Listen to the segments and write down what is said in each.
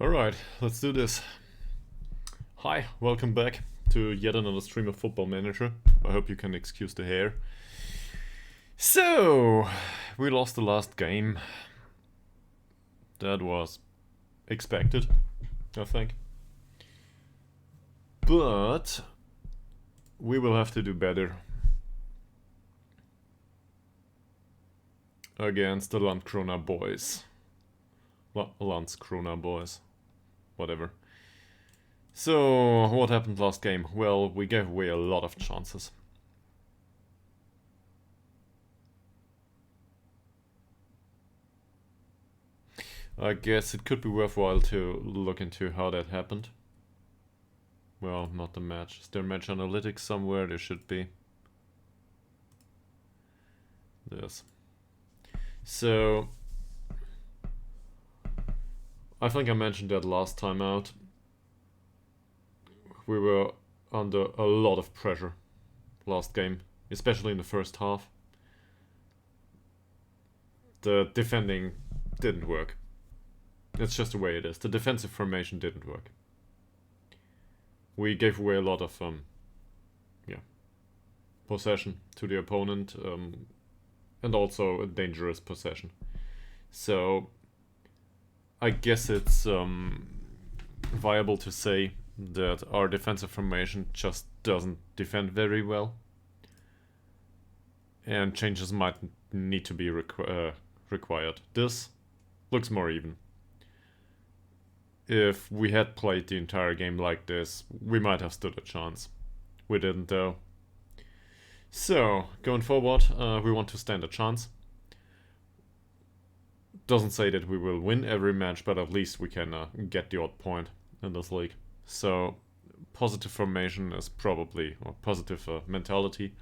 Alright, let's do this. Hi, welcome back to yet another stream of Football Manager. I hope you can excuse the hair. So, we lost the last game. That was expected, I think. But we will have to do better against the Landkrona boys. Landskrona boys. Whatever. So, what happened last game? Well, we gave away a lot of chances. I guess it could be worthwhile to look into how that happened. Well, not the match. Is there match analytics somewhere? There should be. This. So, I think I mentioned that last time out. We were under a lot of pressure last game, especially in the first half. The defending didn't work. It's just the way it is. The defensive formation didn't work. We gave away a lot of possession to the opponent, and also a dangerous possession. So I guess it's viable to say that our defensive formation just doesn't defend very well, and changes might need to be required. This looks more even. If we had played the entire game like this, we might have stood a chance. We didn't though. So, going forward, we want to stand a chance. Doesn't say that we will win every match, but at least we can get the odd point in this league. So, positive formation is probably, or positive mentality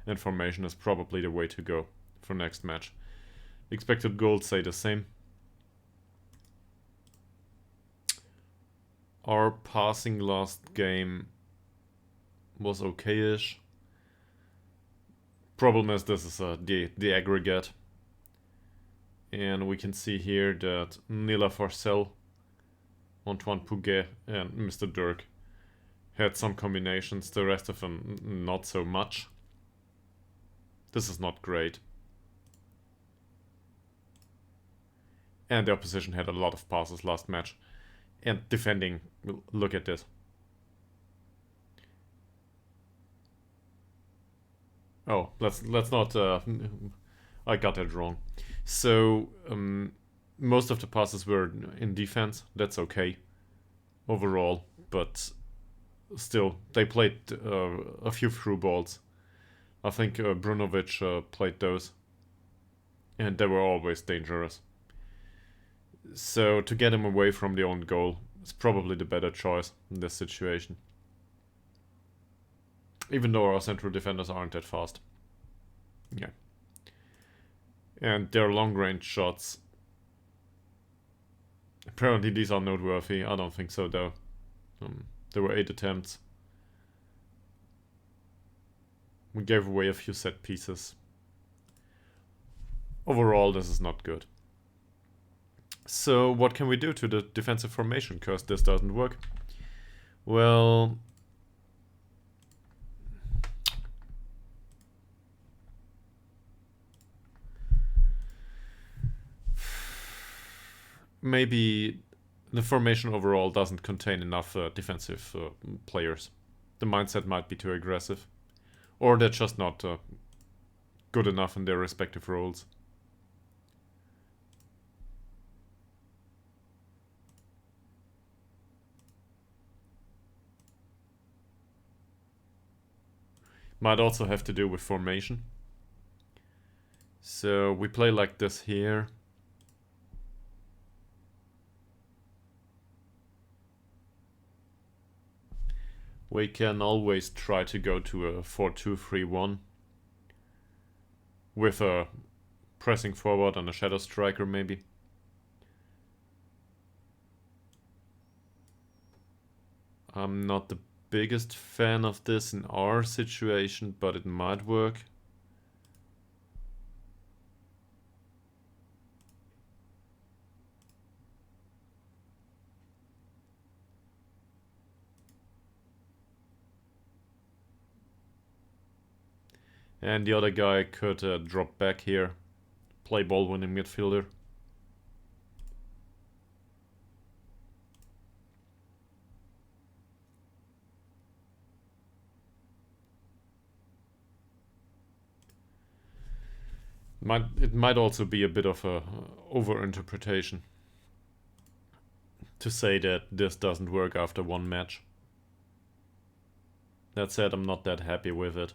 and formation is probably the way to go for next match. Expected goals say the same. Our passing last game was okay-ish. Problem is this is the aggregate. And we can see here that Nila Forcel, Antoine Pouget and Mr. Dirk had some combinations, the rest of them not so much. This is not great. And the opposition had a lot of passes last match. And defending, look at this. Oh, let's not. I got that wrong. So most of the passes were in defense. That's okay, overall. But still, they played a few through balls. I think Brunovic played those, and they were always dangerous. So to get him away from the own goal is probably the better choice in this situation. Even though our central defenders aren't that fast. Yeah. And their long-range shots. Apparently these are noteworthy. I don't think so though. There were 8 attempts. We gave away a few set pieces. Overall, this is not good. So what can we do to the defensive formation? Because this doesn't work. Well, maybe the formation overall doesn't contain enough defensive players. The mindset might be too aggressive. Or they're just not good enough in their respective roles. Might also have to do with formation. So we play like this here. We can always try to go to a 4-2-3-1 with a pressing forward and a shadow striker maybe. I'm not the biggest fan of this in our situation, but it might work. And the other guy could drop back here, play ball winning midfielder. It might also be a bit of a over-interpretation to say that this doesn't work after one match. That said, I'm not that happy with it.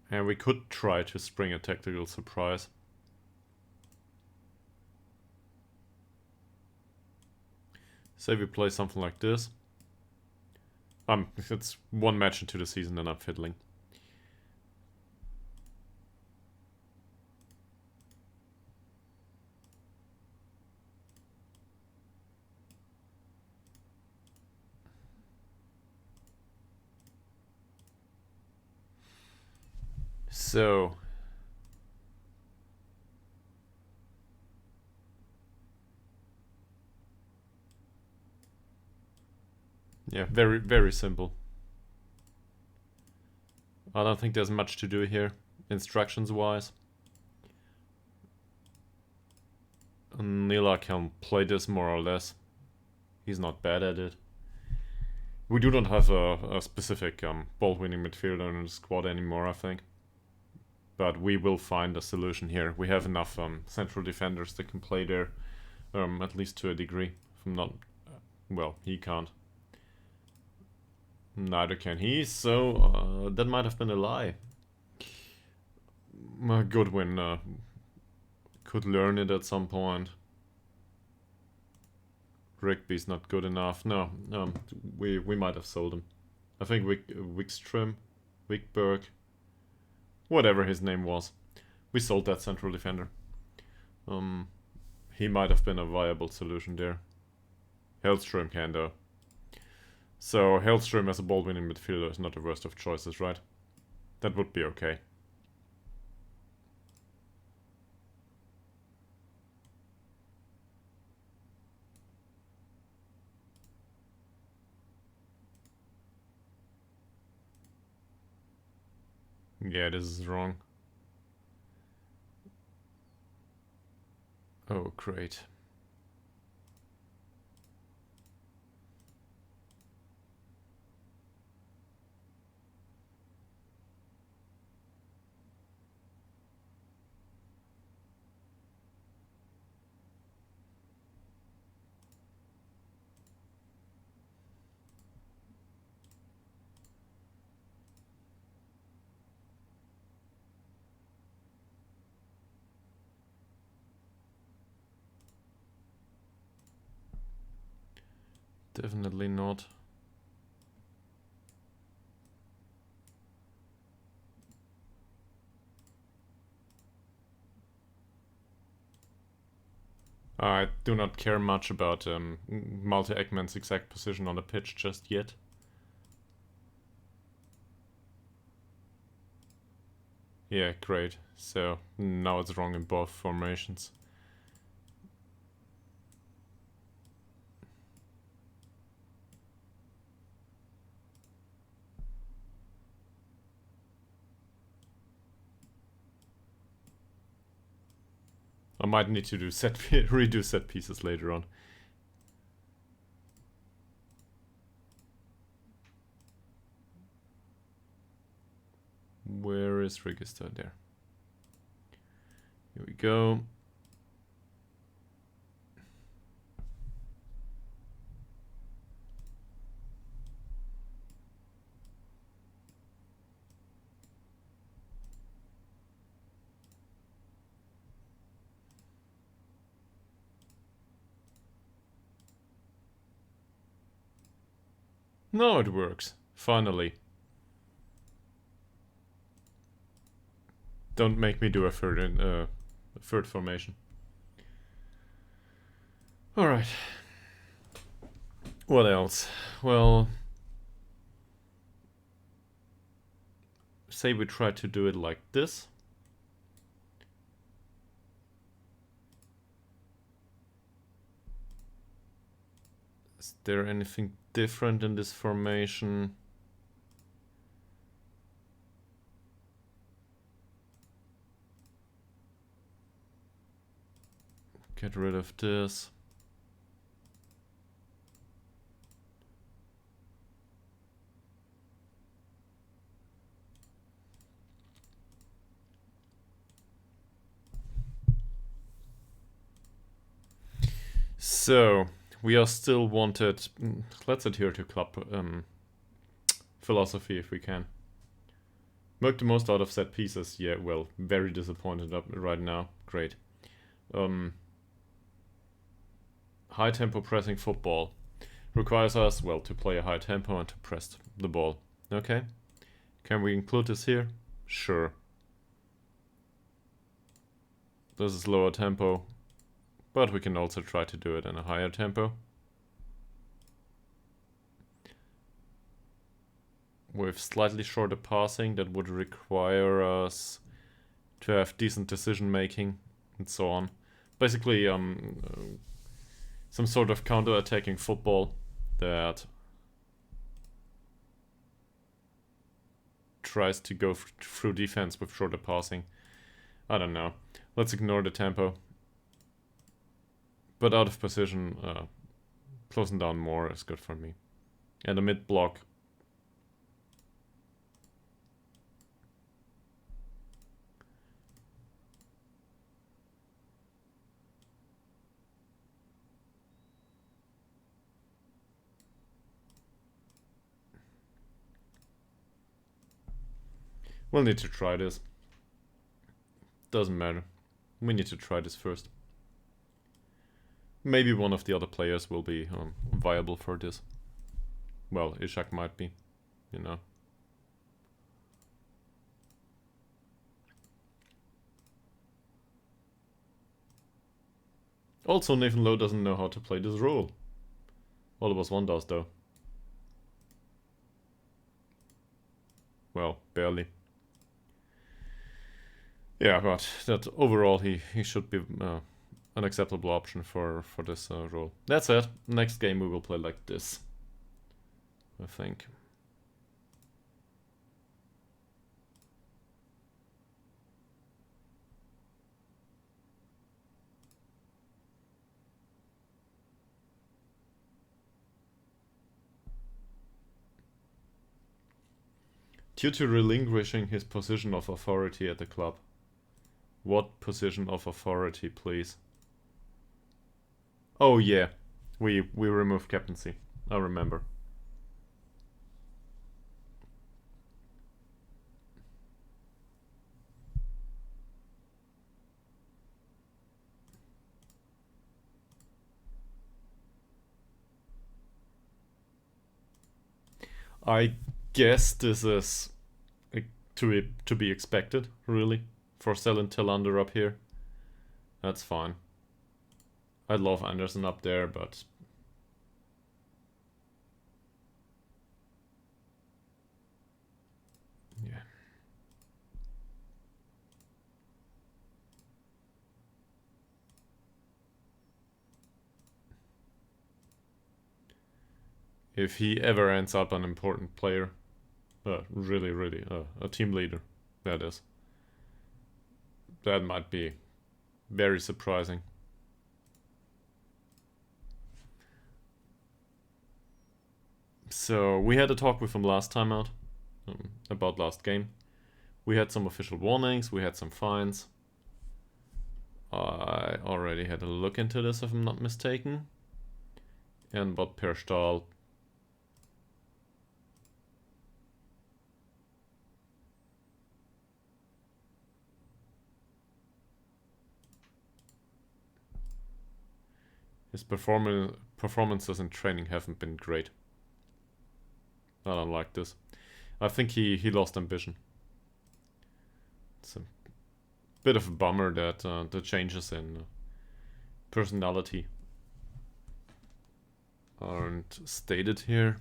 And we could try to spring a tactical surprise. Say we play something like this. It's one match into the season and I'm fiddling. So yeah, very, very simple. I don't think there's much to do here, instructions wise. Nila can play this more or less. He's not bad at it. We do not have a specific ball-winning midfielder in the squad anymore, I think. But we will find a solution here. We have enough central defenders that can play there, at least to a degree. If I'm not... well, he can't. Neither can he, so that might have been a lie. Goodwin could learn it at some point. Rigby's not good enough. No, we might have sold him. I think Wickstrom, Wickberg, whatever his name was. We sold that central defender. He might have been a viable solution there. Hellström can though. So Hellström as a ball-winning midfielder is not the worst of choices, right? That would be okay. Yeah, this is wrong. Oh, great. Definitely not. I do not care much about Malte Ekman's exact position on the pitch just yet. Yeah, great. So now it's wrong in both formations. I might need to do redo set pieces later on. Where is register? There. Here we go. No, it works. Finally. Don't make me do a third formation. Alright. What else? Well... say we try to do it like this. Is there anything different in this formation? Get rid of this. So, we are still wanted. Let's adhere to club philosophy if we can. Make the most out of set pieces. Yeah, well, very disappointed right now. Great. High tempo pressing football requires us, well, to play a high tempo and to press the ball. Okay. Can we include this here? Sure. This is lower tempo, but we can also try to do it in a higher tempo. With slightly shorter passing, that would require us to have decent decision making and so on. Basically, some sort of counter-attacking football that tries to go through defense with shorter passing. I don't know. Let's ignore the tempo. But out of position, closing down more is good for me. And the mid block. We'll need to try this. Doesn't matter. We need to try this first. Maybe one of the other players will be viable for this. Well, Ishak might be, you know. Also, Nathan Lowe doesn't know how to play this role. All of us one does, though. Well, barely. Yeah, but that overall he should be an acceptable option for this role. That's it. Next game we will play like this, I think. Due to relinquishing his position of authority at the club. What position of authority, please? Oh yeah, we removed captaincy. I remember. I guess this is to be expected, really, for Selin Tillander up here. That's fine. I love Anderson up there, but yeah. If he ever ends up an important player, really, a team leader, that is. That might be very surprising. So, we had a talk with him last time out, about last game. We had some official warnings, we had some fines. I already had a look into this, if I'm not mistaken. And Bot Per Stahl. His performances in training haven't been great. I don't like this. I think he lost ambition. It's a bit of a bummer that the changes in personality aren't stated here.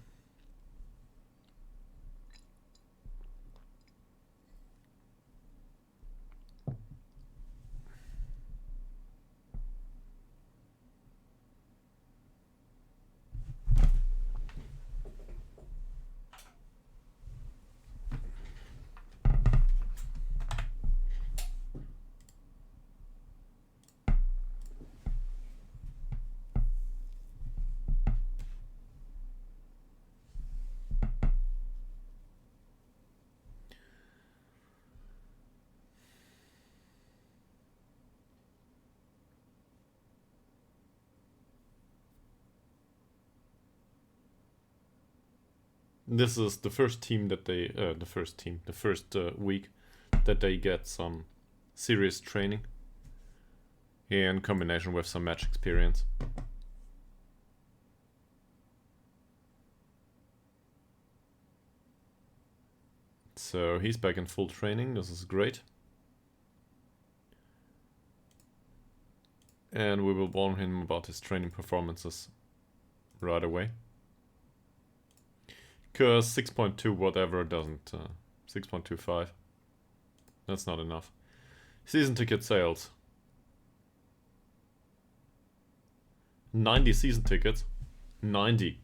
This is the first team that they, the first week that they get some serious training in combination with some match experience. So he's back in full training. This is great. And we will warn him about his training performances right away. Because 6.2 whatever doesn't... 6.25. That's not enough. Season ticket sales. 90 season tickets. 90.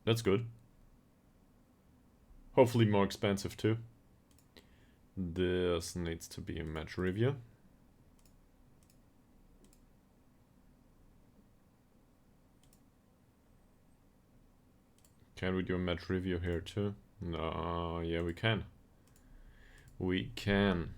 That's good. Hopefully more expensive too. This needs to be a match review. Can we do a match review here too? No, yeah we can. We can.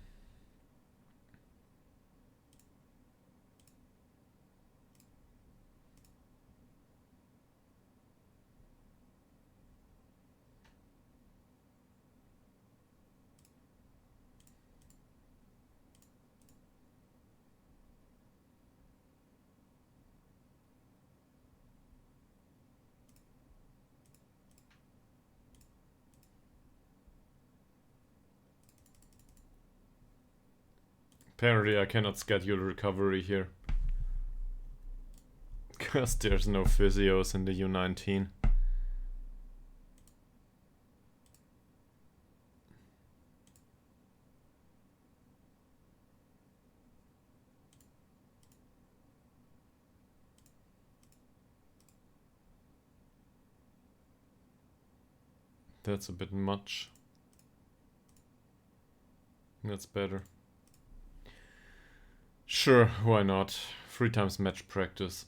Apparently I cannot schedule recovery here. Because there's no physios in the U19. That's a bit much. That's better. Sure, why not? 3 times match practice.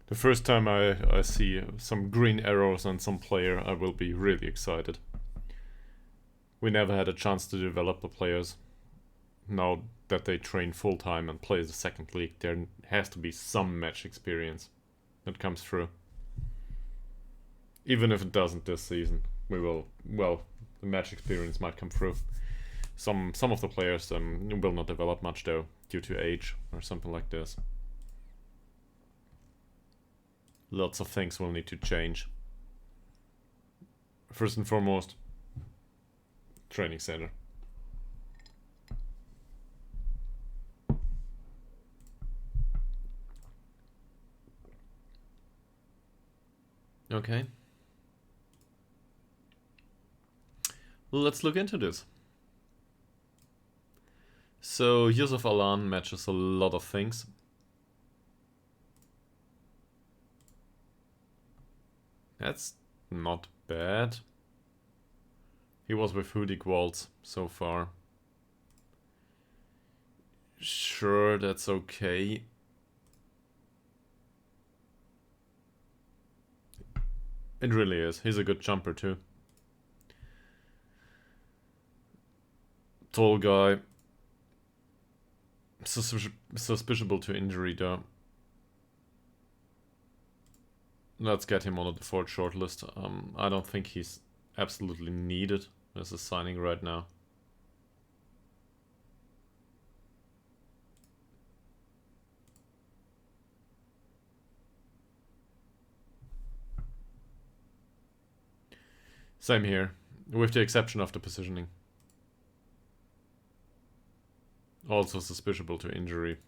The first time I see some green arrows on some player, I will be really excited. We never had a chance to develop the players. Now that they train full time and play the second league, there has to be some match experience that comes through. Even if it doesn't this season, we will, well, the match experience might come through. Some of the players will not develop much though, due to age or something like this. Lots of things will need to change. First and foremost, training center. Okay. Let's look into this. So Yusuf Alan matches a lot of things. That's not bad. He was with Hudik Waltz so far. Sure, that's okay. It really is. He's a good jumper too. Tall guy. Suspiciable to injury though. Let's get him on the default shortlist. I don't think he's absolutely needed as a signing right now. Same here, with the exception of the positioning. Also suspiciable to injury.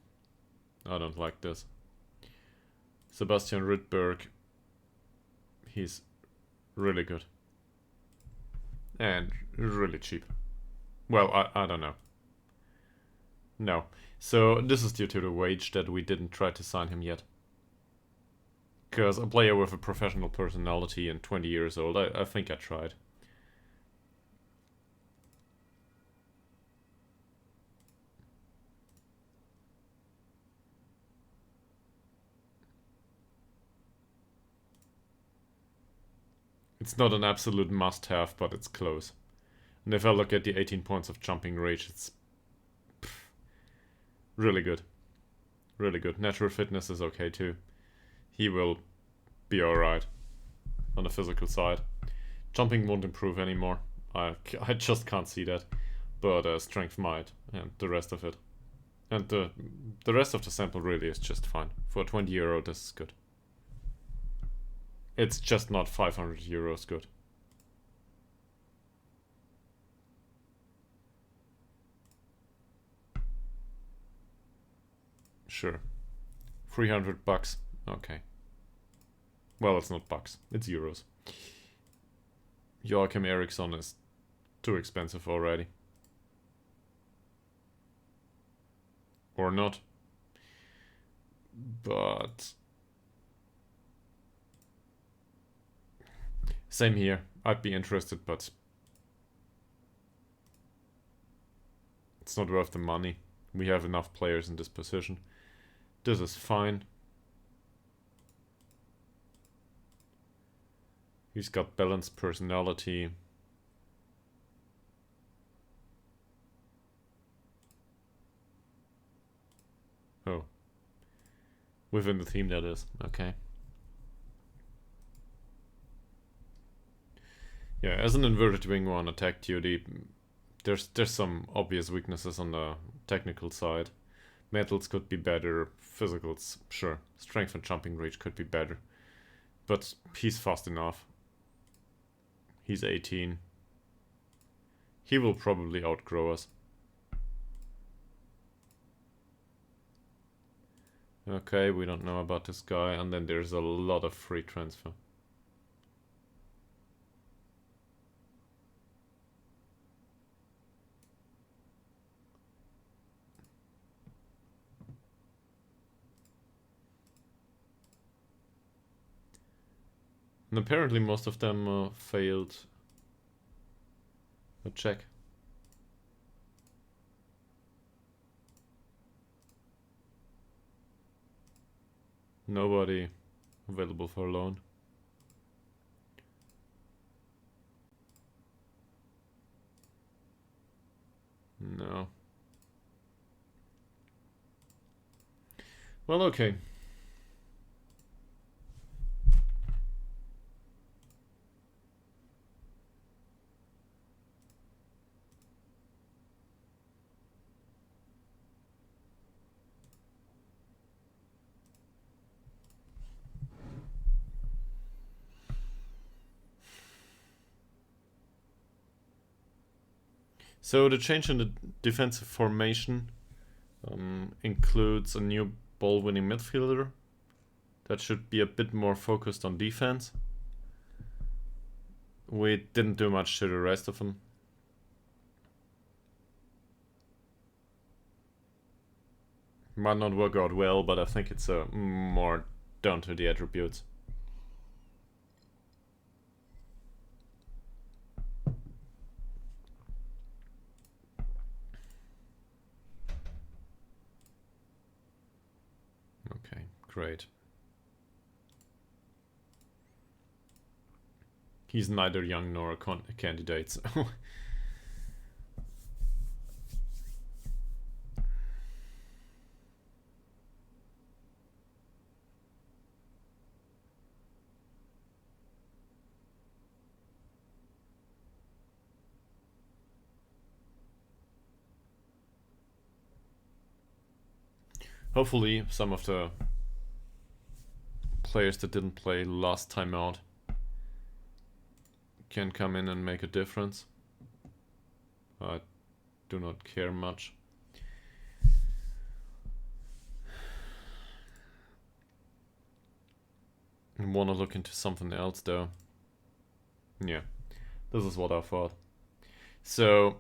I don't like this. Sebastian Rydberg. He's really good. And really cheap. Well, I don't know. No. So this is due to the wage that we didn't try to sign him yet. Because a player with a professional personality and 20 years old, I think I tried. It's not an absolute must-have, but it's close. And if I look at the 18 points of jumping range, it's really good. Really good. Natural fitness is okay too. He will be alright on the physical side. Jumping won't improve anymore. I just can't see that. But strength might, and the rest of it. And the rest of the sample really is just fine. For €20, this is good. It's just not €500 good. Sure. $300. Okay. Well, it's not bucks. It's euros. Joachim Eriksson is too expensive already. Or not. But... same here. I'd be interested, but... it's not worth the money. We have enough players in this position. This is fine. He's got balanced personality. Oh. Within the theme, that is. Okay. Yeah, as an inverted wing one attack duty, there's some obvious weaknesses on the technical side. Metals could be better, physicals, sure. Strength and jumping range could be better. But he's fast enough. He's 18. He will probably outgrow us. Okay, we don't know about this guy, and then there's a lot of free transfer. And apparently most of them failed a check. Nobody available for loan. No. Well, okay. So the change in the defensive formation includes a new ball-winning midfielder that should be a bit more focused on defense. We didn't do much to the rest of them. Might not work out well, but I think it's more down to the attributes. Okay, great. He's neither young nor a candidate, so... Hopefully some of the players that didn't play last time out can come in and make a difference. I do not care much. I want to look into something else though. Yeah, this is what I thought. So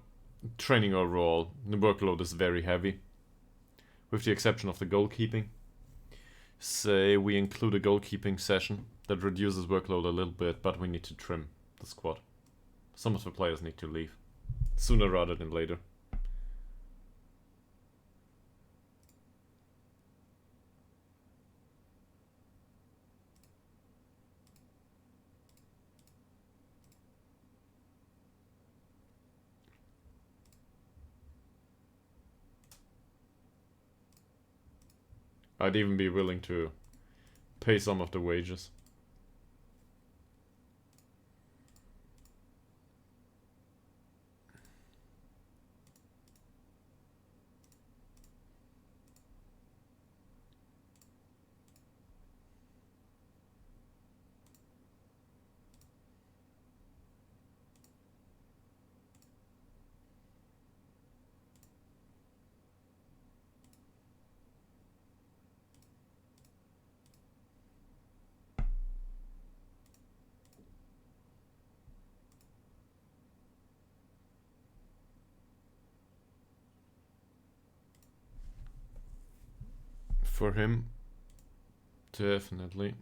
training overall, the workload is very heavy, with the exception of the goalkeeping. Say we include a goalkeeping session that reduces workload a little bit, but we need to trim the squad. Some of the players need to leave sooner rather than later. I'd even be willing to pay some of the wages. For him, definitely.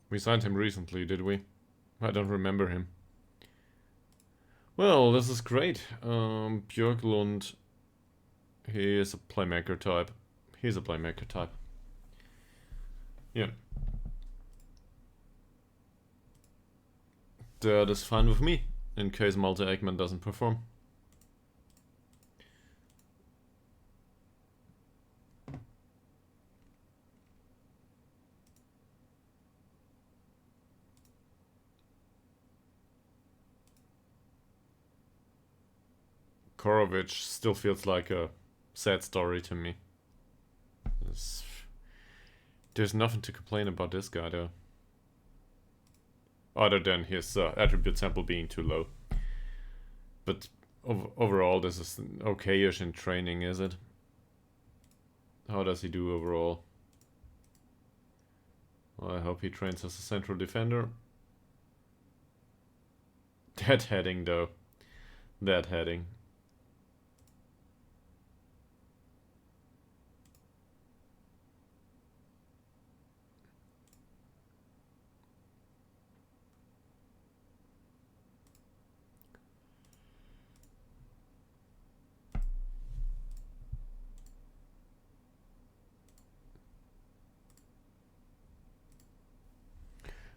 We signed him recently, did we? I don't remember him. Well, this is great. Björklund, he is a playmaker type. He's a playmaker type. Yeah. That is fine with me, in case Malte Ekman doesn't perform. Korovic still feels like a sad story to me. There's nothing to complain about this guy though. Other than his attribute sample being too low. But overall, this is okay-ish in training, is it? How does he do overall? Well, I hope he trains as a central defender. That heading though. That heading.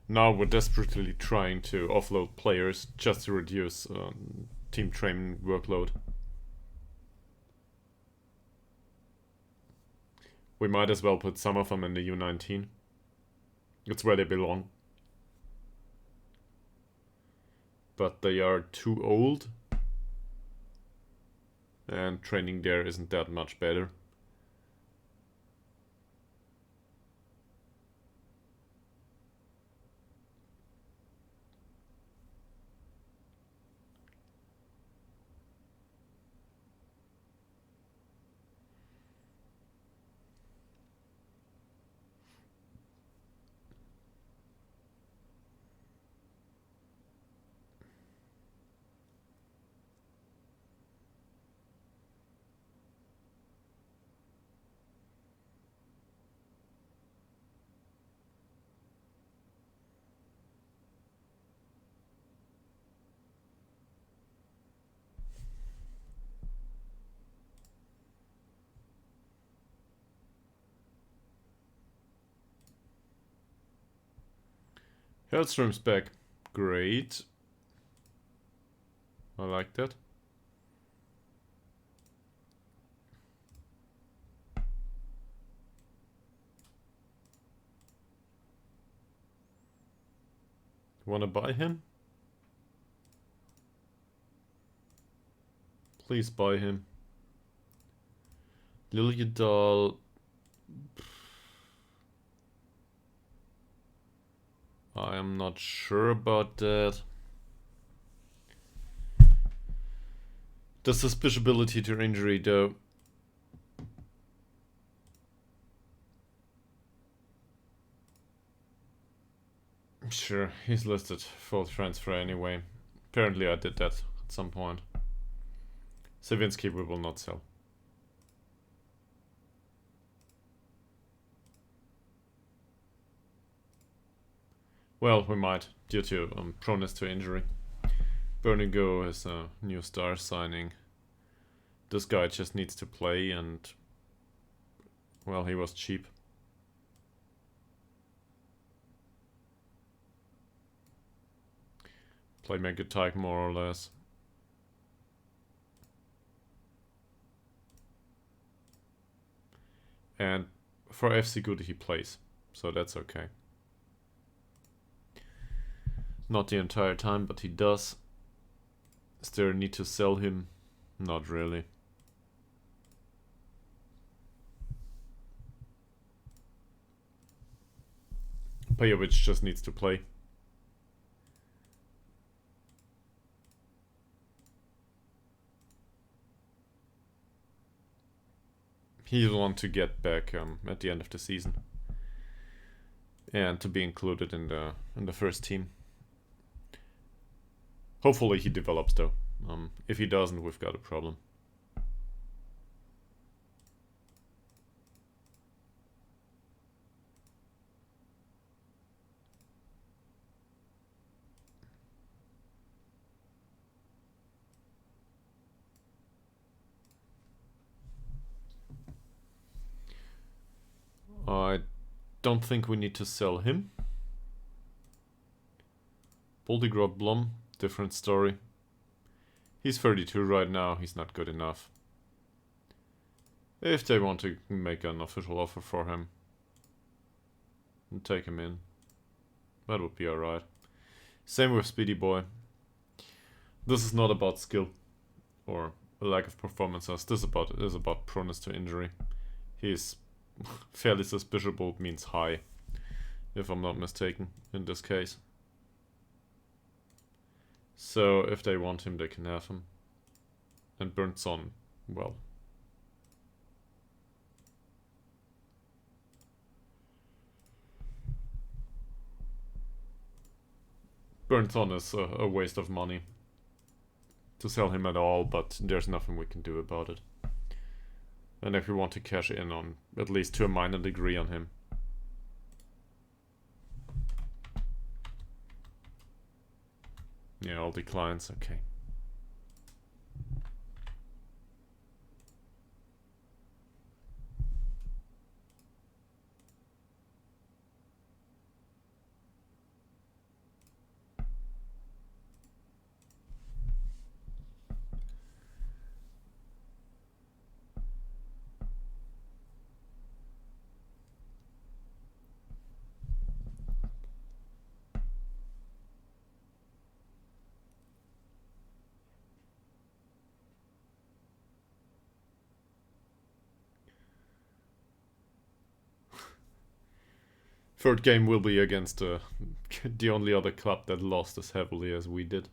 Now we're desperately trying to offload players just to reduce team training workload. We might as well put some of them in the U19. It's where they belong. But they are too old. And training there isn't that much better. Hellstrom's back. Great. I like that. Wanna buy him? Please buy him. Ytterhogdals. I am not sure about that. The suspiciability to injury though Sure, he's listed for transfer anyway. Apparently I did that at some point. Savinsky we will not sell. Well, we might, due to proneness to injury. Bernigo is a new star signing. This guy just needs to play and... well, he was cheap. Playmaker type, more or less. And for FC Good he plays, so that's okay. Not the entire time, but he does. Is there a need to sell him? Not really. Pajovic just needs to play. He'll want to get back at the end of the season and to be included in the first team. Hopefully he develops though. If he doesn't, we've got a problem. I don't think we need to sell him. Boldigrod Blom, different story. He's 32 right now, he's not good enough. If they want to make an official offer for him and take him in, that would be alright. Same with Speedy Boy. This is not about skill or a lack of performances. This is about proneness to injury. He's fairly suspiciable, means high, if I'm not mistaken, in this case. So if they want him, they can have him. And Burnson, well. Burnson is a waste of money to sell him at all, but there's nothing we can do about it. And if we want to cash in on, at least to a minor degree, on him. Yeah, all declines, okay. Third game will be against the only other club that lost as heavily as we did.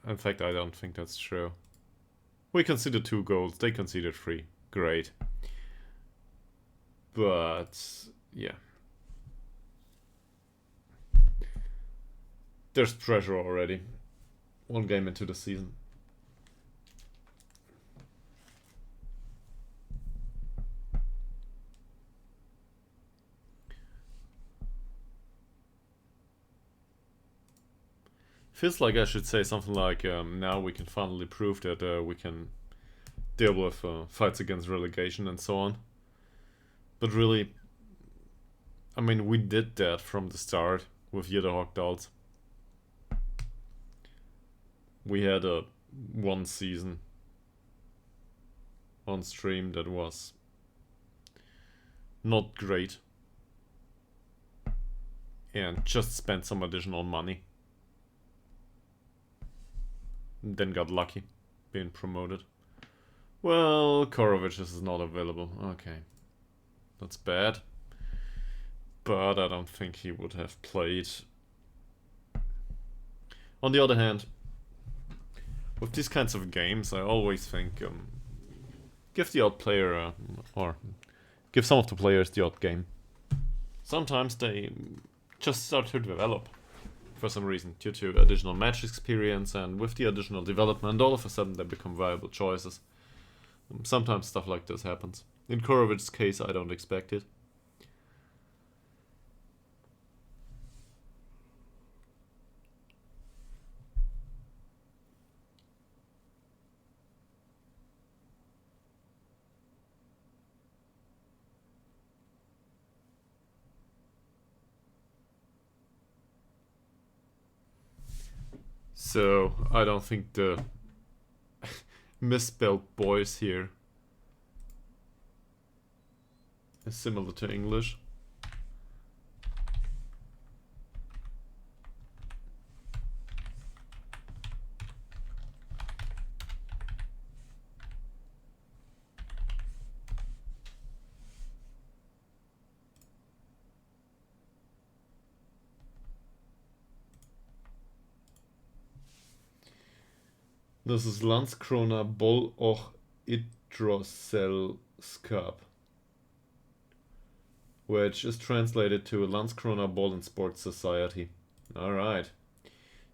In fact, I don't think that's true. We conceded 2 goals, they conceded 3. Great. But, yeah. There's pressure already. 1 game into the season. Feels like I should say something like, now we can finally prove that we can deal with fights against relegation and so on. But really, I mean, we did that from the start with Ytterhogdals. We had a 1 season on stream that was not great. And just spent some additional money. Then got lucky, being promoted. Well, Korovic is not available. Okay. That's bad. But I don't think he would have played. On the other hand, with these kinds of games, I always think give the odd player or give some of the players the odd game. Sometimes they just start to develop for some reason due to additional match experience, and with the additional development, all of a sudden they become viable choices. Sometimes stuff like this happens. In Korovic's case, I don't expect it. So, I don't think the misspelled boys here is similar to English. This is Landskrona Boll och Idrottssällskap, which is translated to Landskrona Ball and Sports Society. Alright.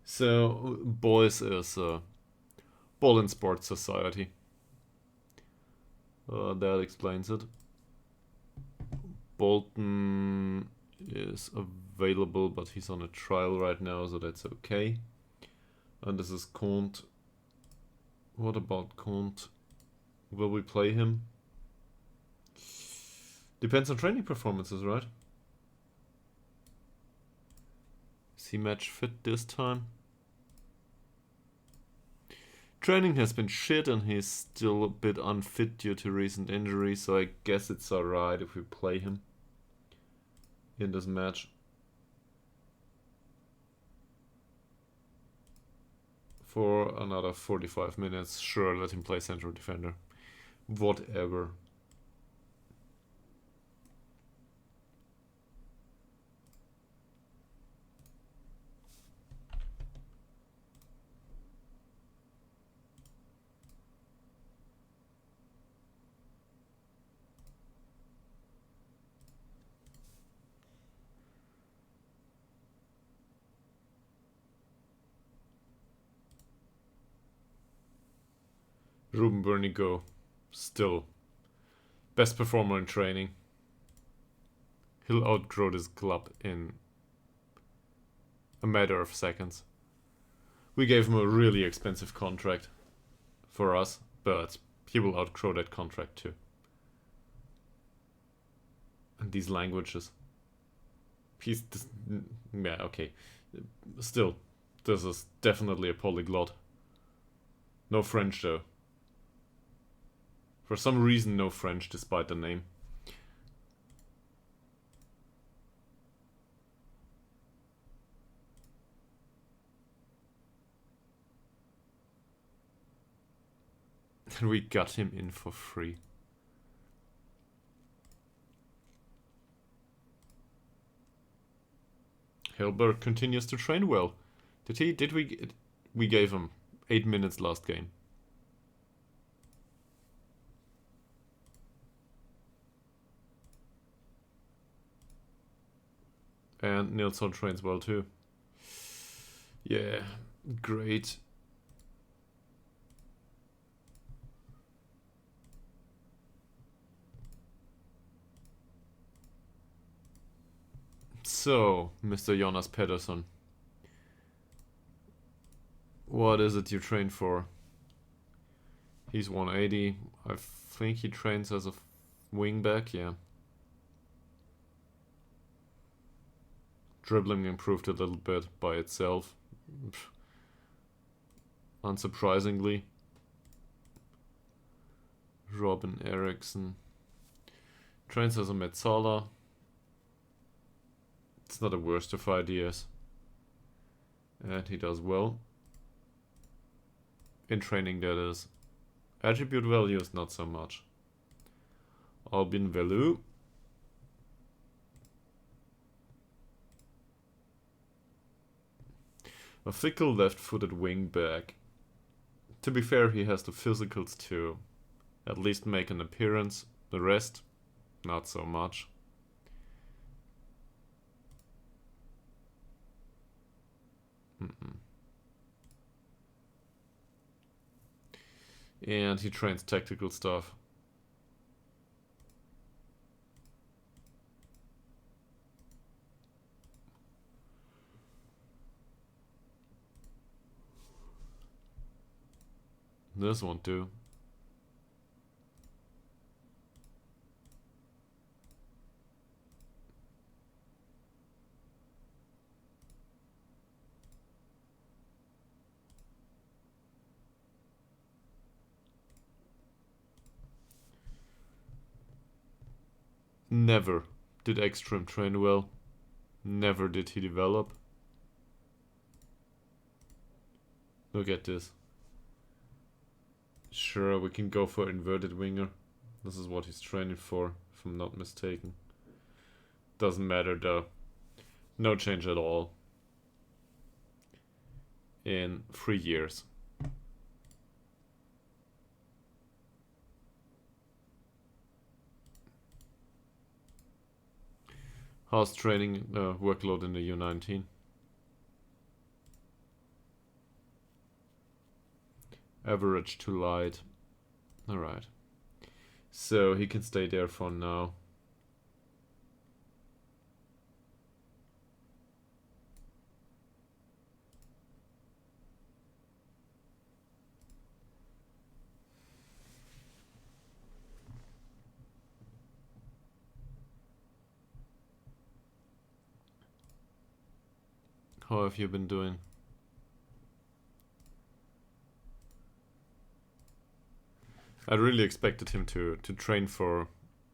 So, boys is Ball and Sports Society. That explains it. Bolton is available, but he's on a trial right now, so that's okay. And this is Kont. What about Kont? Will we play him? Depends on training performances, right? Is he match fit this time? Training has been shit and he's still a bit unfit due to recent injury, so I guess it's alright if we play him in this match. For another 45 minutes. Sure, let him play central defender. Whatever. Ruben Bernigo, still best performer in training. He'll outgrow this club in a matter of seconds. We gave him a really expensive contract for us, but he will outgrow that contract too. And these languages. Yeah, okay. Still, this is definitely a polyglot. No French though. For some reason, no French, despite the name. And we got him in for free. Hilberg continues to train well. Did we? We gave him 8 minutes last game. And Nilsson trains well too. Yeah, great. So, Mr. Jonas Pedersen. What is it you train for? He's 180. I think he trains as a wingback, yeah. Dribbling improved a little bit by itself. Unsurprisingly. Robin Eriksson. Trains as a Metzala. It's not the worst of ideas. And he does well. In training, that is. Attribute values, not so much. Albin Velu. A fickle left-footed wing-back. To be fair, he has the physicals to at least make an appearance. The rest, not so much. And he trains tactical stuff. This won't do. Never did Ekstrom train well. Never did he develop. Look at this. Sure, we can go for inverted winger. This is what he's training for, if I'm not mistaken. Doesn't matter though. No change at all. In 3 years. How's training workload in the U19? Average to light. Alright. So he can stay there for now. How have you been doing? I really expected him to train for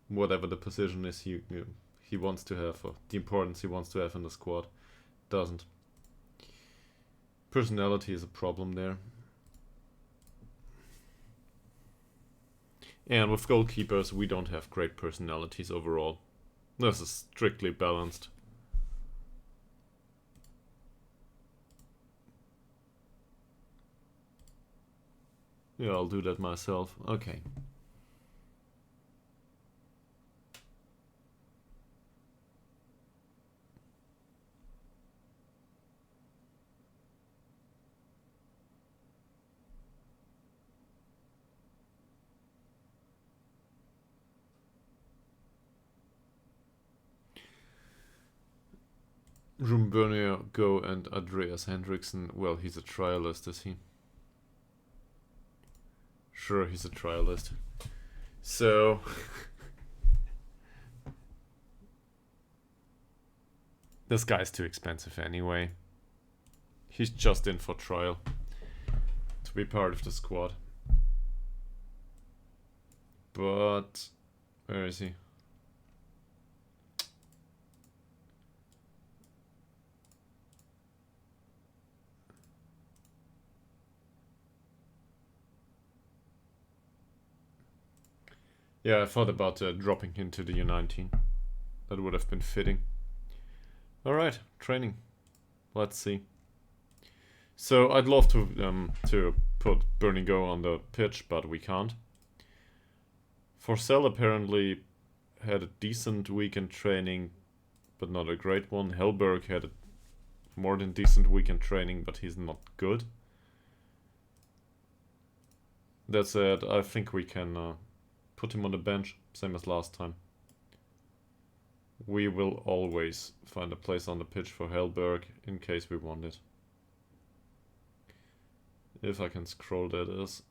whatever the position is he wants to have, or the importance he wants to have in the squad. Doesn't. Personality is a problem there. And with goalkeepers, we don't have great personalities overall. This is strictly balanced. Yeah, I'll do that myself. Okay. Rumbernier Go and Andreas Hendrickson. Well, he's a trialist, is he? Sure, he's a trialist. So... this guy's too expensive anyway. He's just in for trial. To be part of the squad. But... where is he? Yeah, I thought about dropping into the U19. That would have been fitting. Alright, training. Let's see. So I'd love to put Bernie Go on the pitch, but we can't. Forsell apparently had a decent weekend training, but not a great one. Hellberg had a more than decent weekend training, but he's not good. That said, I think we can... put him on the bench, same as last time. We will always find a place on the pitch for Hellberg in case we want it. If I can scroll, that is.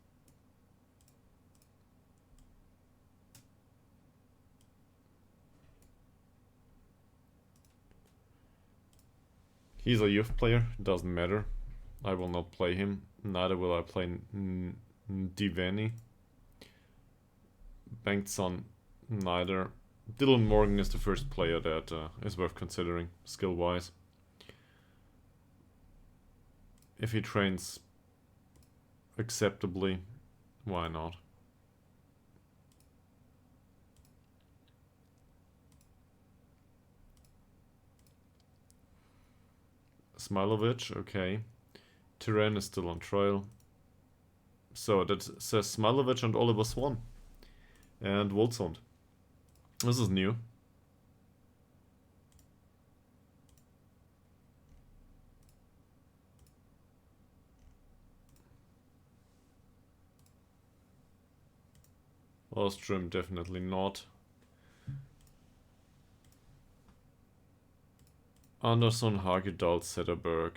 He's a youth player, doesn't matter. I will not play him, neither will I play Divani. Bengtsson, neither. Dylan Morgan is the first player that is worth considering, skill-wise. If he trains acceptably, why not? Smilovic, okay. Turan is still on trial. So that says Smilovic and Oliver Swan. And Wolzond. This is new. Ostrom definitely not. Anderson, Hagedal, Zetterberg.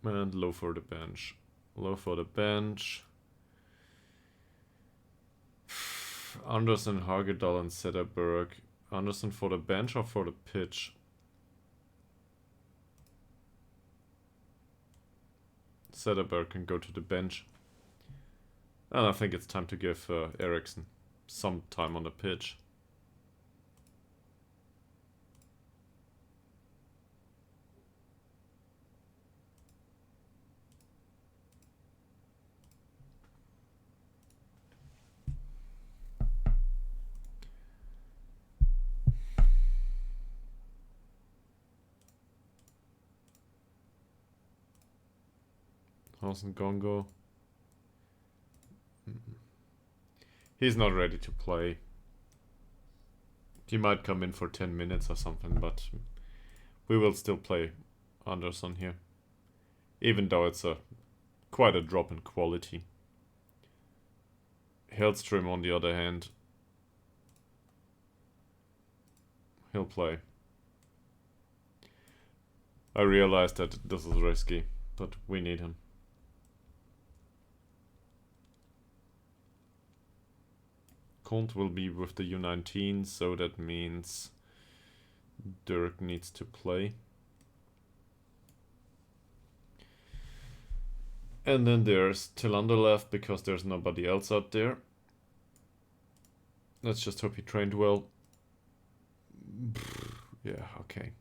And low for the bench. Low for the bench. Anderson, Hagedal, and Zetterberg. Anderson for the bench or for the pitch? Zetterberg can go to the bench. And I think it's time to give Eriksson some time on the pitch. Gongo. He's not ready to play. He might come in for 10 minutes or something, but we will still play Anderson here. Even though it's quite a drop in quality. Hellstrom, on the other hand, he'll play. I realize that this is risky, but we need him. Kont will be with the U19, so that means Dirk needs to play. And then there's Tillander left because there's nobody else out there. Let's just hope he trained well. Yeah, okay.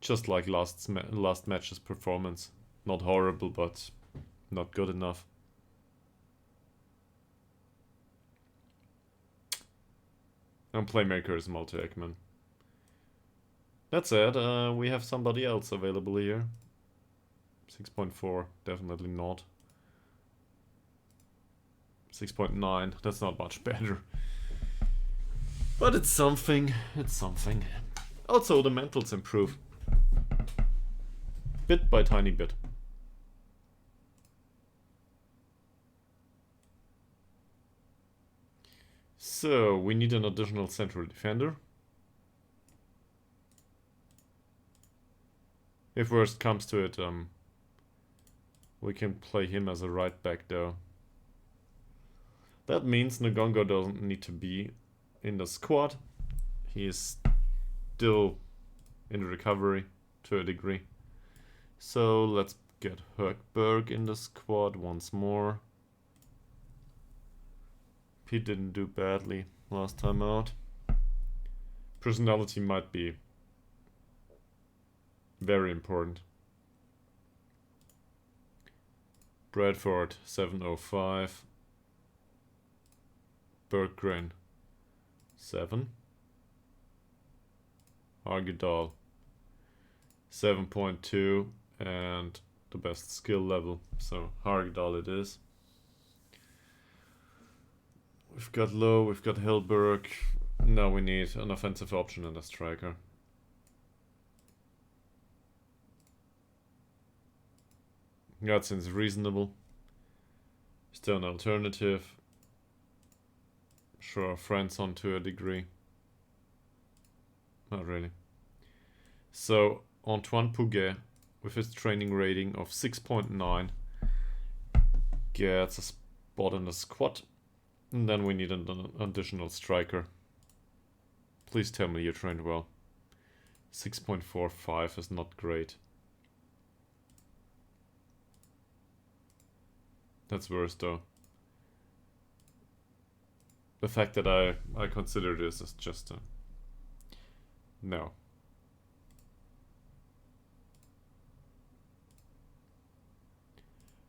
Just like last match's performance. Not horrible, but not good enough. And playmaker is Malte Ekman. That's it. We have somebody else available here. 6.4, definitely not. 6.9, that's not much better. But it's something, it's something. Also, the mentals improve. Bit by tiny bit. So, we need an additional central defender. If worst comes to it, we can play him as a right back though. That means Ngongo doesn't need to be in the squad. He is still in recovery to a degree. So let's get Högberg in the squad once more. He didn't do badly last time out. Personality might be very important. Bradford 705. Berggren 7. Hagedal 7.2 and the best skill level, so Hagedal it is. We've got Low, we've got Hillberg. Now we need an offensive option and a striker. That seems reasonable. Still an alternative. Sure, Franson to a degree. Not really. So, Antoine Pouget, with his training rating of 6.9, gets a spot in the squad. And then we need an additional striker. Please tell me you trained well. 6.45 is not great. That's worse though. The fact that I consider this is just a... No.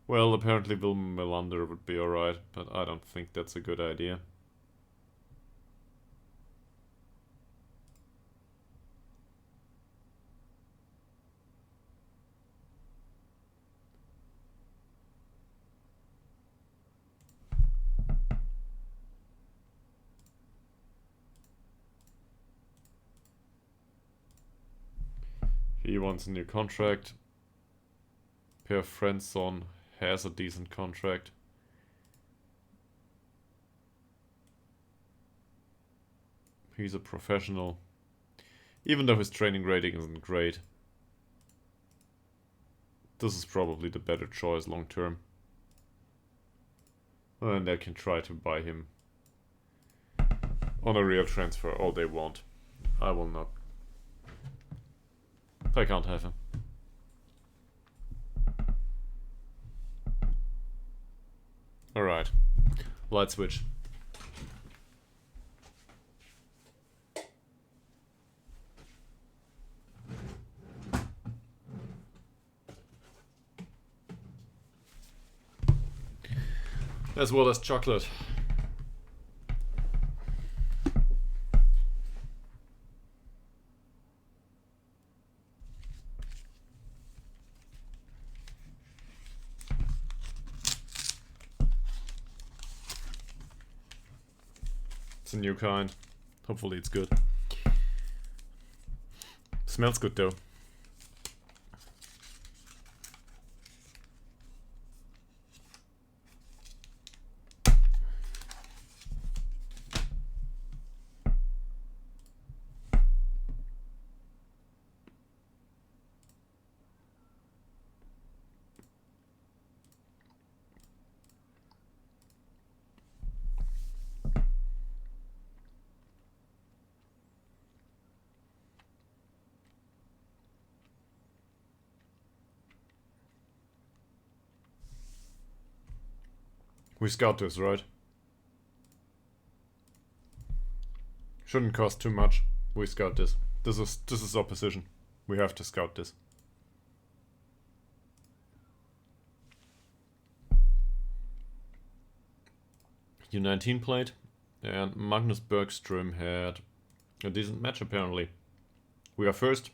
Well, apparently Will Melander would be alright, but I don't think that's a good idea. He wants a new contract. Per Friendson has a decent contract. He's a professional. Even though his training rating isn't great, this is probably the better choice long term. And I can try to buy him on a real transfer all they want. I will not. I can't have him. Alright. Light switch. As well as chocolate. It's a new kind. Hopefully it's good. Smells good though. We scout this, right? Shouldn't cost too much. We scout this. This is opposition. We have to scout this. U19 played, and Magnus Bergström had a decent match apparently. We are first.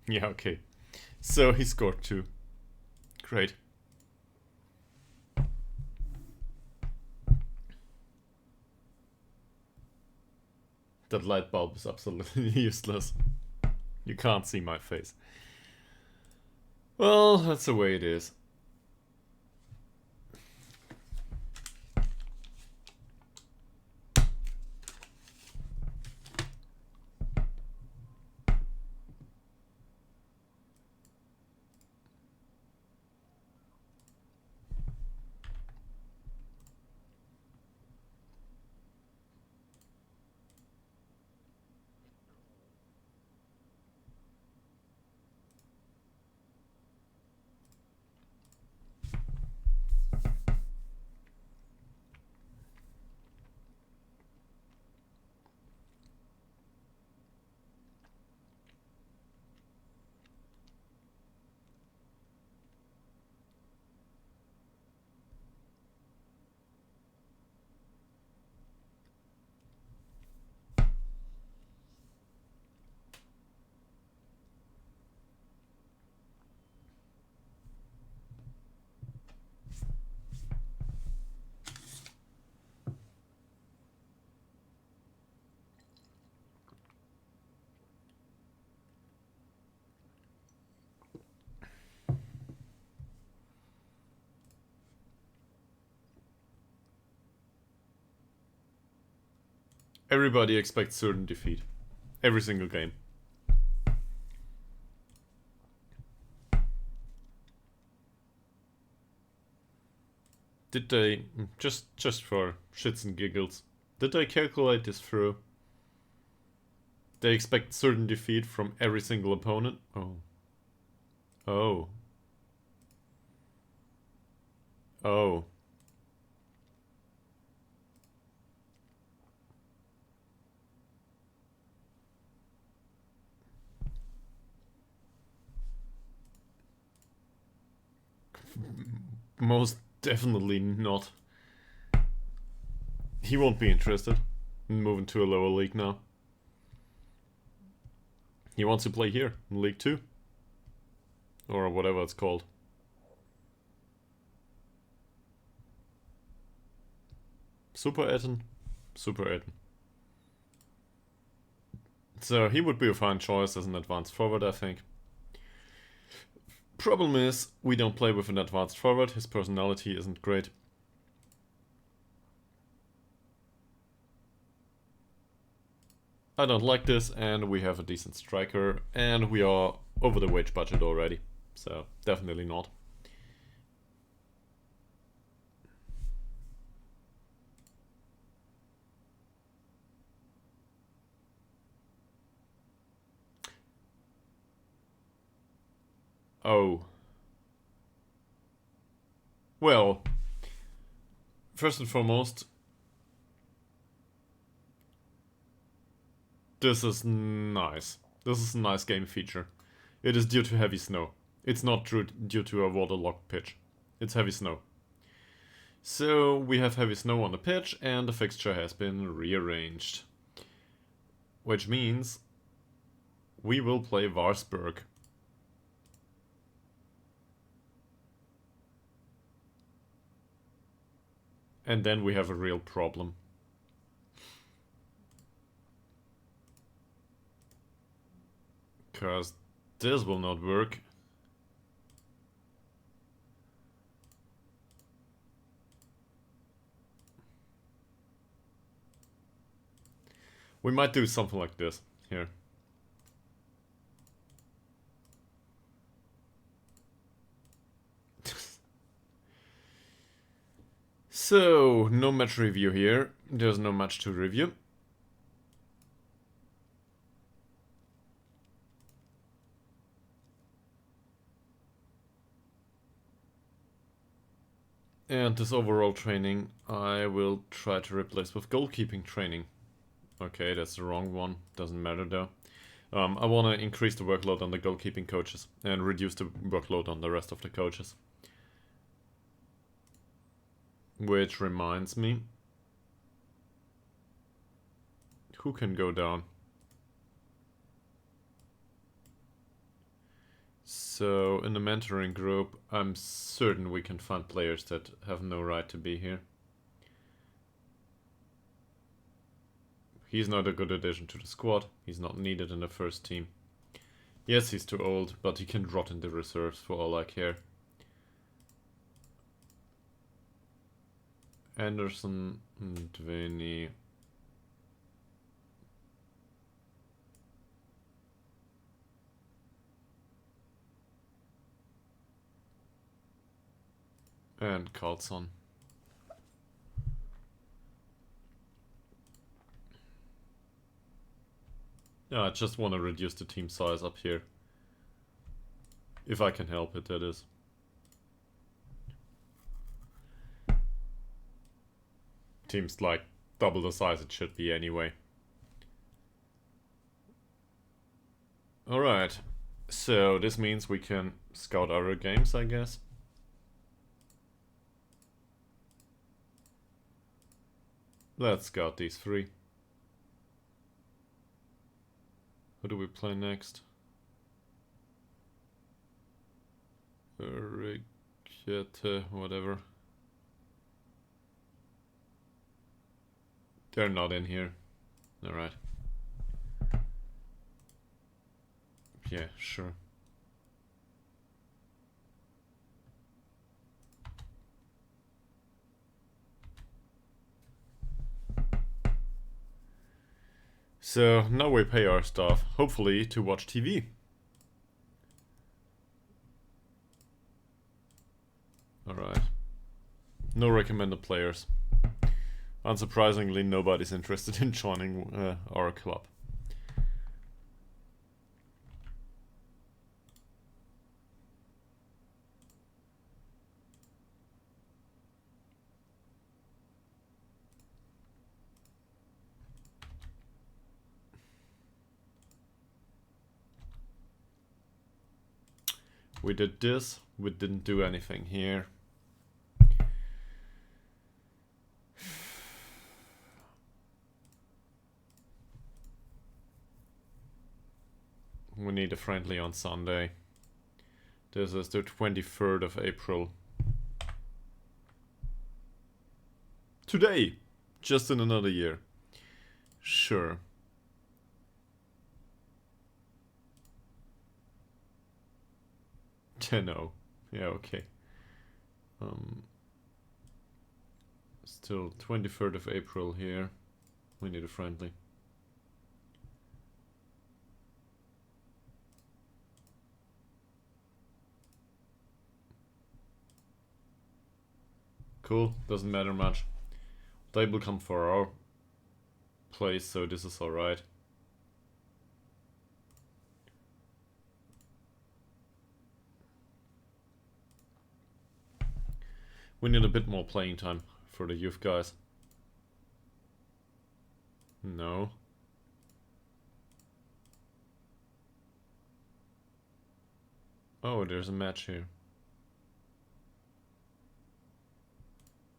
Yeah, okay. So he scored 2. Great. That light bulb is absolutely useless. You can't see my face. Well, that's the way it is. Everybody expects certain defeat. Every single game. Did they, just for shits and giggles, did they calculate this through? They expect certain defeat from every single opponent? Oh. Oh. Oh. Most definitely not. He won't be interested in moving to a lower league now. He wants to play here, in League 2. Or whatever it's called. Super Etten. Super Etten. So he would be a fine choice as an advanced forward, I think. Problem is, we don't play with an advanced forward. His personality isn't great. I don't like this, and we have a decent striker, and we are over the wage budget already. So, definitely not. Oh. Well, first and foremost, this is nice. This is a nice game feature. It is due to heavy snow. It's not due to a waterlogged pitch. It's heavy snow. So we have heavy snow on the pitch and the fixture has been rearranged. Which means we will play Varsberg. And then we have a real problem. Because this will not work. We might do something like this here. So, no match review here. There's no match to review. And this overall training I will try to replace with goalkeeping training. Okay, that's the wrong one. Doesn't matter though. I want to increase the workload on the goalkeeping coaches and reduce the workload on the rest of the coaches. Which reminds me, who can go down? So in the mentoring group, I'm certain we can find players that have no right to be here. He's not a good addition to the squad. He's not needed in the first team. Yes, he's too old, but he can rot in the reserves for all I care. Anderson, Dveni. And Carlson. Yeah, I just want to reduce the team size up here. If I can help it, that is. Team's like double the size it should be anyway. Alright, so this means we can scout other games, I guess. Let's scout these three. Who do we play next? Rickete, whatever. They're not in here. Alright. Yeah, sure. So now we pay our staff, hopefully to watch TV. Alright. No recommended players. Unsurprisingly, nobody's interested in joining our club. We did this, we didn't do anything here. We need a friendly on Sunday. This is the 23rd of April. Today! Just in another year. Sure. 10-0. Yeah, okay. Still 23rd of April here. We need a friendly. Cool, doesn't matter much. They will come for our place, so this is alright. We need a bit more playing time for the youth guys. No. Oh, there's a match here.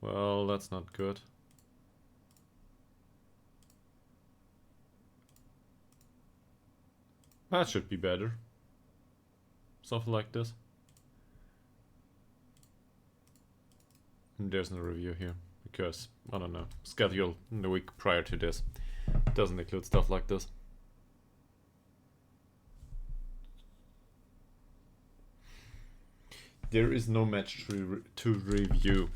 Well, that's not good. That should be better. Something like this. There's no review here, because, I don't know, schedule in the week prior to this doesn't include stuff like this. There is no match to review.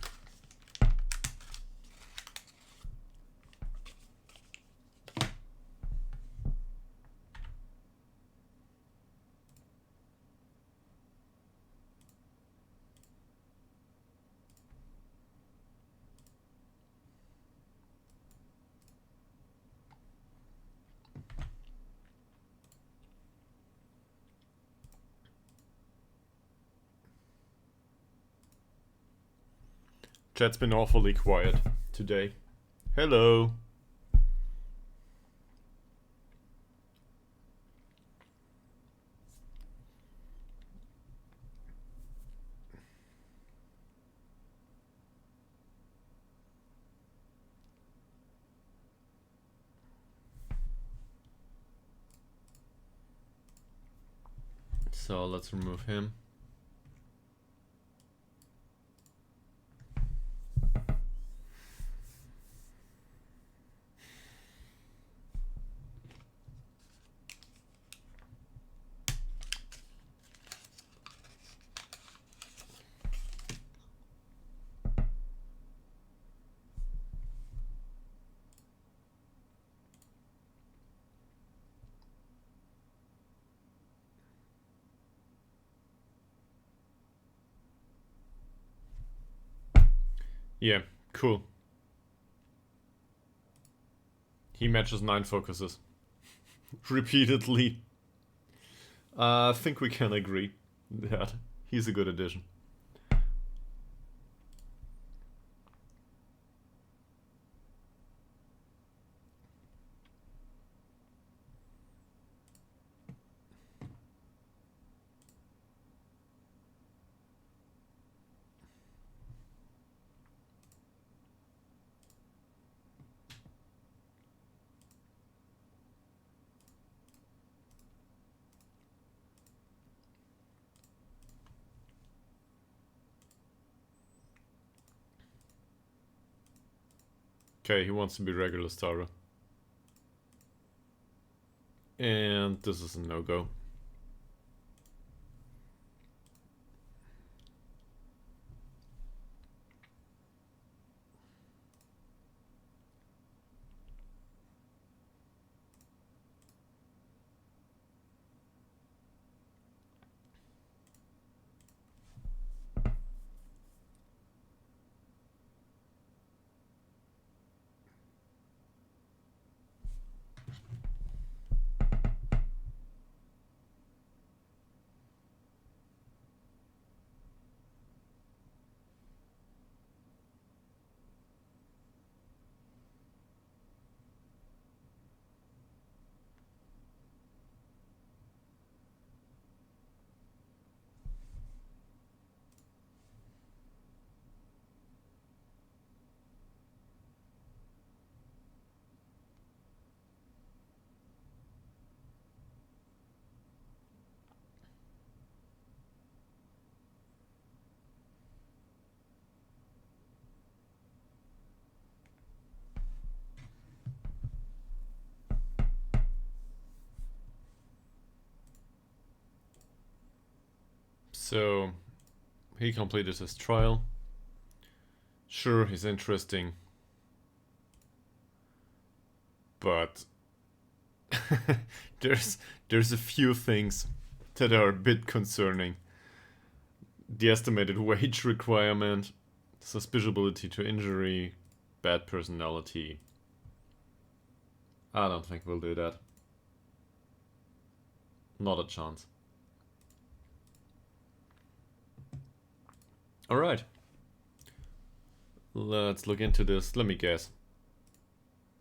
Chat's been awfully quiet today. Hello. So let's remove him. Yeah, cool. He matches 9 focuses. Repeatedly. I think we can agree that he's a good addition. Okay, he wants to be regular starter. And this is a no-go. So he completed his trial. Sure, he's interesting, but there's a few things that are a bit concerning. The estimated wage requirement, suspiciability to injury, bad personality. I don't think we'll do that. Not a chance. Alright. Let's look into this. Let me guess.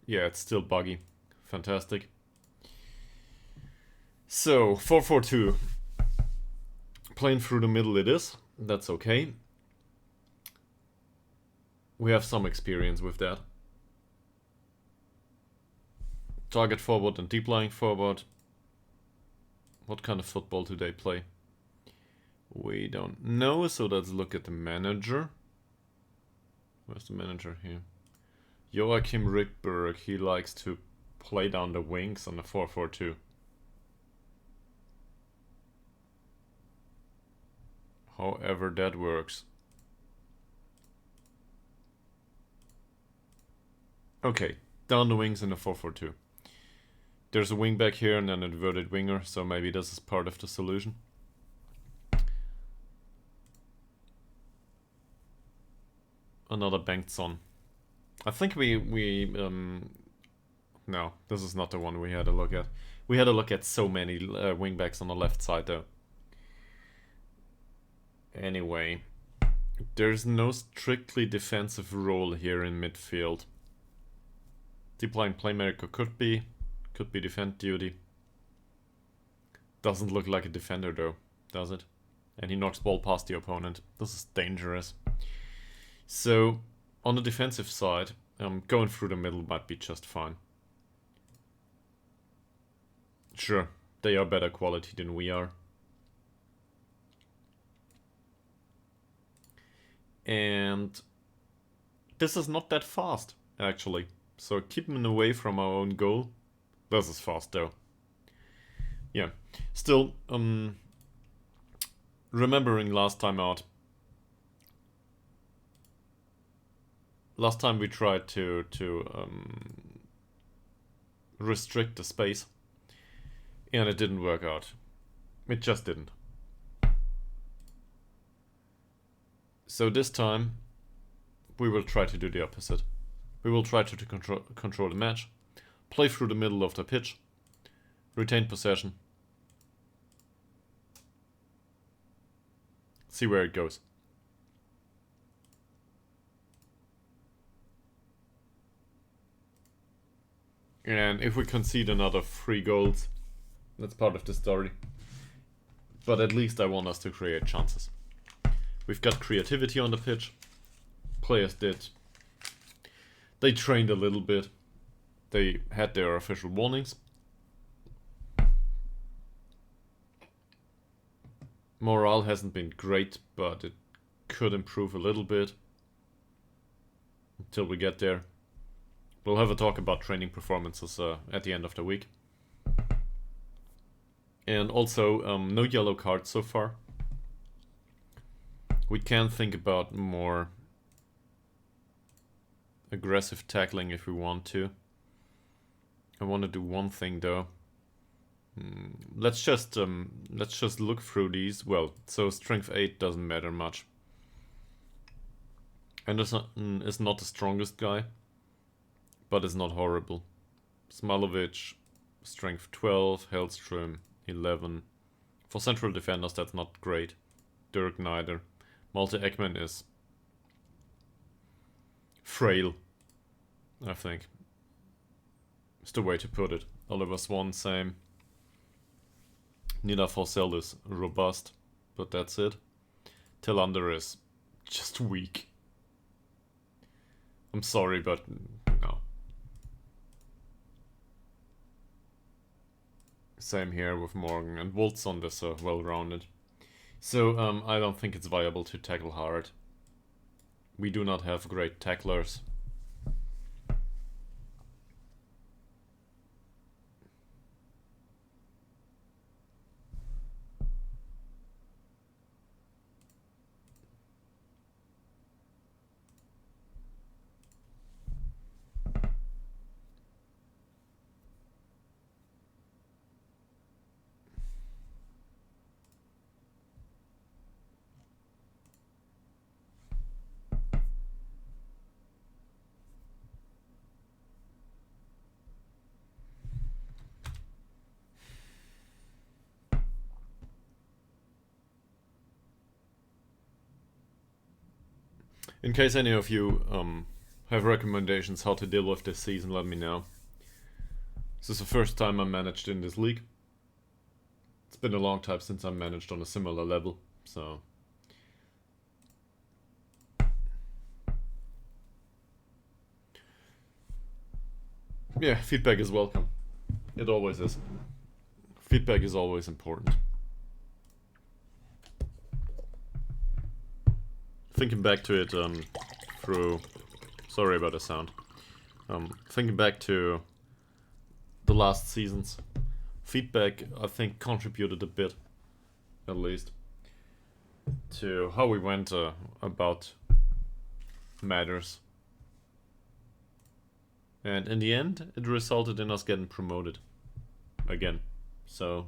Yeah, it's still buggy. Fantastic. So, 442. Playing through the middle it is. That's okay. We have some experience with that. Target forward and deep lying forward. What kind of football do they play? We don't know, so let's look at the manager. Where's the manager here? Joachim Rickberg, he likes to play down the wings on the 4-4-2. However that works. Okay, down the wings in the 4-4-2. There's a wing back here and an inverted winger, so maybe this is part of the solution. Another Bengtsson. I think no, this is not the one we had a look at. We had a look at so many wingbacks on the left side though. Anyway, there's no strictly defensive role here in midfield. Deep line playmaker could be defend duty. Doesn't look like a defender though, does it? And he knocks ball past the opponent. This is dangerous. So, on the defensive side, going through the middle might be just fine. Sure, they are better quality than we are. And this is not that fast, actually. So keep them away from our own goal. This is fast though. Yeah, still, remembering last time out. Last time we tried to restrict the space, and it didn't work out. It just didn't. So this time, we will try to do the opposite. We will try to control the match, play through the middle of the pitch, retain possession, see where it goes. And if we concede another 3 goals, that's part of the story. But at least I want us to create chances. We've got creativity on the pitch. Players did. They trained a little bit. They had their official warnings. Morale hasn't been great, but it could improve a little bit. Until we get there. We'll have a talk about training performances at the end of the week. And also, no yellow cards so far. We can think about more aggressive tackling if we want to. I want to do one thing though. Let's just look through these. Well, so strength 8 doesn't matter much. Anderson is not the strongest guy, but is not horrible. Smalovic, strength 12, Hellström 11. For central defenders, that's not great. Dirk neither. Malte Ekman is frail, I think. It's the way to put it. Oliver Swan, same. Nina Forsell is robust, but that's it. Tillander is just weak. I'm sorry, but no. Same here with Morgan, and Wolfson is well-rounded. So I don't think it's viable to tackle hard. We do not have great tacklers. In case any of you have recommendations how to deal with this season, let me know. This is the first time I managed in this league. It's been a long time since I managed on a similar level, so... yeah, feedback is welcome. It always is. Feedback is always important. Thinking back to it through... sorry about the sound. Thinking back to the last seasons, feedback I think contributed a bit, at least, to how we went about matters. And in the end, it resulted in us getting promoted again. So...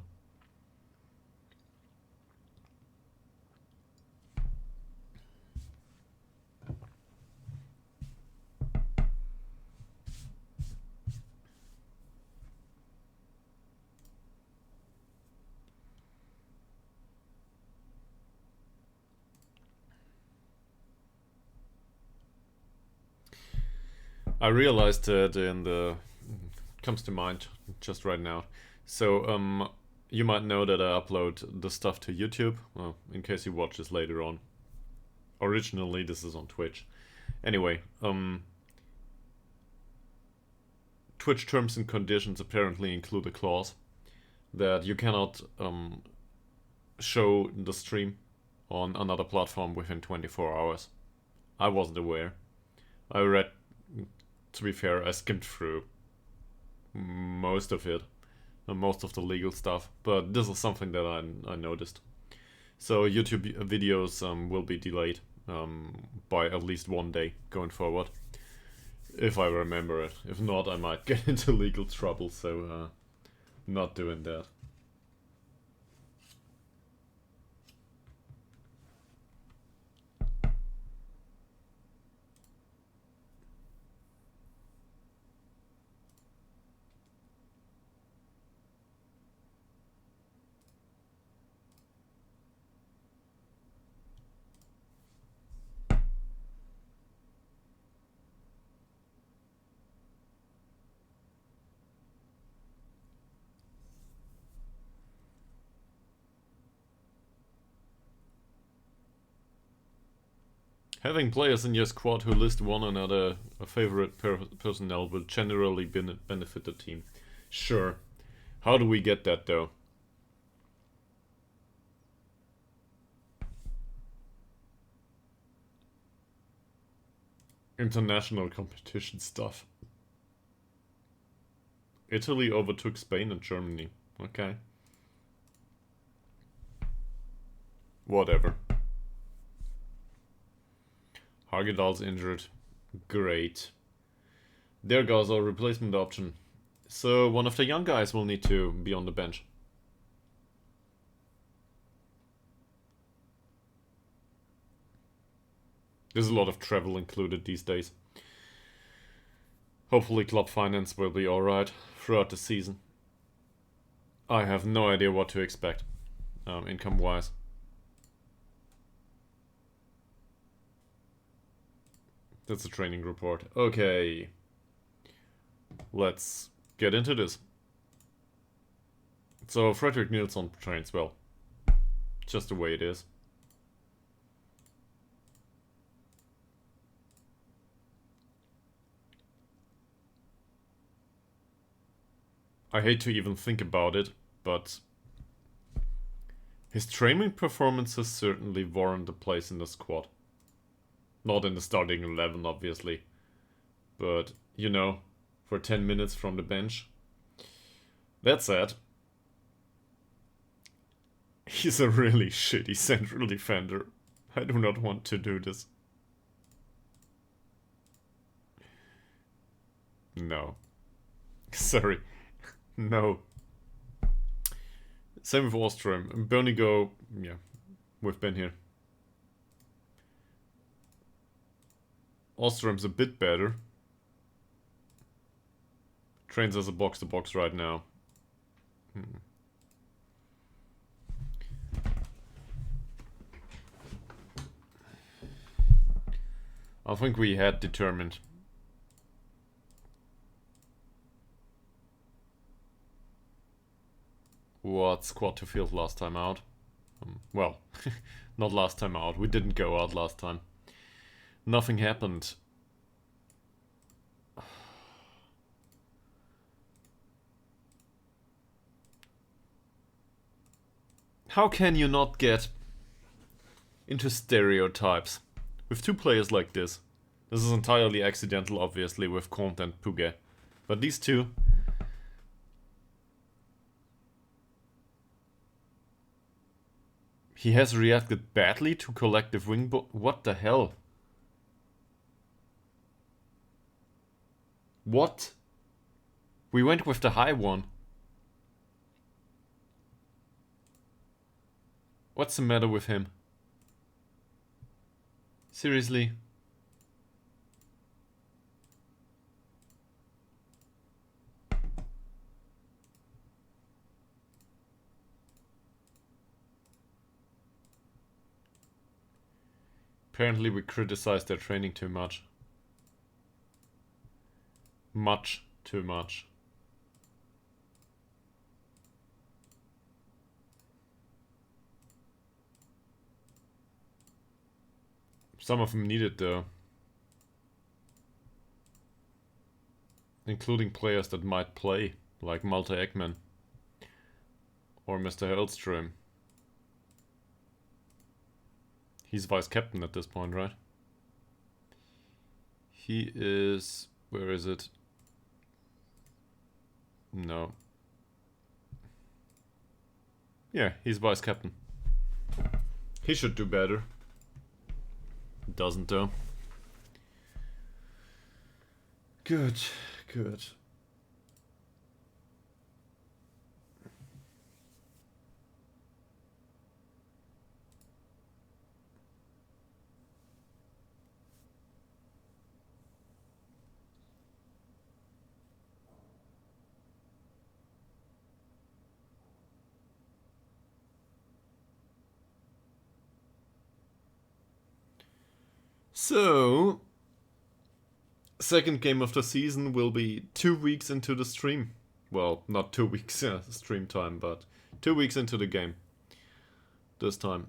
I realized that in the... comes to mind just right now. So, you might know that I upload the stuff to YouTube. Well, in case you watch this later on. Originally, this is on Twitch. Anyway, Twitch terms and conditions apparently include a clause that you cannot show the stream on another platform within 24 hours. I wasn't aware. I read... to be fair, I skimmed through most of it, most of the legal stuff, but this is something that I noticed. So YouTube videos will be delayed by at least 1 day going forward, if I remember it. If not, I might get into legal trouble, so not doing that. Having players in your squad who list one another a favorite personnel will generally benefit the team. Sure. How do we get that though? International competition stuff. Italy overtook Spain and Germany. Okay. Whatever. Ytterhogdals injured. Great. There goes our replacement option. So one of the young guys will need to be on the bench. There's a lot of travel included these days. Hopefully club finance will be alright throughout the season. I have no idea what to expect, income-wise. That's a training report. Okay. Let's get into this. So, Frederick Nilsson trains well. Just the way it is. I hate to even think about it, but his training performances certainly warrant a place in the squad. Not in the starting 11, obviously. But, you know, for 10 minutes from the bench. That said, he's a really shitty central defender. I do not want to do this. No. Sorry. No. Same with Ostrom. Bernigo, yeah, we've been here. Ostrom's a bit better. Trains as a box-to-box right now. I think we had determined. What squad to field last time out. Well, not last time out. We didn't go out last time. Nothing happened. How can you not get into stereotypes with two players like this? This is entirely accidental, obviously, with Comte and Puget. But these two... He has reacted badly to collective wing, but what the hell? What? We went with the high one. What's the matter with him? Seriously? Apparently we criticized their training too much. Much too much. Some of them needed though. Including players that might play, like Malte Ekman. Or Mr. Hellström. He's vice captain at this point, right? He is... Where is it? No. Yeah, he's vice captain. He should do better. Doesn't though. Good, good. So, second game of the season will be 2 weeks into the stream. Well, not 2 weeks, stream time, but 2 weeks into the game. This time.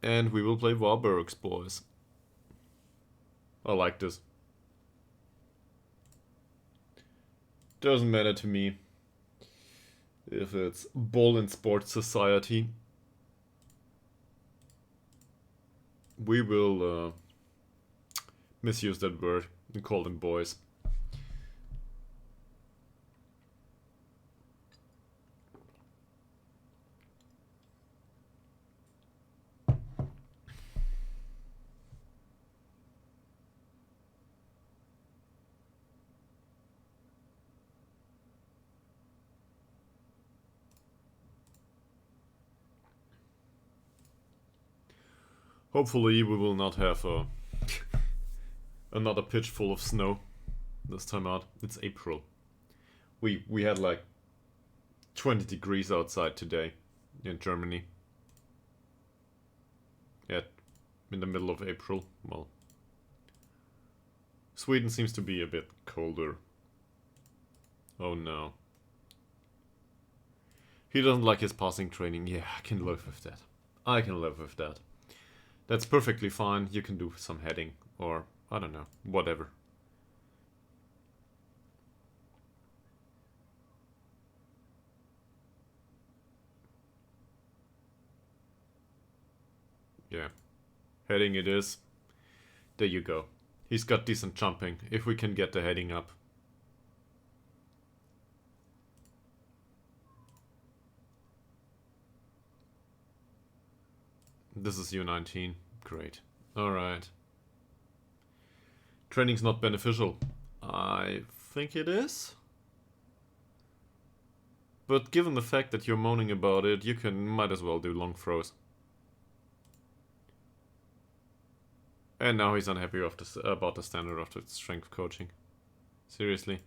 And we will play Warburgs, boys. I like this. Doesn't matter to me if it's Ball and Sports Society. We will misuse that word and call them boys. Hopefully we will not have another pitch full of snow this time out. It's April. We had like 20 degrees outside today in Germany. Yeah, in the middle of April. Well, Sweden seems to be a bit colder. Oh no. He doesn't like his passing training. Yeah, I can live with that. I can live with that. That's perfectly fine. You can do some heading or, I don't know, whatever. Yeah. Heading it is. There you go. He's got decent jumping, if we can get the heading up. This is U19. Great. Alright. Training's not beneficial. I think it is. But given the fact that you're moaning about it, you might as well do long throws. And now he's unhappy about the standard of the strength coaching. Seriously.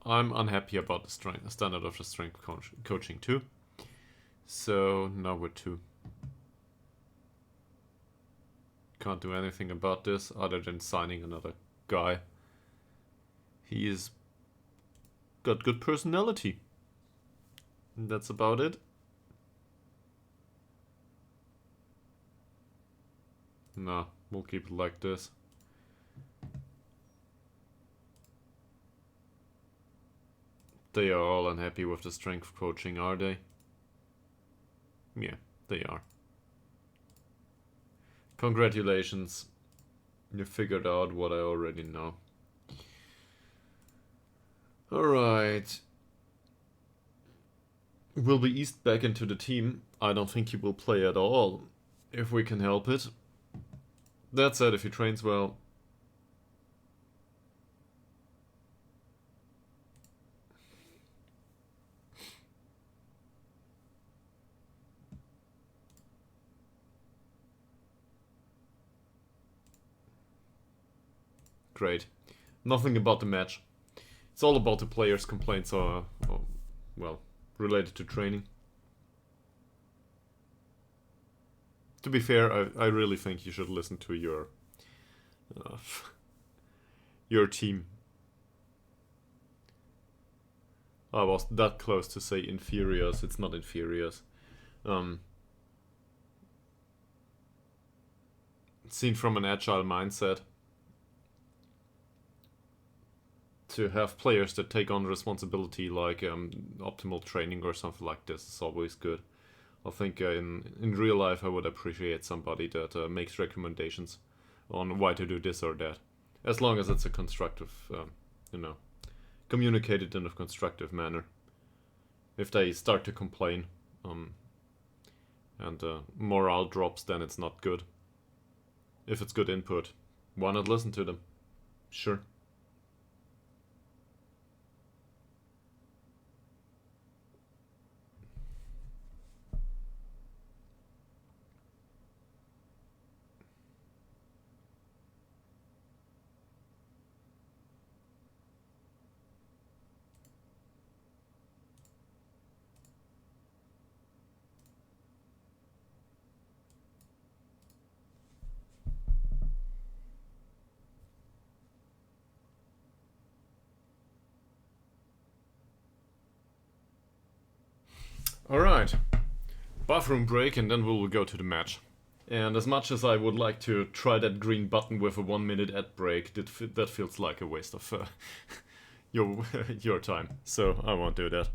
I'm unhappy about the standard of the strength coaching too. So now we're 2. Can't do anything about this other than signing another guy. He's got good personality. And that's about it. Nah, we'll keep it like this. They are all unhappy with the strength coaching, are they? Yeah, they are. Congratulations. You figured out what I already know. Alright. Will be eased back into the team. I don't think he will play at all, if we can help it. That said, if he trains well... Great. Nothing about the match. It's all about the players' complaints well, related to training. To be fair, I really think you should listen to your team. I was that close to say inferiors. It's not inferiors. Seen from an agile mindset, to have players that take on responsibility like optimal training or something like this is always good. I think in real life I would appreciate somebody that makes recommendations on why to do this or that. As long as it's a constructive, communicated in a constructive manner. If they start to complain and morale drops, then it's not good. If it's good input, why not listen to them? Sure. Alright. Bathroom break and then we'll go to the match. And as much as I would like to try that green button with a 1 minute ad break, that feels like a waste of your time. So I won't do that.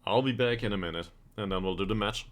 I'll be back in a minute and then we'll do the match.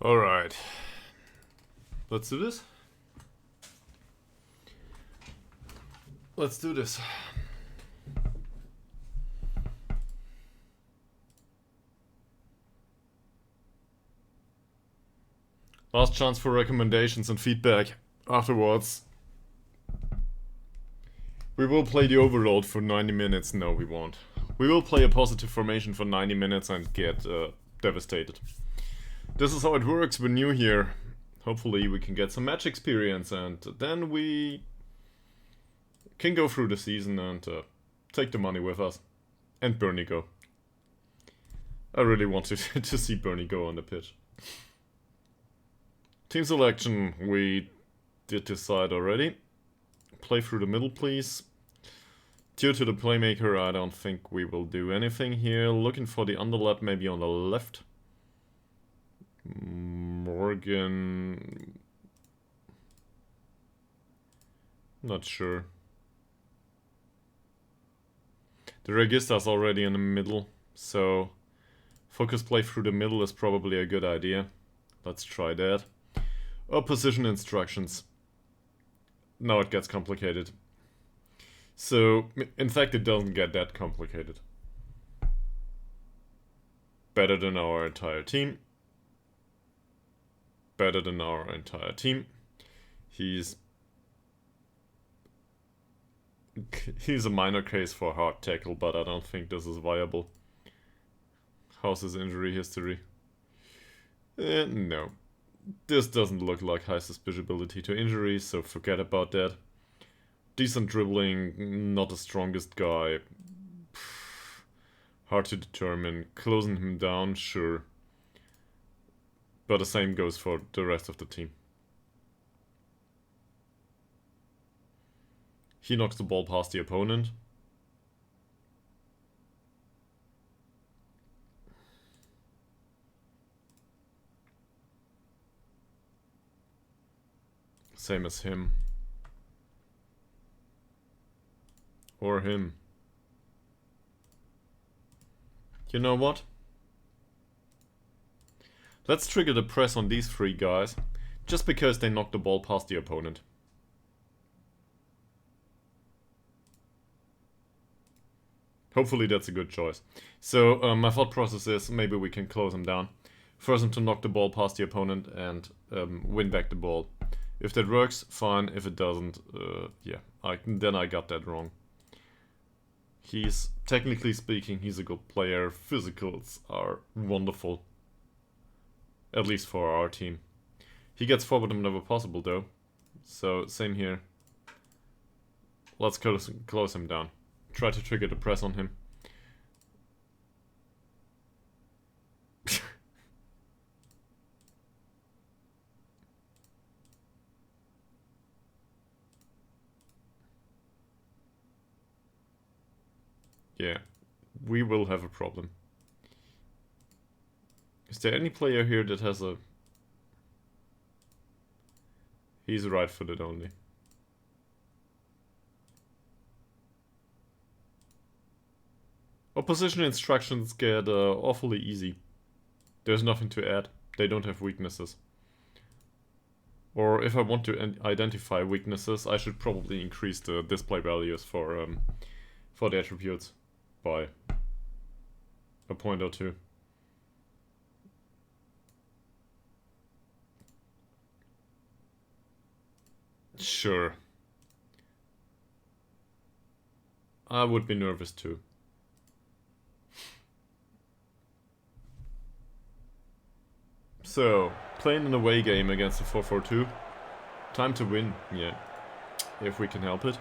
Alright. Let's do this. Let's do this. Last chance for recommendations and feedback. Afterwards, we will play the overload for 90 minutes. No, we won't. We will play a positive formation for 90 minutes and get devastated. This is how it works. We're new here. Hopefully we can get some match experience and then we can go through the season and take the money with us. And Bernie go. I really want to see Bernie go on the pitch. Team selection, we did decide already. Play through the middle, please. Due to the playmaker, I don't think we will do anything here. Looking for the underlap, maybe on the left. Morgan... Not sure. The Regista's already in the middle, so focus play through the middle is probably a good idea. Let's try that. Position instructions. Now it gets complicated. So, in fact, it doesn't get that complicated. Better than our entire team. Better than our entire team. He's a minor case for hard tackle, but I don't think this is viable. How's his injury history? No. This doesn't look like high susceptibility to injuries, so forget about that. Decent dribbling, not the strongest guy. Hard to determine. Closing him down, sure. But the same goes for the rest of the team. He knocks the ball past the opponent. Same as him. Or him. You know what? Let's trigger the press on these three guys, just because they knocked the ball past the opponent. Hopefully that's a good choice. So my thought process is maybe we can close him down. Force him to knock the ball past the opponent and win back the ball. If that works, fine. If it doesn't, yeah, then I got that wrong. He's, technically speaking, he's a good player. Physicals are wonderful. At least for our team. He gets forward whenever possible, though. So, same here. Let's close him down. Try to trigger the press on him. Yeah, we will have a problem. Is there any player here that has a... He's right-footed only. Opposition instructions get awfully easy. There's nothing to add. They don't have weaknesses. Or if I want to identify weaknesses, I should probably increase the display values for the attributes by a point or two. Sure. I would be nervous too. So, playing an away game against a 4-4-2. Time to win, yeah. If we can help it.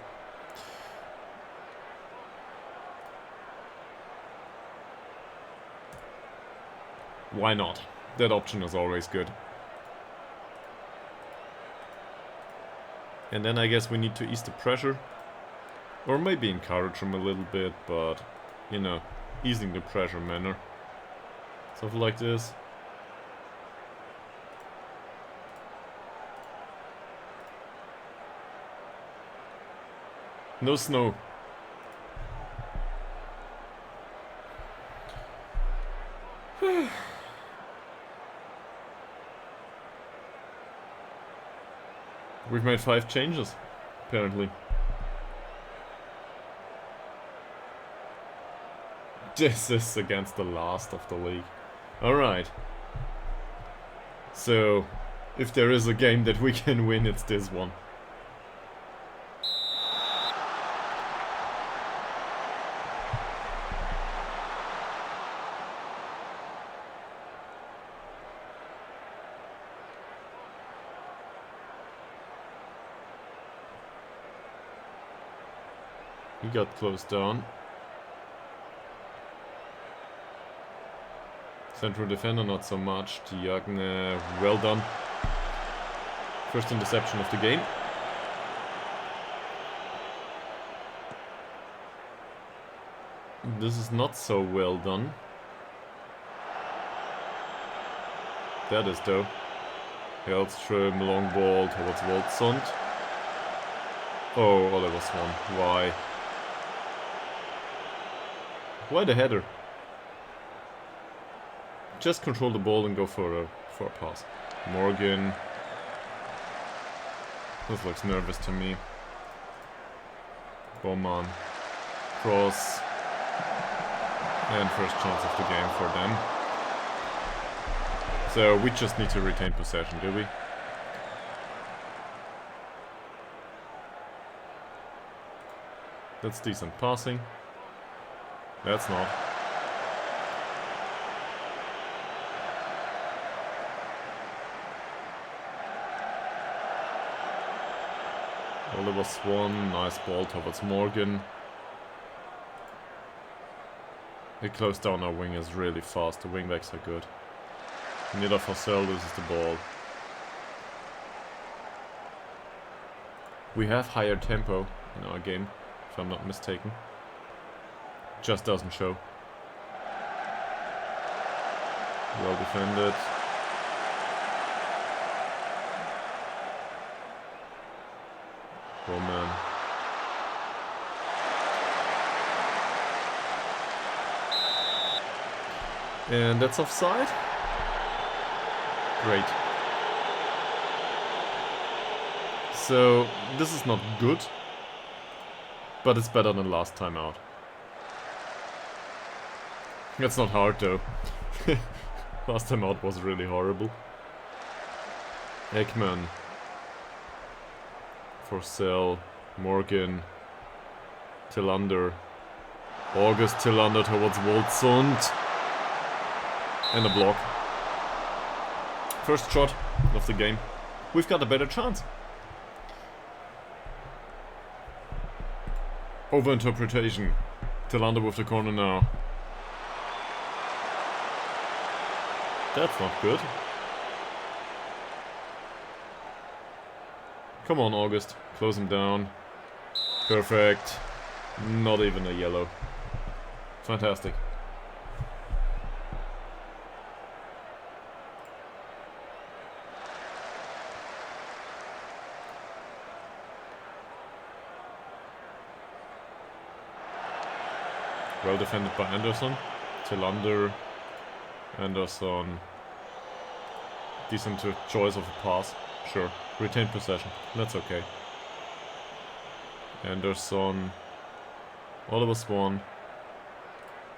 Why not? That option is always good. And then I guess we need to ease the pressure. Or maybe encourage him a little bit, but, you know, easing the pressure manner. Something like this. No snow. We've made 5 changes, apparently. This is against the last of the league. Alright. So, if there is a game that we can win, it's this one. He got closed down. Central defender, not so much. Diagne, well done. First interception of the game. This is not so well done. That is though. Hellström, long ball towards Woldsund. Oh, there was one. Why? Why the header? Just control the ball and go for a pass. Morgan. This looks nervous to me. Bowman. Cross. And first chance of the game for them. So we just need to retain possession, do we? That's decent passing. That's not. Oliver Swan, nice ball towards Morgan. They closed down our wingers really fast, the wingbacks are good. Nida Forsell loses the ball. We have higher tempo in our game, if I'm not mistaken. Just doesn't show. Well defended. Bowman. And that's offside. Great. So, this is not good, but it's better than last time out. It's not hard though. Last time out was really horrible. Ekman. Forsell. Morgan. Tillander. August Tillander towards Woldsund. And a block. First shot of the game. We've got a better chance. Overinterpretation. Tillander with the corner now. That's not good. Come on, August. Close him down. Perfect. Not even a yellow. Fantastic. Well defended by Anderson. Tillander. Anderson. Decent choice of a pass. Sure. Retain possession. That's okay. Anderson. Oliver Swan.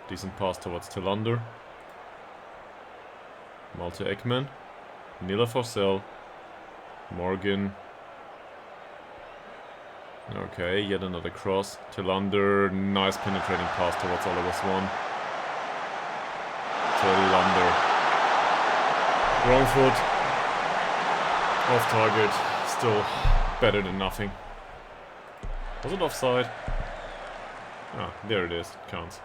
Decent pass towards Tillander. Malte Ekman. Nila Forsell. Morgan. Okay, yet another cross. Tillander. Nice penetrating pass towards Oliver Swan. Tillander. Wrong foot. Off target. Still better than nothing. Was it offside? Ah, there it is. It counts.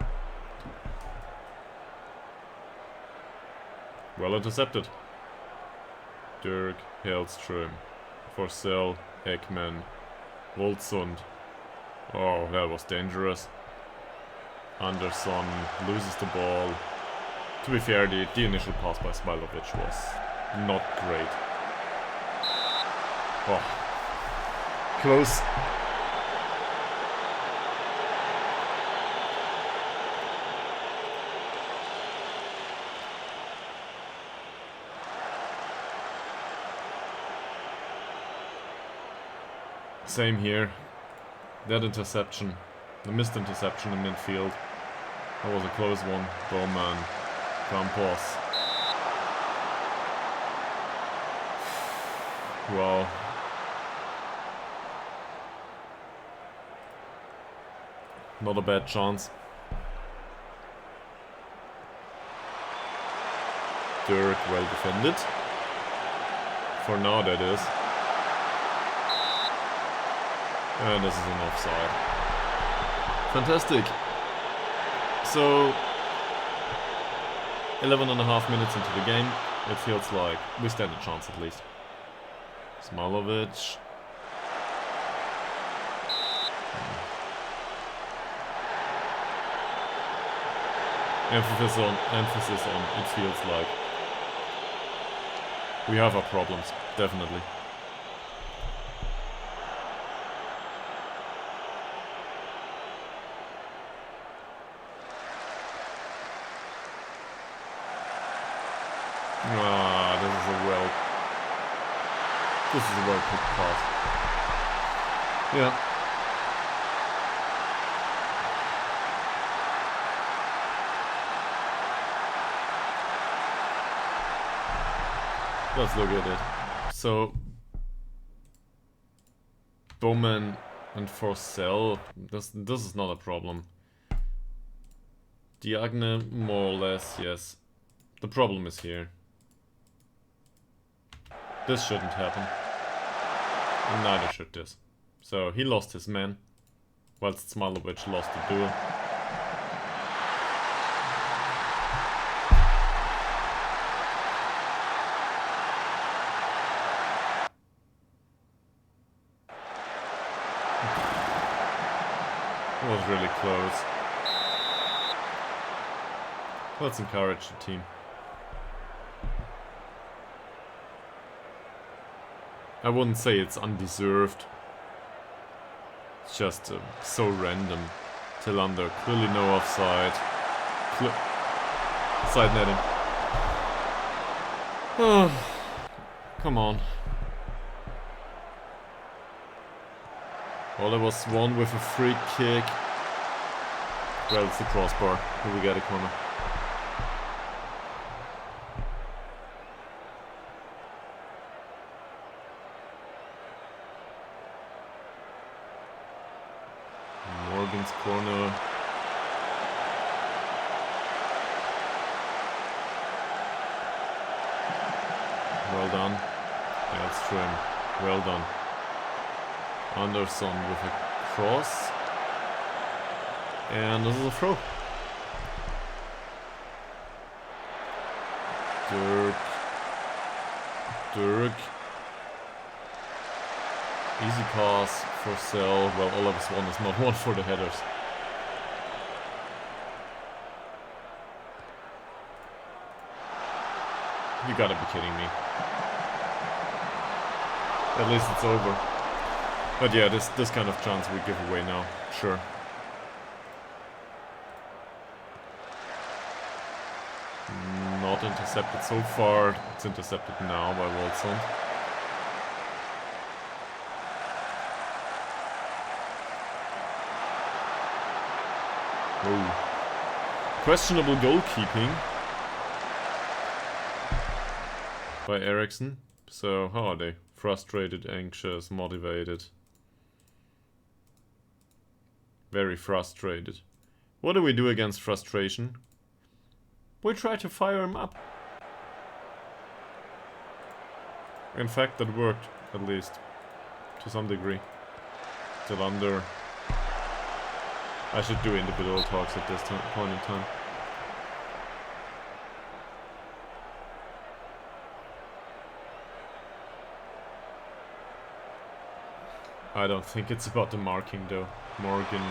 Well intercepted. Dirk, Hellström, Forsell, Ekman, Woldsund. Oh, that was dangerous. Anderson loses the ball. To be fair, the initial pass by Smilovic was not great. Oh, close. Same here. That interception. The missed interception in midfield. That was a close one. Bowman. Campos. Wow. Not a bad chance. Dirk, well defended. For now, that is. And this is an offside. Fantastic. So, 11.5 minutes into the game. It feels like we stand a chance at least. Smalovic. Emphasis on, it feels like. We have our problems, definitely. This is a well picked pass. Yeah. Let's look at it. So, Bowman and Forsell, this is not a problem. Diagne, more or less, yes. The problem is here. This shouldn't happen. And neither should this. So he lost his man, whilst Smalovic lost the duel. It was really close. Let's encourage the team. I wouldn't say it's undeserved. It's just so random. Tillander, clearly no offside. Side netting. Oh, come on. Well, there was one with a free kick. Well, it's the crossbar. Here we get a corner. Morgan's corner. Well done. Yeah, it's trim. Well done. Anderson with a cross. And this is a throw. Dirk. Easy pass for Sell. Well, all of us one is not one for the headers. You gotta be kidding me. At least it's over. But yeah, this kind of chance we give away now. Sure. Not intercepted so far. It's intercepted now by Wolfson. Oh. Questionable goalkeeping by Eriksson. So how are they? Frustrated, anxious, motivated. Very frustrated. What do we do against frustration? We try to fire him up. In fact, that worked, at least. To some degree. Still under. I should do individual talks at this point in time. I don't think it's about the marking though. Morgan,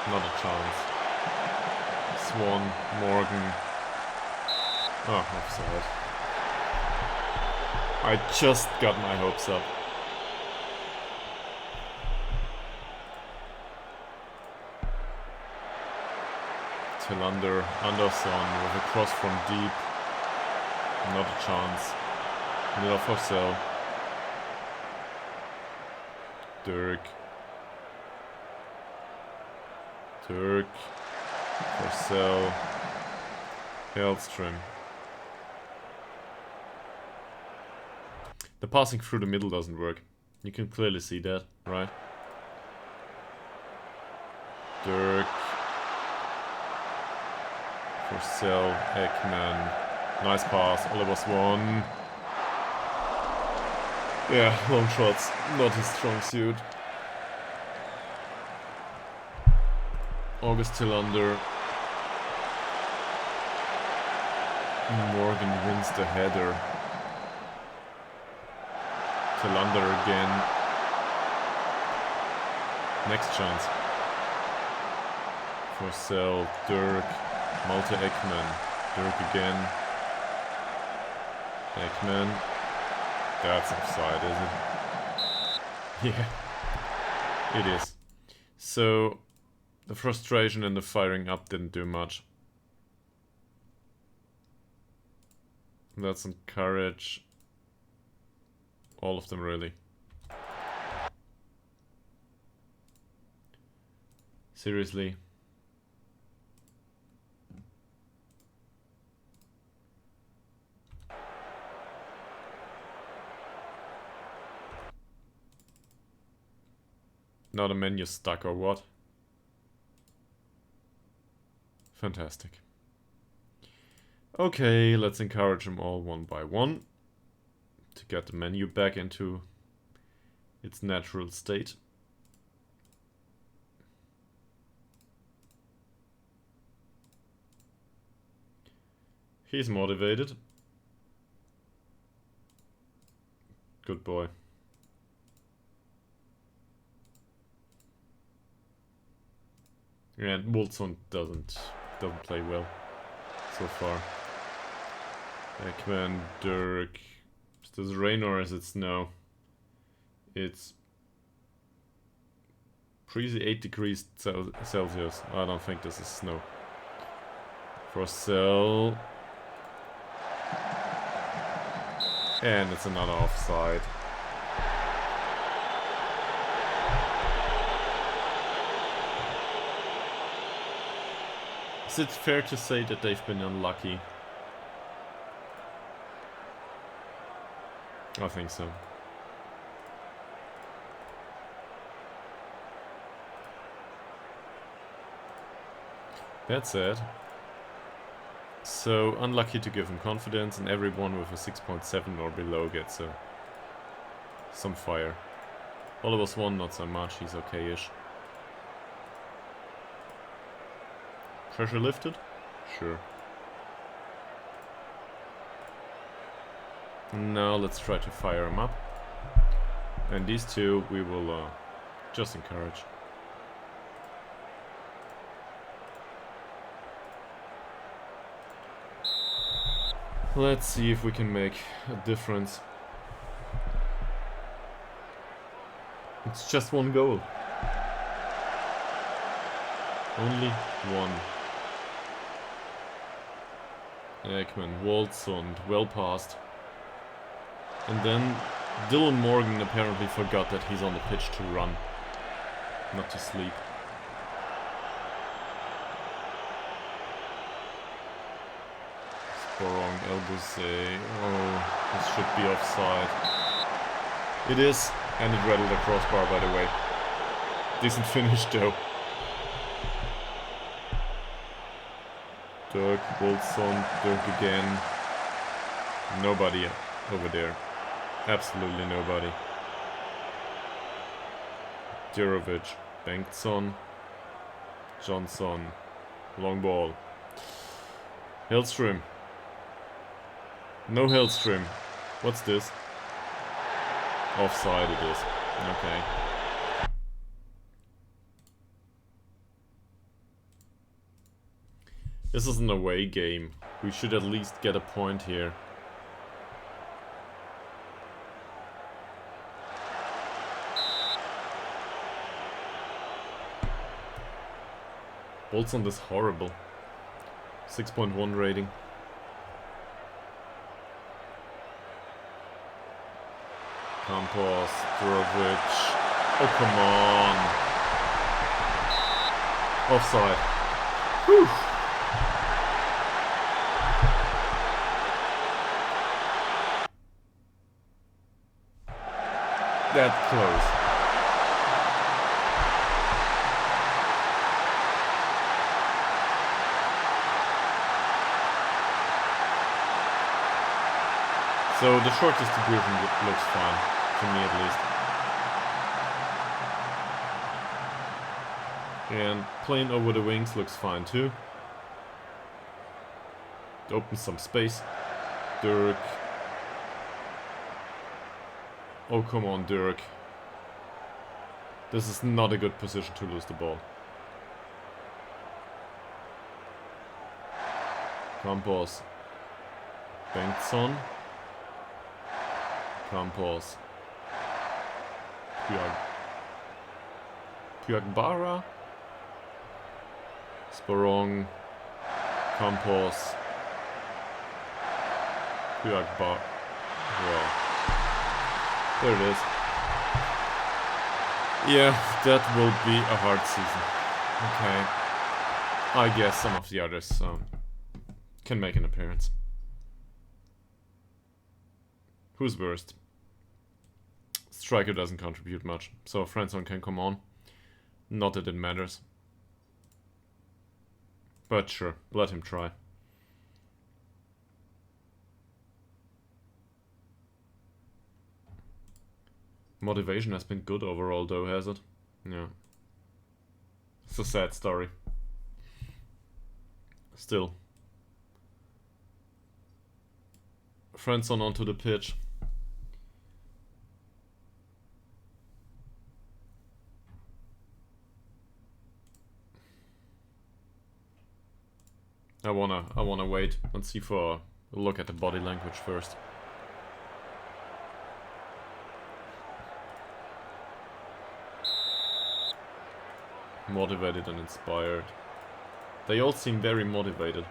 not a chance. Swan, Morgan. Oh, offside. I just got my hopes up. Tillander, Anderson with a cross from deep. Not a chance. Miller for Sell. Dirk. Dirk. Purcell. Hellstrom. The passing through the middle doesn't work. You can clearly see that, right? Dirk. Purcell. Ekman. Nice pass. Oliver Swan. Yeah, long shots. Not his strong suit. August Tillander. Morgan wins the header. Tillander again. Next chance. Purcell, Dirk, Malte Ekman. Dirk again. Ekman. That's offside, is it? Yeah, it is. So, the frustration and the firing up didn't do much. Let's encourage all of them, really. Seriously. Now the menu stuck or what? Fantastic. Okay, let's encourage them all one by one to get the menu back into its natural state. He's motivated. Good boy. And Wilson doesn't play well so far. Ekman, Dirk. Does it rain or is it snow? It's pretty 8 degrees Celsius. I don't think this is snow. Purcell. And it's another offside. Is it fair to say that they've been unlucky? I think so. That's it. So, unlucky to give him confidence, and everyone with a 6.7 or below gets some fire. Oliver Swan, not so much, he's okay-ish. Pressure lifted? Sure. Now let's try to fire him up. And these two we will just encourage. Let's see if we can make a difference. It's just one goal. Only one. Ekman, Waldsund, well passed. And then Dylan Morgan apparently forgot that he's on the pitch to run, not to sleep. Sporong, Elbuse. Oh, this should be offside. It is, and it rattled the crossbar, by the way. Decent finish though. Dirk, Wilson, Dirk again. Nobody over there. Absolutely nobody. Djurovic, Bengtsson, Johnson, long ball. Hellstrom. No Hellstrom. What's this? Offside it is. Okay. This is an away game. We should at least get a point here. Boltzon is horrible. 6.1 rating. Campos, Djurovic. Oh, come on. Offside. Whew. That close. So the short distribution looks fine, to me at least. And playing over the wings looks fine too. It opens some space. Dirk. Oh, come on, Dirk. This is not a good position to lose the ball. Campos. Bengtsson. Campos. Pyagbara. Sporong. Campos. Pyagbara. Wow. There it is. Yeah, that will be a hard season. Okay. I guess some of the others can make an appearance. Who's worst? Striker doesn't contribute much, so Franson can come on. Not that it matters. But sure, let him try. Motivation has been good overall though, has it? Yeah. It's a sad story. Still. Franson onto the pitch. I wanna wait and see for a look at the body language first. Motivated and inspired. They all seem very motivated.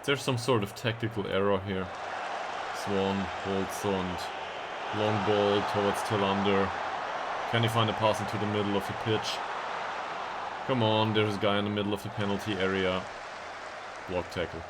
There's some sort of tactical error here. Swan, Boltzund, long ball towards Tillander. Can he find a pass into the middle of the pitch? Come on, there's a guy in the middle of the penalty area. Block tackle.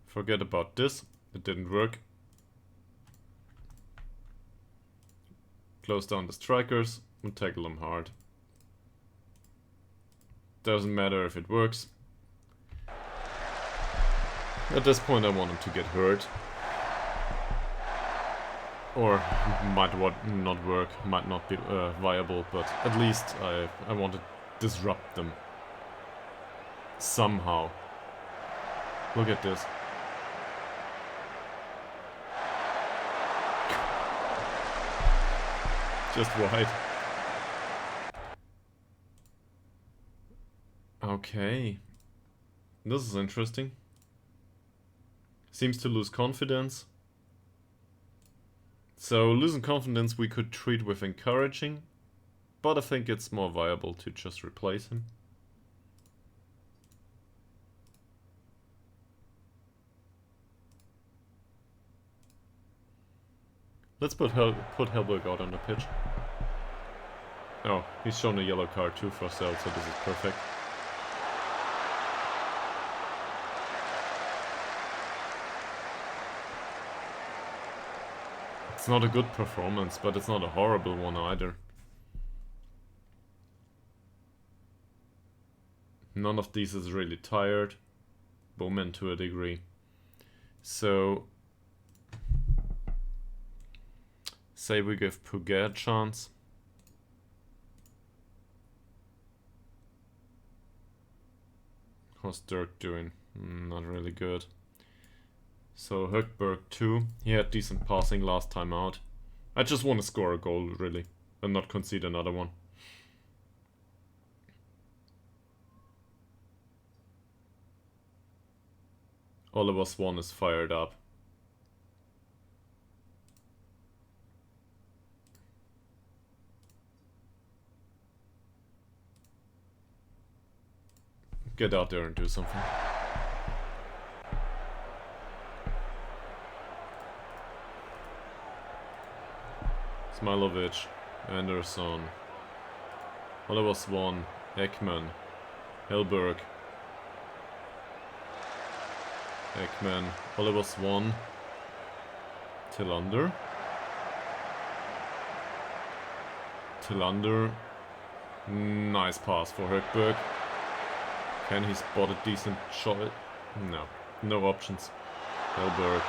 Forget about this. It didn't work. Close down the strikers and tackle them hard. Doesn't matter if it works. At this point I want him to get hurt. Or might not work, might not be viable, but at least I want to disrupt them. Somehow. Look at this. Just wide. Okay. This is interesting. Seems to lose confidence. So losing confidence we could treat with encouraging, but I think it's more viable to just replace him. Let's put Hellberg out on the pitch. Oh, he's shown a yellow card too for Cell, so this is perfect. It's not a good performance, but it's not a horrible one either. None of these is really tired. Bowman to a degree. So say we give Puget a chance. How's Dirk doing? Not really good. So Högberg too. He had decent passing last time out. I just want to score a goal really, and not concede another one. Oliver Swan is fired up. Get out there and do something. Smilovic, Anderson, Oliver Swan, Ekman, Helberg, Ekman, Oliver Swan, Tillander, nice pass for Högberg. Can he spot a decent shot? No, no options. Helberg,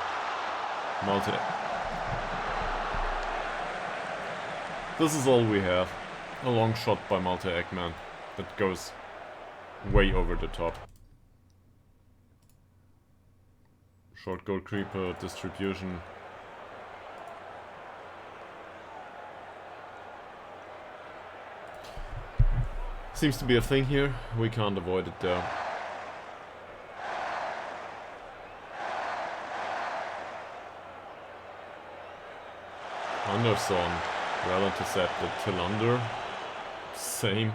multi. This is all we have. A long shot by Malte Ekman that goes way over the top. Short goal creeper, distribution. Seems to be a thing here. We can't avoid it though. Anderson, well intercepted. Tillander, same.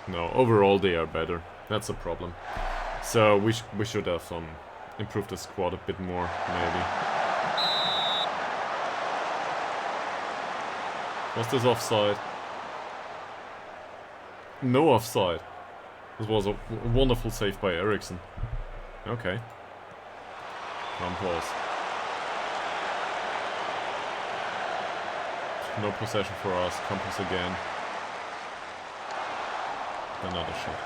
No, overall they are better. That's a problem. So we should have improved the squad a bit more, maybe. Was this offside? No offside. This was a wonderful save by Eriksson. Okay. Campos. No possession for us. Campos again. Another shot.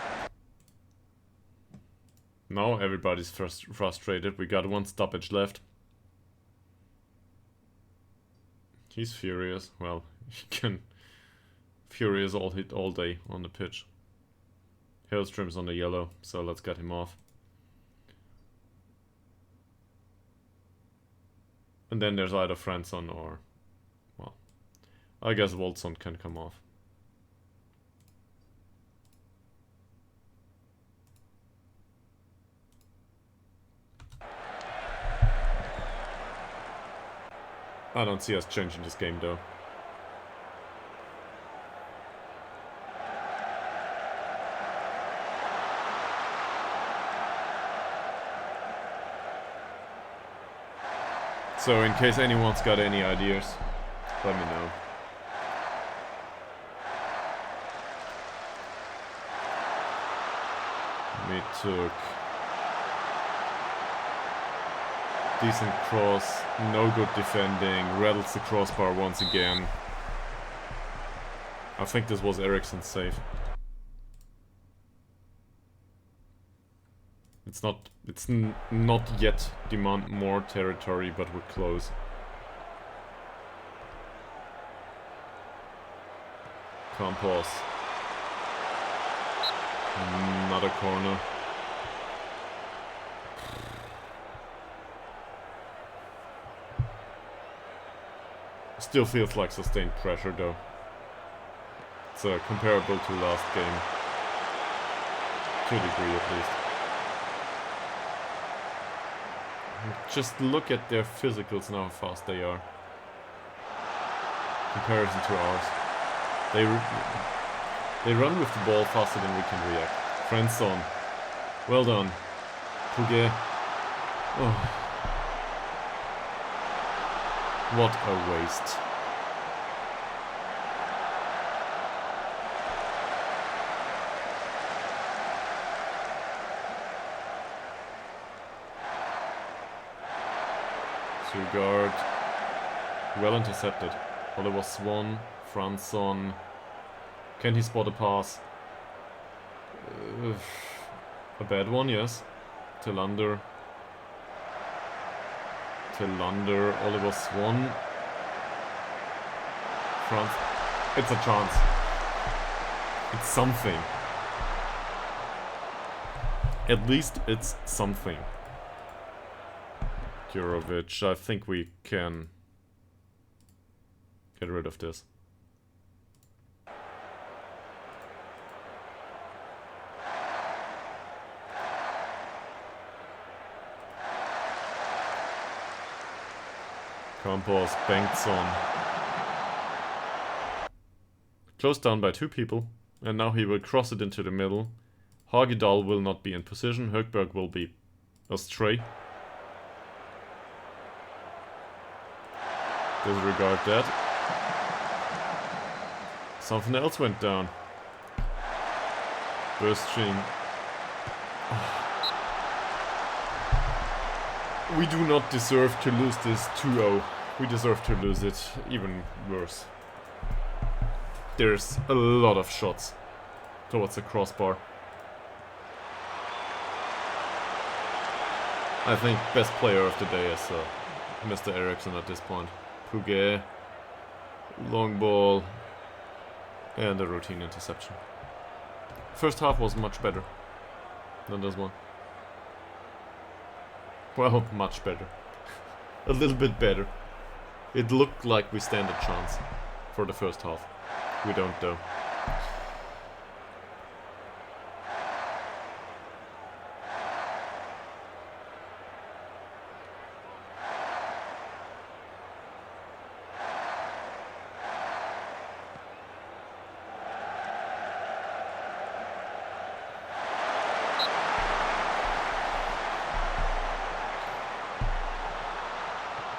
Now everybody's frustrated. We got one stoppage left. He's furious. Well, he can furious all day on the pitch. Hellström's on the yellow, so let's get him off. And then there's either Fransson or, well, I guess Wolfson can come off. I don't see us changing this game though. So in case anyone's got any ideas, let me know. We took decent cross, no good defending, rattles the crossbar once again. I think this was Eriksson's save. It's not yet demand more territory, but we're close. Campos. Another corner. Still feels like sustained pressure though. It's comparable to last game. To a degree at least. Just look at their physicals and how fast they are. Comparison to ours. They run with the ball faster than we can react. Fransson. Well done. Puget. Oh. What a waste. Sugard. Well intercepted. Oliver Swan. Fransson. Can he spot a pass? A bad one, yes. Tillander. Oliver Swan. France. It's a chance. It's something. At least it's something. Jurovic, I think we can get rid of this. Campos, Bengtsson. Closed down by 2 people. And now he will cross it into the middle. Ytterhogdal will not be in position. Högberg will be astray. Disregard that. Something else went down. Burstring. We do not deserve to lose this 2-0. We deserve to lose it even worse. There's a lot of shots towards the crossbar. I think best player of the day is Mr. Eriksson at this point. Puget, long ball, and a routine interception. First half was much better than this one. Well, much better. A little bit better. It looked like we stand a chance for the first half. We don't though.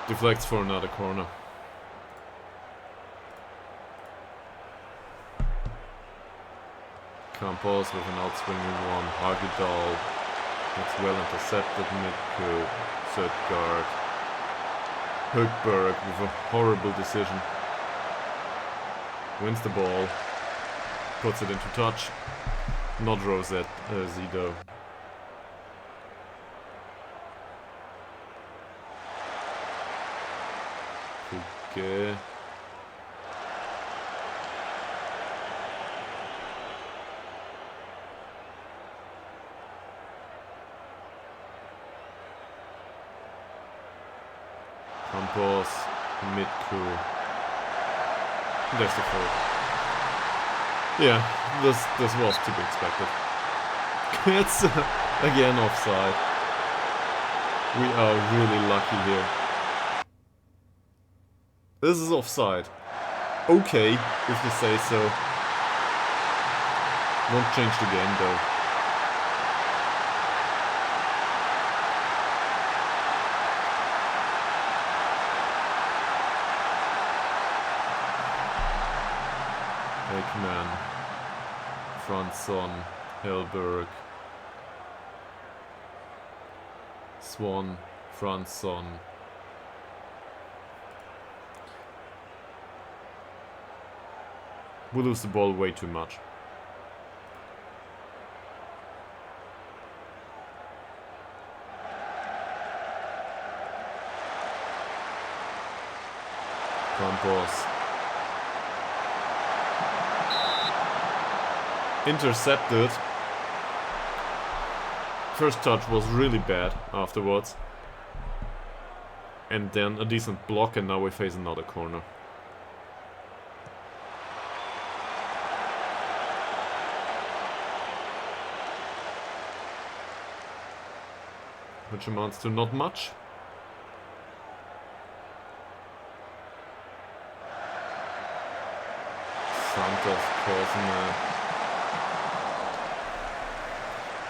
Deflects for another corner. Campos with an outswinging one. Ytterhogdal. That's well intercepted. Midco. Third guard. Högberg with a horrible decision. Wins the ball. Puts it into touch. Not Rosette. Zido. Okay. Campos, Midco. There's the fourth. Yeah, this was to be expected. It's again offside. We are really lucky here. This is offside. Okay, if you say so. Won't change the game though. Ekman, Fransson, Hellberg, Swan, Fransson. We lose the ball way too much. Campos. Intercepted. First touch was really bad afterwards. And then a decent block, and now we face another corner. Which amounts to not much. Santos causing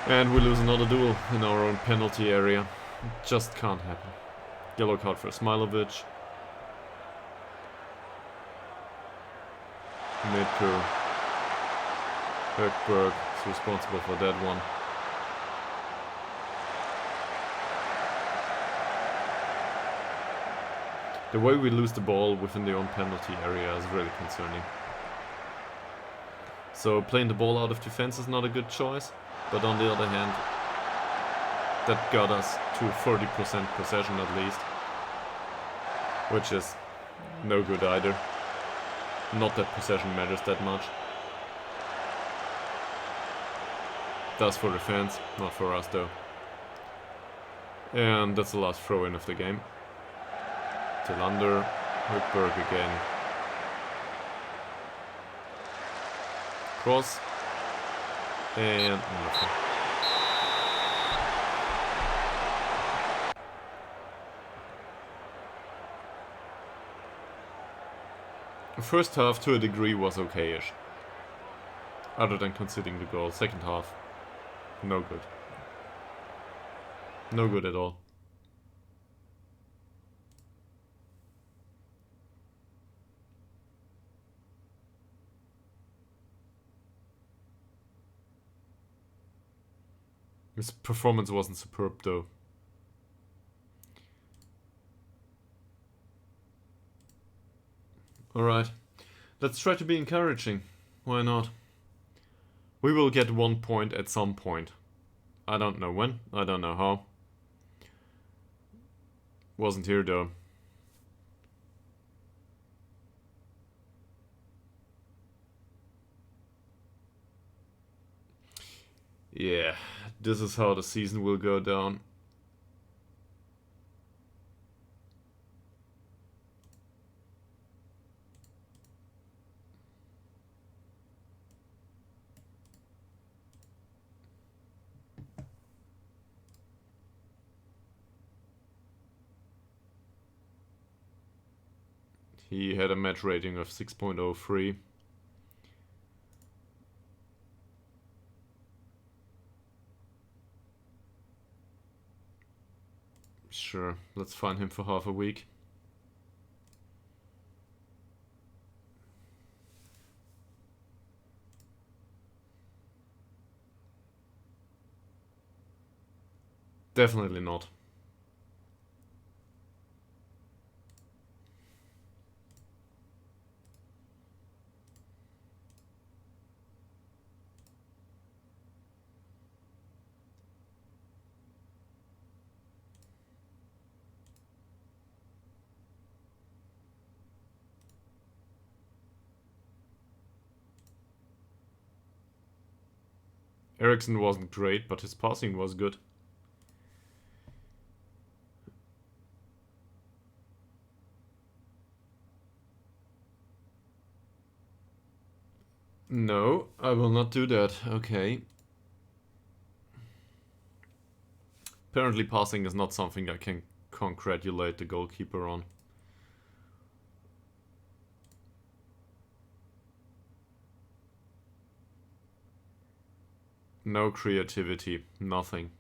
and we lose another duel in our own penalty area. It just can't happen. Yellow card for Smilovic. Midco. Högberg is responsible for that one. The way we lose the ball within the own penalty area is really concerning. So playing the ball out of defense is not a good choice, but on the other hand, that got us to 40% possession at least, which is no good either. Not that possession matters that much. That's for the fans, not for us though. And that's the last throw-in of the game. Tillander, Högberg again. Cross. And nothing. The first half, to a degree, was okay-ish. Other than conceding the goal. Second half, no good. No good at all. His performance wasn't superb, though. Alright. Let's try to be encouraging. Why not? We will get 1 point at some point. I don't know when. I don't know how. Wasn't here, though. Yeah, this is how the season will go down. He had a match rating of 6.03. Sure, let's find him for half a week. Definitely not. Eriksson wasn't great, but his passing was good. No, I will not do that. Okay. Apparently passing is not something I can congratulate the goalkeeper on. No creativity, nothing.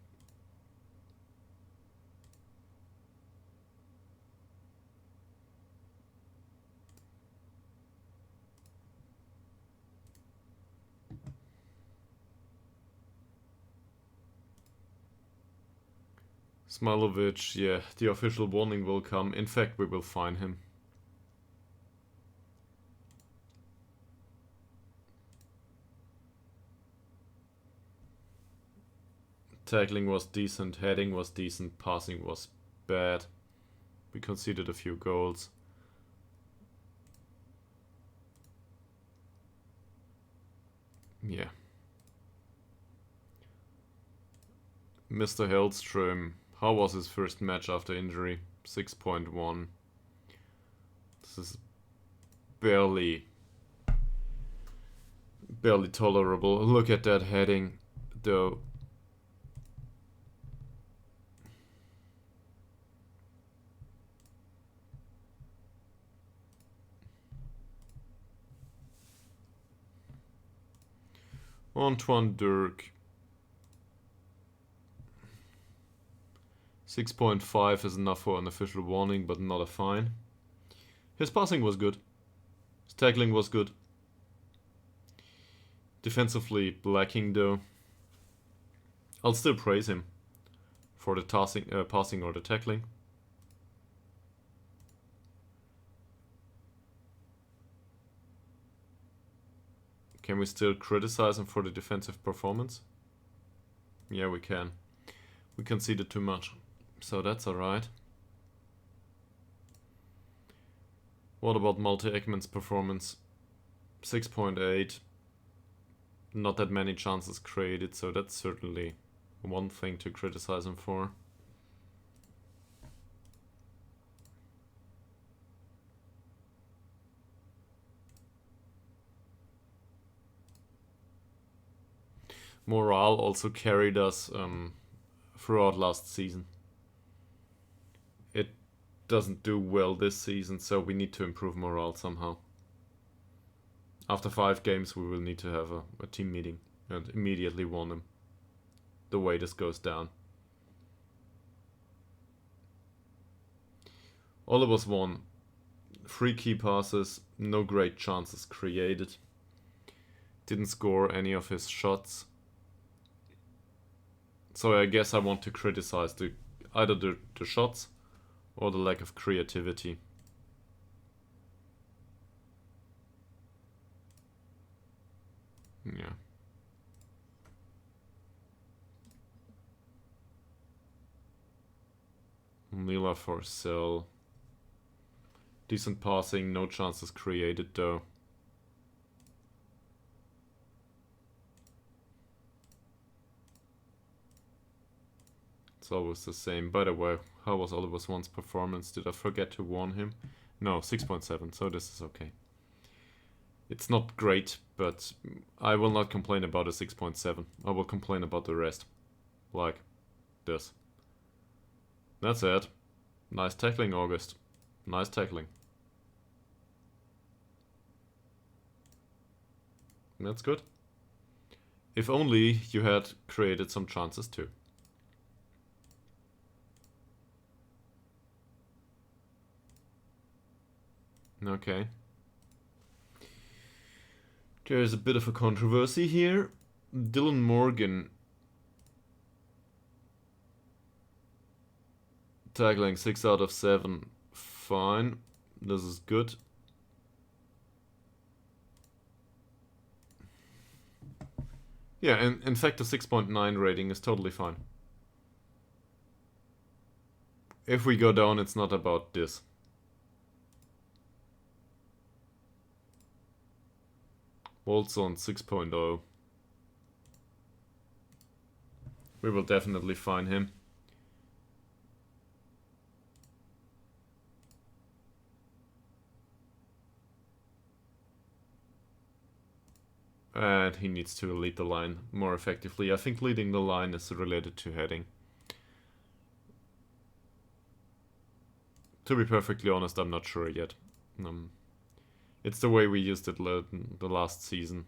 Smilovic, yeah, the official warning will come. In fact, we will fine him. Tackling was decent, heading was decent, passing was bad. We conceded a few goals. Yeah. Mr. Hellström, how was his first match after injury? 6.1. This is barely tolerable. Look at that heading, though. Antoine Dirk. 6.5 is enough for an official warning, but not a fine. His passing was good. His tackling was good. Defensively lacking, though. I'll still praise him for the passing or the tackling. Can we still criticize him for the defensive performance? Yeah, we can. We conceded too much, so that's alright. What about Malte Ekman's performance? 6.8. Not that many chances created, so that's certainly one thing to criticize him for. Morale also carried us throughout last season. It doesn't do well this season, so we need to improve morale somehow. After 5 games, we will need to have a team meeting and immediately warn them the way this goes down. All of us won. 3 key passes, no great chances created. Didn't score any of his shots. So I guess I want to criticize either the shots or the lack of creativity. Yeah. Mila for sell. Decent passing, no chances created though. It's always the same. By the way, how was Oliver Swan's performance? Did I forget to warn him? No, 6.7, so this is okay. It's not great, but I will not complain about a 6.7. I will complain about the rest. Like this. That's it. Nice tackling, August. Nice tackling. That's good. If only you had created some chances too. Okay. There's a bit of a controversy here. Dylan Morgan tackling 6 out of 7. Fine. This is good. Yeah, and in fact the 6.9 rating is totally fine. If we go down, it's not about this. Bolt's on 6.0. We will definitely find him. And he needs to lead the line more effectively. I think leading the line is related to heading. To be perfectly honest, I'm not sure yet. It's the way we used it the last season.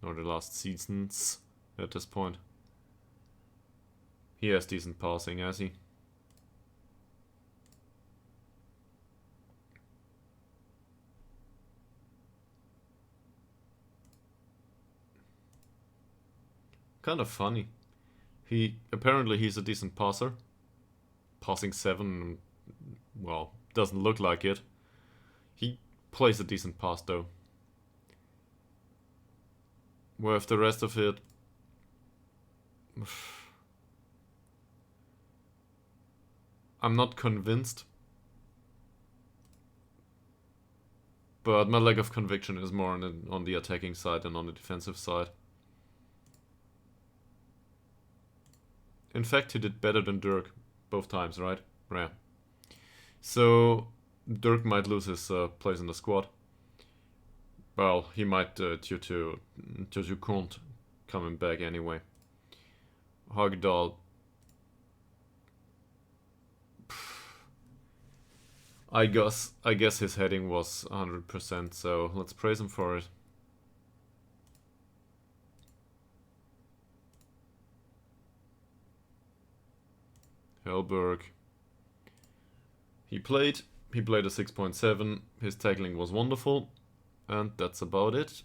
Or the last seasons at this point. He has decent passing, has he? Kind of funny. Apparently he's a decent passer. Passing 7, well, doesn't look like it. He plays a decent pass though. With the rest of it, I'm not convinced. But my lack of conviction is more on the attacking side than on the defensive side. In fact, he did better than Dirk both times, right? Yeah. So Dirk might lose his place in the squad. Well, he might due to Kunt coming back anyway. Hogdal. I guess his heading was 100%, so let's praise him for it. Helberg. He played a 6.7. His tackling was wonderful, and that's about it.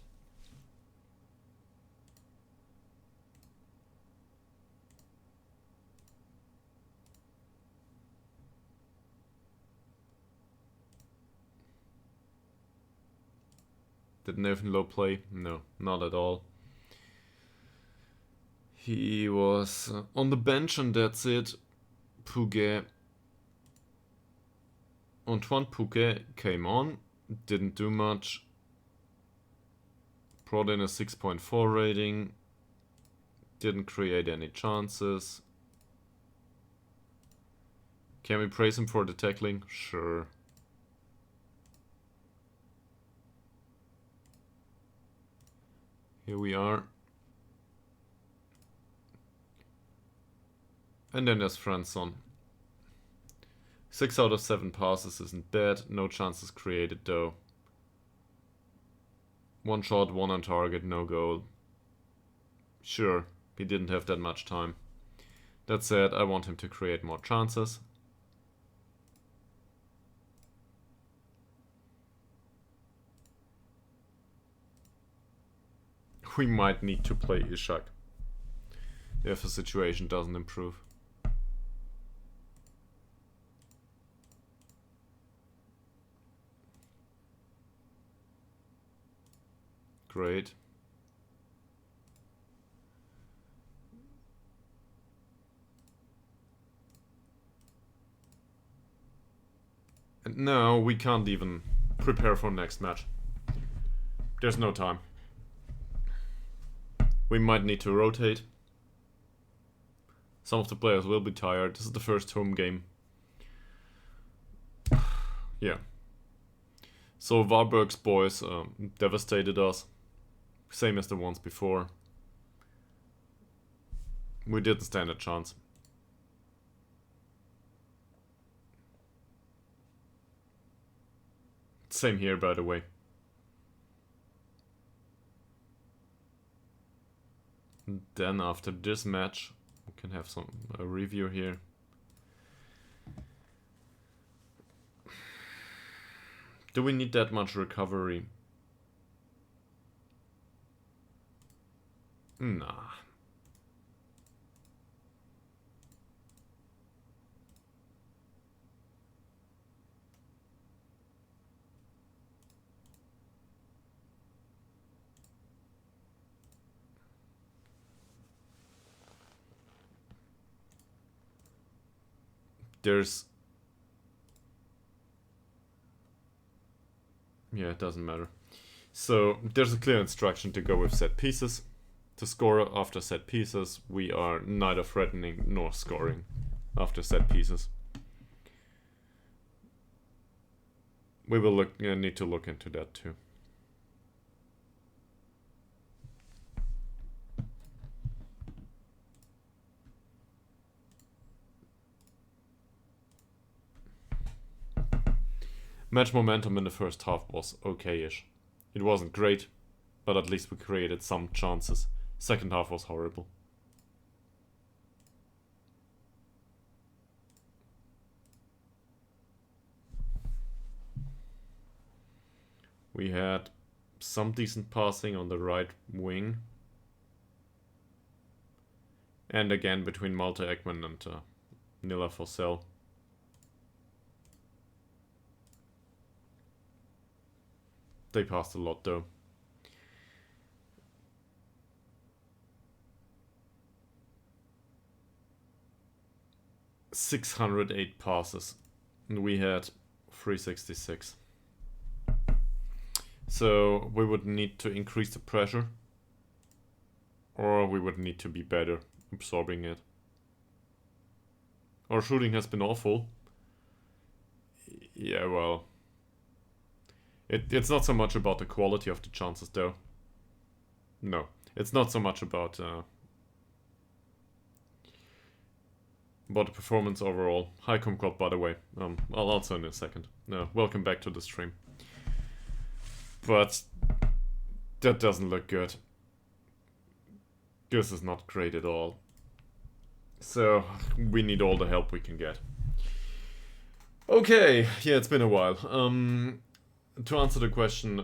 Did Nathan Lowe play? No, not at all. He was on the bench and that's it. Pouget. Antoine Pouget came on, didn't do much. Brought in a 6.4 rating. Didn't create any chances. Can we praise him for the tackling? Sure. Here we are. And then there's Franson. 6 out of 7 passes isn't bad. No chances created though. One shot, one on target, no goal. Sure, he didn't have that much time. That said, I want him to create more chances. We might need to play Ishak if the situation doesn't improve. Great. And no, we can't even prepare for next match. There's no time. We might need to rotate. Some of the players will be tired. This is the first home game. Yeah. So Warburg's boys devastated us. Same as the ones before. We didn't stand a chance. Same here, by the way. And then after this match, we can have a review here. Do we need that much recovery? Nah. Yeah, it doesn't matter. So there's a clear instruction to go with set pieces. To score after set pieces, we are neither threatening nor scoring after set pieces. We will need to look into that too. Match momentum in the first half was okay-ish. It wasn't great, but at least we created some chances. Second half was horrible. We had some decent passing on the right wing. And again between Malte Ekman and Nilla Fossell. They passed a lot though. ...608 passes. And we had 366. So we would need to increase the pressure. Or we would need to be better absorbing it. Our shooting has been awful. Yeah, well... It's not so much about the quality of the chances, though. No, it's not so much about the performance overall. Hi, Kumquat, by the way. I'll answer in a second. Welcome back to the stream. But that doesn't look good. This is not great at all. So we need all the help we can get. Okay, yeah, it's been a while. To answer the question,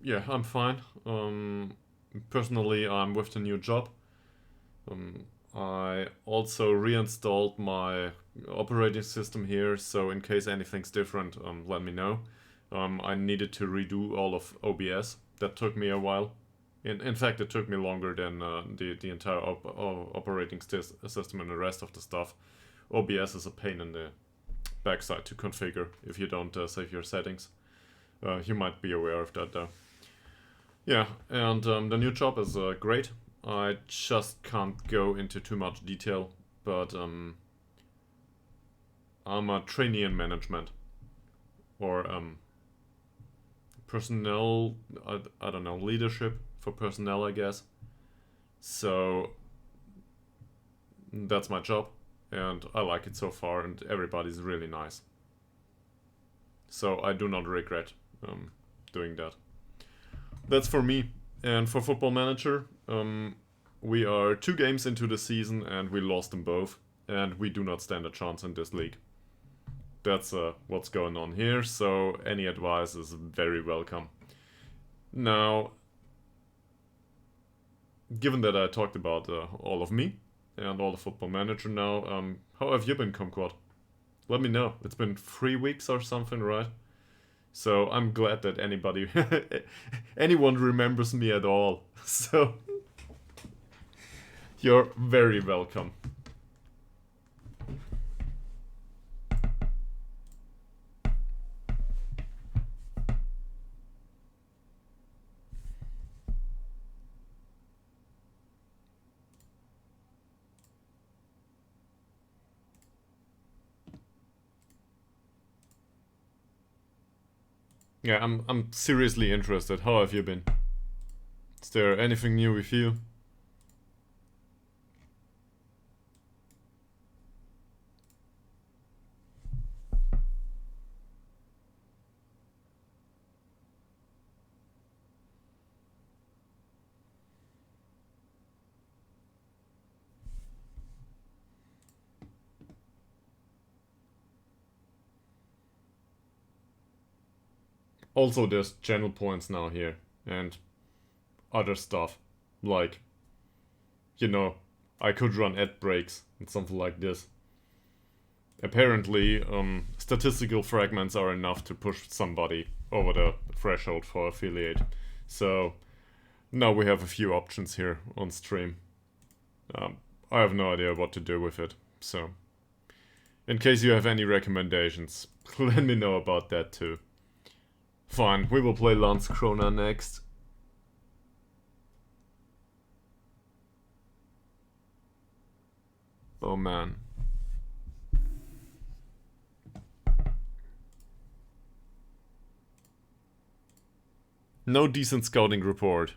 yeah, I'm fine. Personally, I'm with the new job. I also reinstalled my operating system here, so in case anything's different, let me know. I needed to redo all of OBS. That took me a while. In fact, it took me longer than the entire operating system and the rest of the stuff. OBS is a pain in the backside to configure if you don't save your settings. You might be aware of that though. Yeah, and the new job is great. I just can't go into too much detail, but I'm a trainee in management. Or personnel, I don't know, leadership for personnel, I guess. So that's my job, and I like it so far, and everybody's really nice. So I do not regret doing that. that's for me. And for Football Manager, we are 2 games into the season and we lost them both. And we do not stand a chance in this league. That's what's going on here, so any advice is very welcome. Now, given that I talked about all of me and all the Football Manager now, how have you been, Kumquat? Let me know. It's been 3 weeks or something, right? So I'm glad that anyone remembers me at all. So you're very welcome. Yeah, I'm seriously interested. How have you been? Is there anything new with you? Also, there's channel points now here and other stuff. Like, you know, I could run ad breaks and something like this. Apparently, statistical fragments are enough to push somebody over the threshold for affiliate. So, now we have a few options here on stream. I have no idea what to do with it, so in case you have any recommendations, let me know about that too. Fine, we will play Landskrona next. Oh man. No decent scouting report.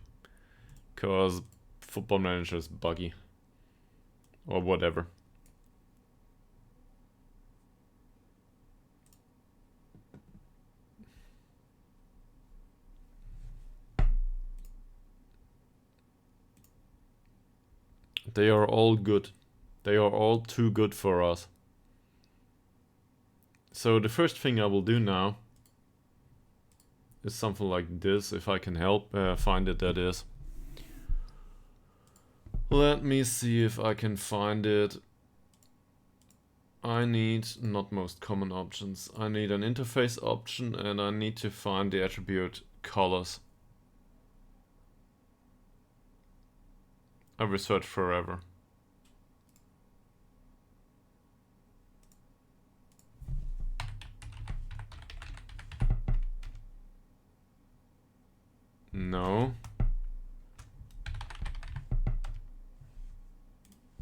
Cause Football Manager is buggy. Or whatever. They are all good. They are all too good for us. So the first thing I will do now is something like this, if I can help find it, that is. Let me see if I can find it. I need not most common options. I need an interface option and I need to find the attribute colors. I will search forever. No.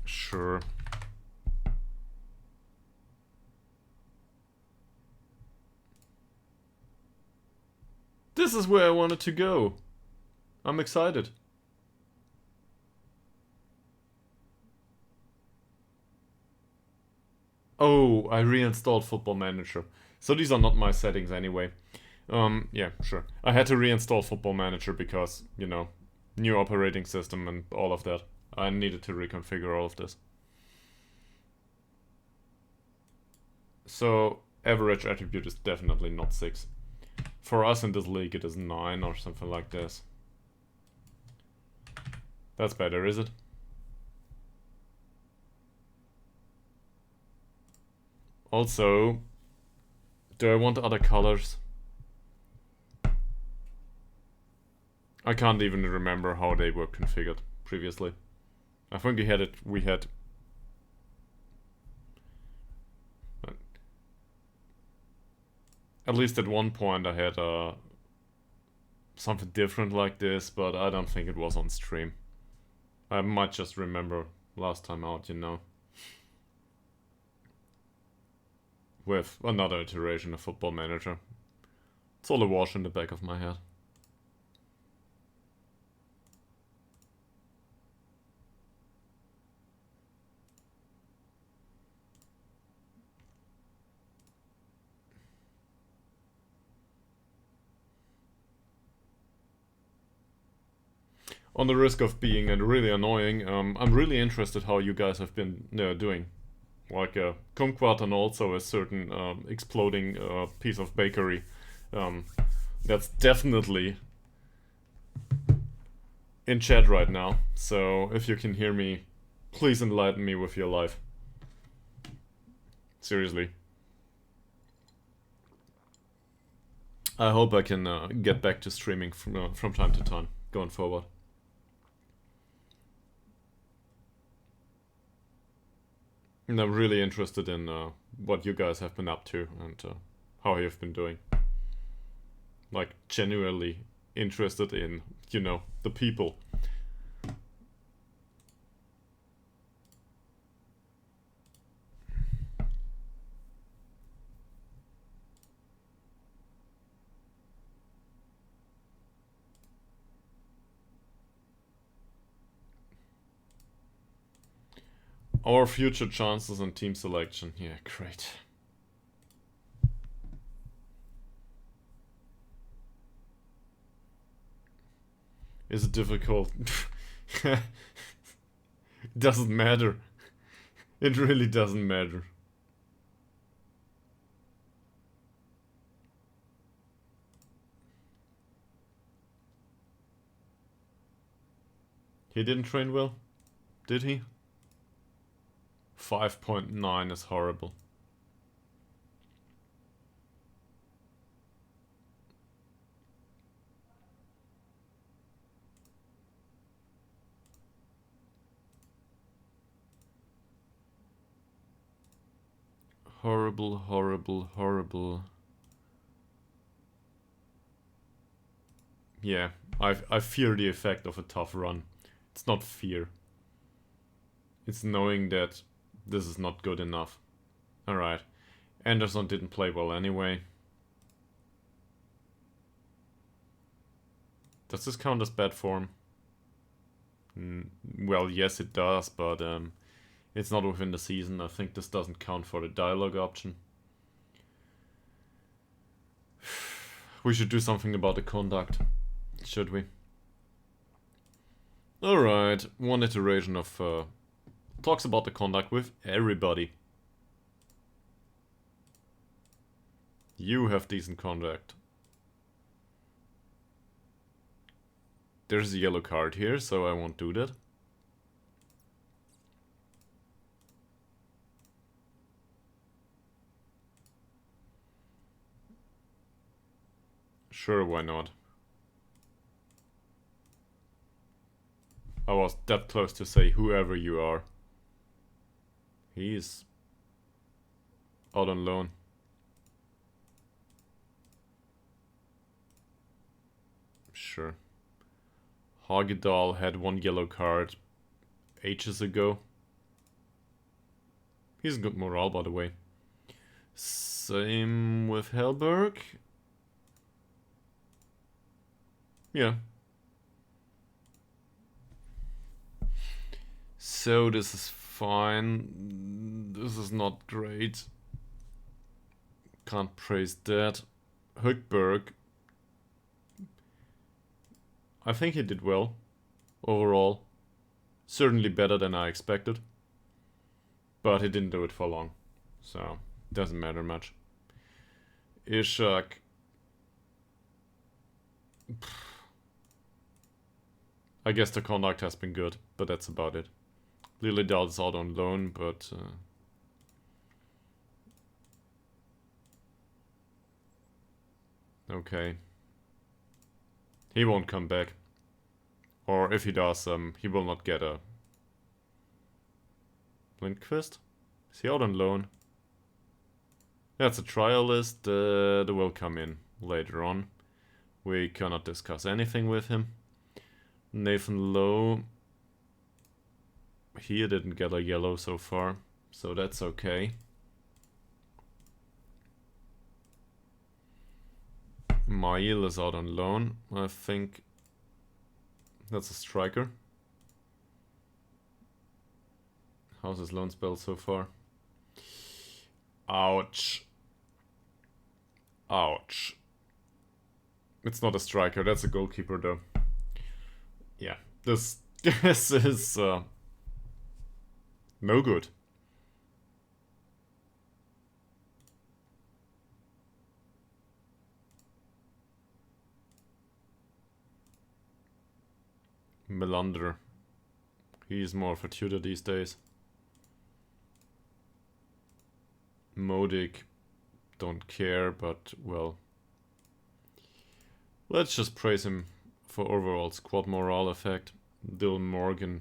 Sure. This is where I wanted to go. I'm excited. Oh, I reinstalled Football Manager. So these are not my settings anyway. Yeah, sure. I had to reinstall Football Manager because, you know, new operating system and all of that. I needed to reconfigure all of this. So, average attribute is definitely not 6. For us in this league it is 9 or something like this. That's better, is it? Also, do I want other colors? I can't even remember how they were configured previously. I think we had at least at one point I had something different like this, but I don't think it was on stream. I might just remember last time out, you know. With another iteration of Football Manager. It's all a wash in the back of my head. on the risk of being really annoying, I'm really interested how you guys have been doing. Like kumquat and also a certain exploding piece of bakery. That's definitely in chat right now. So if you can hear me, please enlighten me with your life. Seriously. I hope I can get back to streaming from time to time going forward. And I'm really interested in what you guys have been up to and how you've been doing. Like, genuinely interested in, you know, the people. Our future chances in team selection. Yeah, great. Is it difficult? Doesn't matter. It really doesn't matter. He didn't train well? Did he? 5.9 is horrible. Horrible, horrible, horrible. Yeah, I fear the effect of a tough run. It's not fear. It's knowing that this is not good enough. Alright. Anderson didn't play well anyway. Does this count as bad form? Well, yes it does, but it's not within the season. I think this doesn't count for the dialogue option. We should do something about the conduct. Should we? Alright, one iteration of talks about the conduct with everybody. You have decent conduct. There's a yellow card here, so I won't do that. Sure, why not? I was that close to say whoever you are. He's out on loan. Sure. Ytterhogdals had one yellow card ages ago. He's good morale, by the way. Same with Hellberg. Yeah. So this is fine. This is not great. Can't praise that. Högberg. I think he did well. Overall. Certainly better than I expected. But he didn't do it for long. So, doesn't matter much. Ishak. I guess the conduct has been good, but that's about it. Ytterhogdals is out on loan, but... okay. He won't come back. Or if he does, he will not get a... Lindqvist? Is he out on loan? That's a trial list that will come in later on. We cannot discuss anything with him. Nathan Lowe. He didn't get a yellow so far, so that's okay. Mail is out on loan. I think that's a striker. How's his loan spell so far? Ouch. Ouch. It's not a striker, that's a goalkeeper though. Yeah, This is no good. Melander. He's more of a tutor these days. Modic. Don't care, but well. Let's just praise him for overall squad morale effect. Dylan Morgan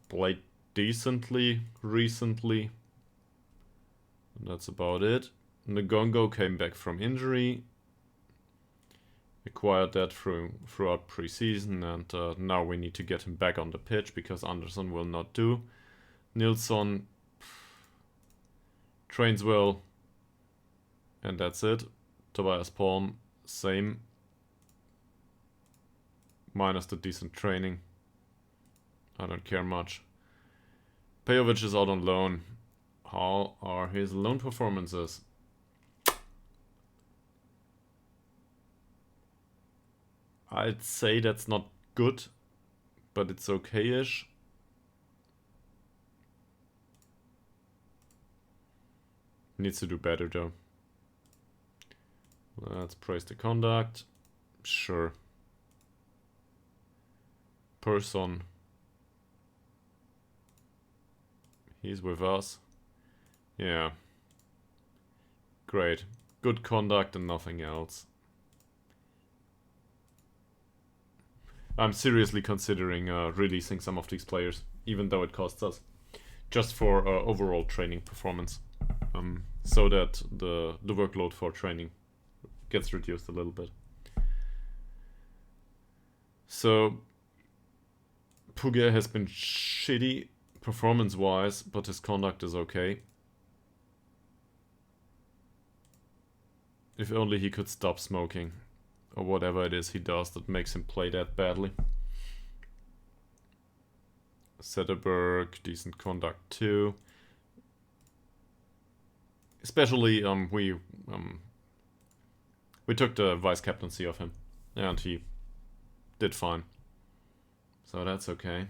played decently recently. And that's about it. Ngongo came back from injury. Acquired that throughout preseason, and now we need to get him back on the pitch because Anderson will not do. Nilsson trains well, and that's it. Tobias Palm, same. Minus the decent training. I don't care much. Pejovic is out on loan. How are his loan performances? I'd say that's not good, but it's okay-ish. Needs to do better though. Let's praise the conduct. Sure. Person. He's with us. Yeah. Great. Good conduct and nothing else. I'm seriously considering releasing some of these players, even though it costs us, just for overall training performance, so that the workload for training gets reduced a little bit. So Puget has been shitty performance-wise, but his conduct is okay. If only he could stop smoking. Or whatever it is he does that makes him play that badly. Zetterberg, decent conduct too. Especially, we took the vice captaincy of him, and he did fine. So that's okay.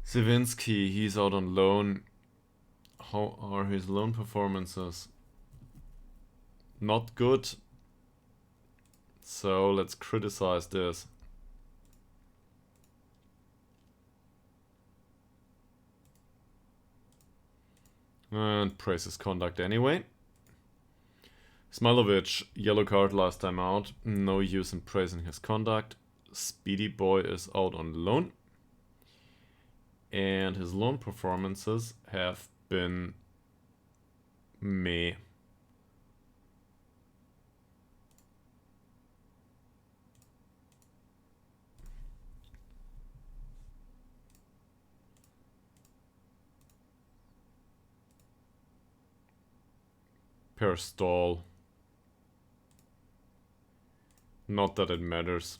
Sivinsky, he's out on loan. How are his loan performances? Not good. So let's criticize this. And praise his conduct anyway. Smilovic, yellow card last time out. No use in praising his conduct. Speedy Boy is out on loan. And his loan performances have been meh. Per stall. Not that it matters.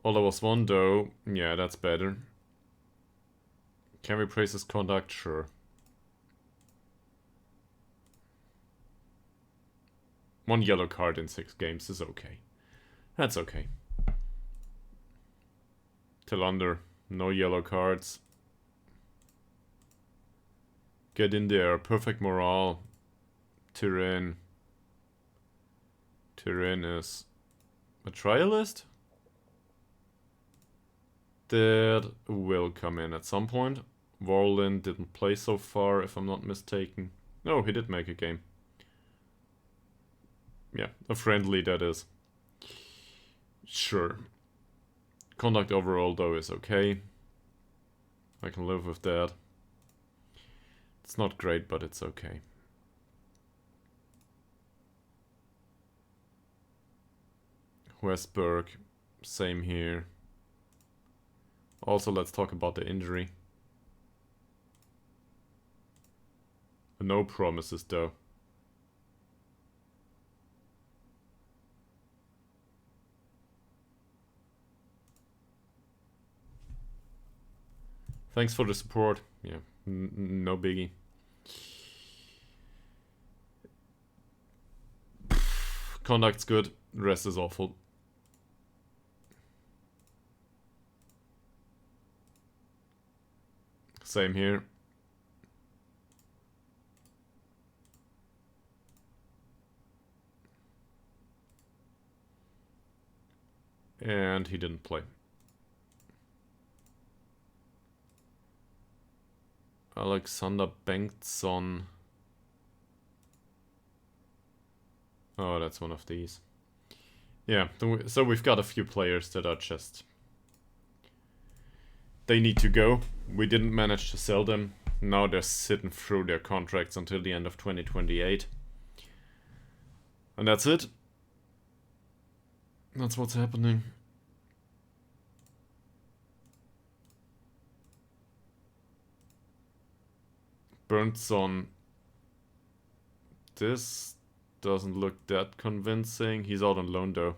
All was one though. Yeah, that's better. Can we praise his conduct? Sure. One yellow card in 6 games is okay. That's okay. Tillander, no yellow cards. Get in there, perfect morale. Tyrion. Tyrion is a trialist? That will come in at some point. Warlin didn't play so far, if I'm not mistaken. No, he did make a game. Yeah, a friendly, that is. Sure. Conduct overall, though, is okay. I can live with that. It's not great, but it's okay. Westberg, same here. Also, let's talk about the injury. No promises, though. Thanks for the support. Yeah, no biggie. Conduct's good, the rest is awful. Same here. And he didn't play. Alexander Bengtsson. Oh, that's one of these. Yeah, so we've got a few players that are just... They need to go. We didn't manage to sell them. Now they're sitting through their contracts until the end of 2028. And that's it. That's what's happening. Bernson. This doesn't look that convincing. He's out on loan though.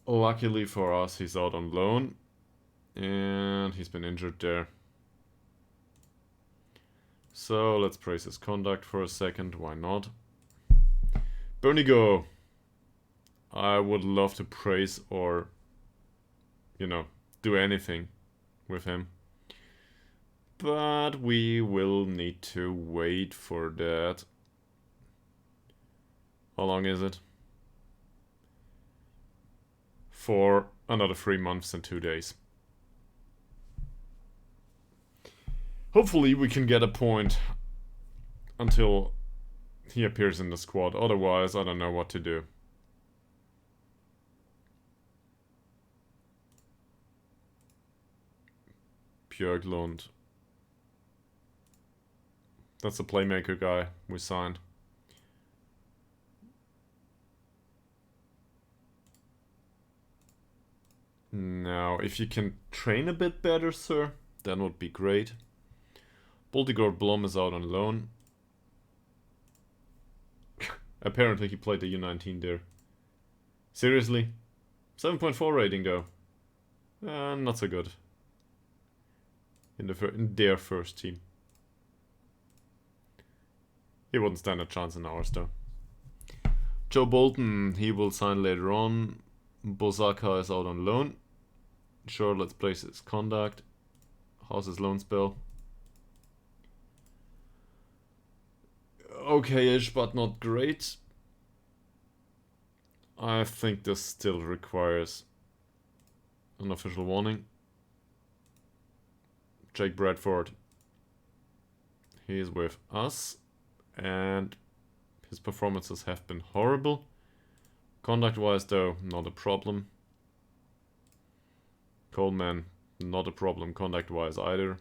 Luckily for us, he's out on loan. And he's been injured there. So let's praise his conduct for a second. Why not? Bernie Go. I would love to praise or, you know, do anything with him. But we will need to wait for that. How long is it? For another 3 months and 2 days. Hopefully we can get a point until he appears in the squad. Otherwise, I don't know what to do. Björklund. That's the playmaker guy we signed. Now, if you can train a bit better, sir, that would be great. Boldigord Blom is out on loan. Apparently he played the U19 there. Seriously? 7.4 rating though. Not so good. In their first team. He wouldn't stand a chance in ours though. Joe Bolton, he will sign later on. Bosaka is out on loan. Sure, let's place his conduct. How's his loan spell? Okay-ish, but not great. I think this still requires an official warning. Jake Bradford. He is with us. And his performances have been horrible. Conduct-wise, though, not a problem. Coleman, not a problem conduct-wise either.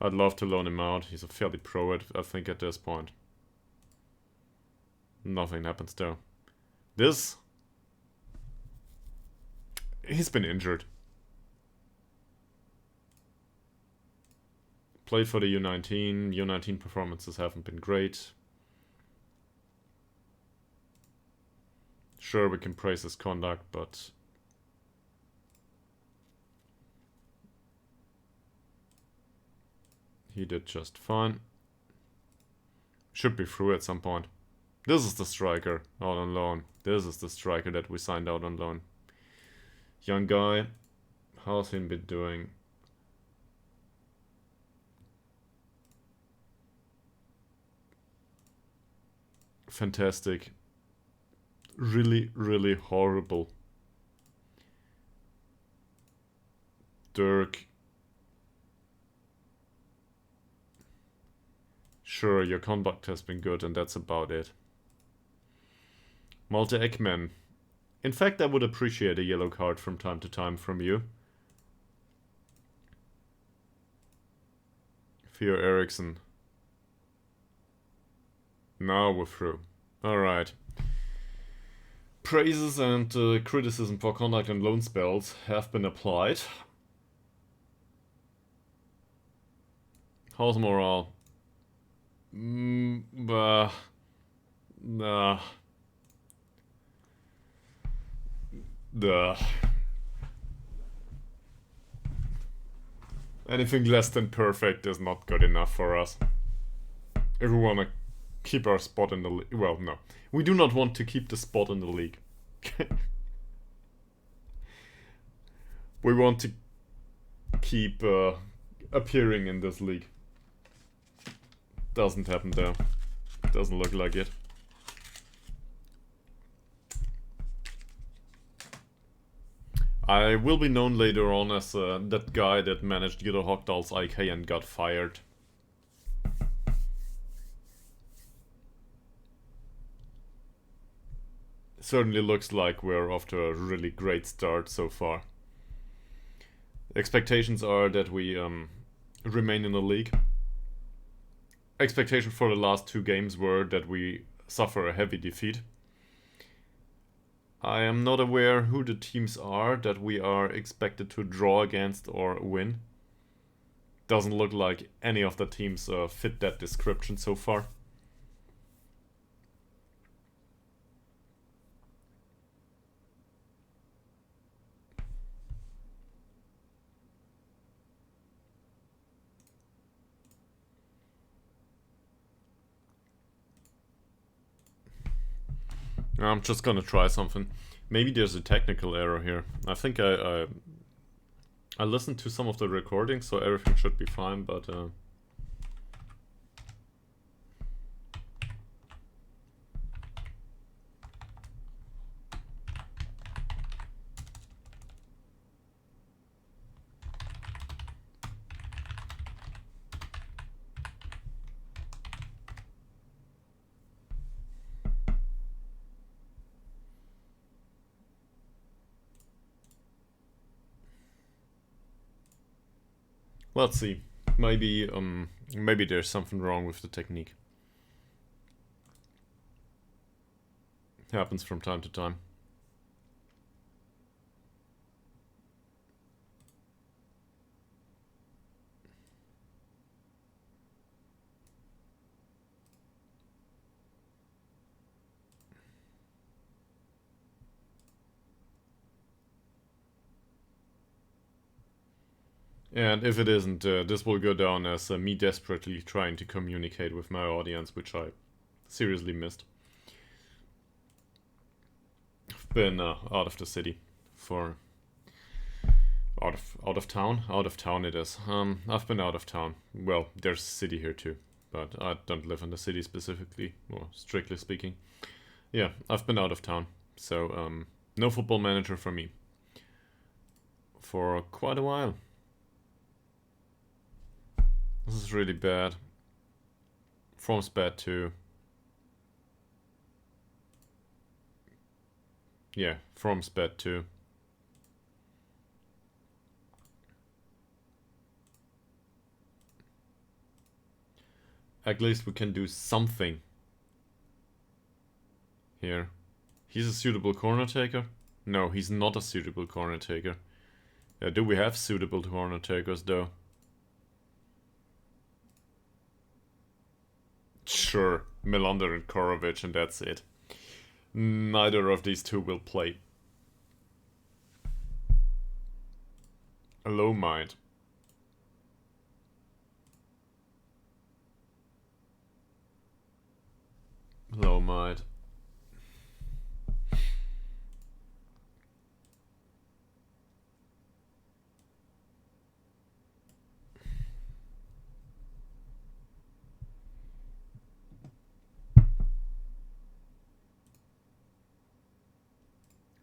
I'd love to loan him out. He's a fairly pro, I think, at this point. Nothing happens, though. This... He's been injured. Played for the U19. U19 performances haven't been great. Sure, we can praise his conduct, but... He did just fine. Should be through at some point. This is the striker out on loan. This is the striker that we signed out on loan. Young guy. How's he been doing? Fantastic. Really, really horrible. Dirk. Sure, your conduct has been good and that's about it. Malte Ekman. In fact, I would appreciate a yellow card from time to time from you. Theo Eriksson. Now we're through. Alright. Praises and criticism for conduct and loan spells have been applied. How's morale? Nah. Anything less than perfect is not good enough for us. If we wanna keep our spot in the league. Well, no. We do not want to keep the spot in the league. We want to keep appearing in this league. Doesn't happen though. Doesn't look like it. I will be known later on as that guy that managed Ytterhogdals IK and got fired. Certainly looks like we're off to a really great start so far. Expectations are that we remain in the league. Expectations for the last 2 games were that we suffer a heavy defeat. I am not aware who the teams are that we are expected to draw against or win. Doesn't look like any of the teams fit that description so far. I'm just gonna try something. Maybe there's a technical error here. I think I listened to some of the recordings, so everything should be fine, but let's see. Maybe maybe there's something wrong with the technique. Happens from time to time. And if it isn't, this will go down as me desperately trying to communicate with my audience, which I seriously missed. I've been out of the city for out of town it is. I've been out of town. Well, there's a city here too, but I don't live in the city specifically, or strictly speaking. Yeah, I've been out of town, so no Football Manager for me for quite a while. This is really bad. Form's bad too. Yeah, form's bad too. At least we can do something here. He's a suitable corner taker? No, he's not a suitable corner taker. Do we have suitable corner takers though? Sure, Melander and Korovic, and that's it. Neither of these two will play. A low mind. Low mind.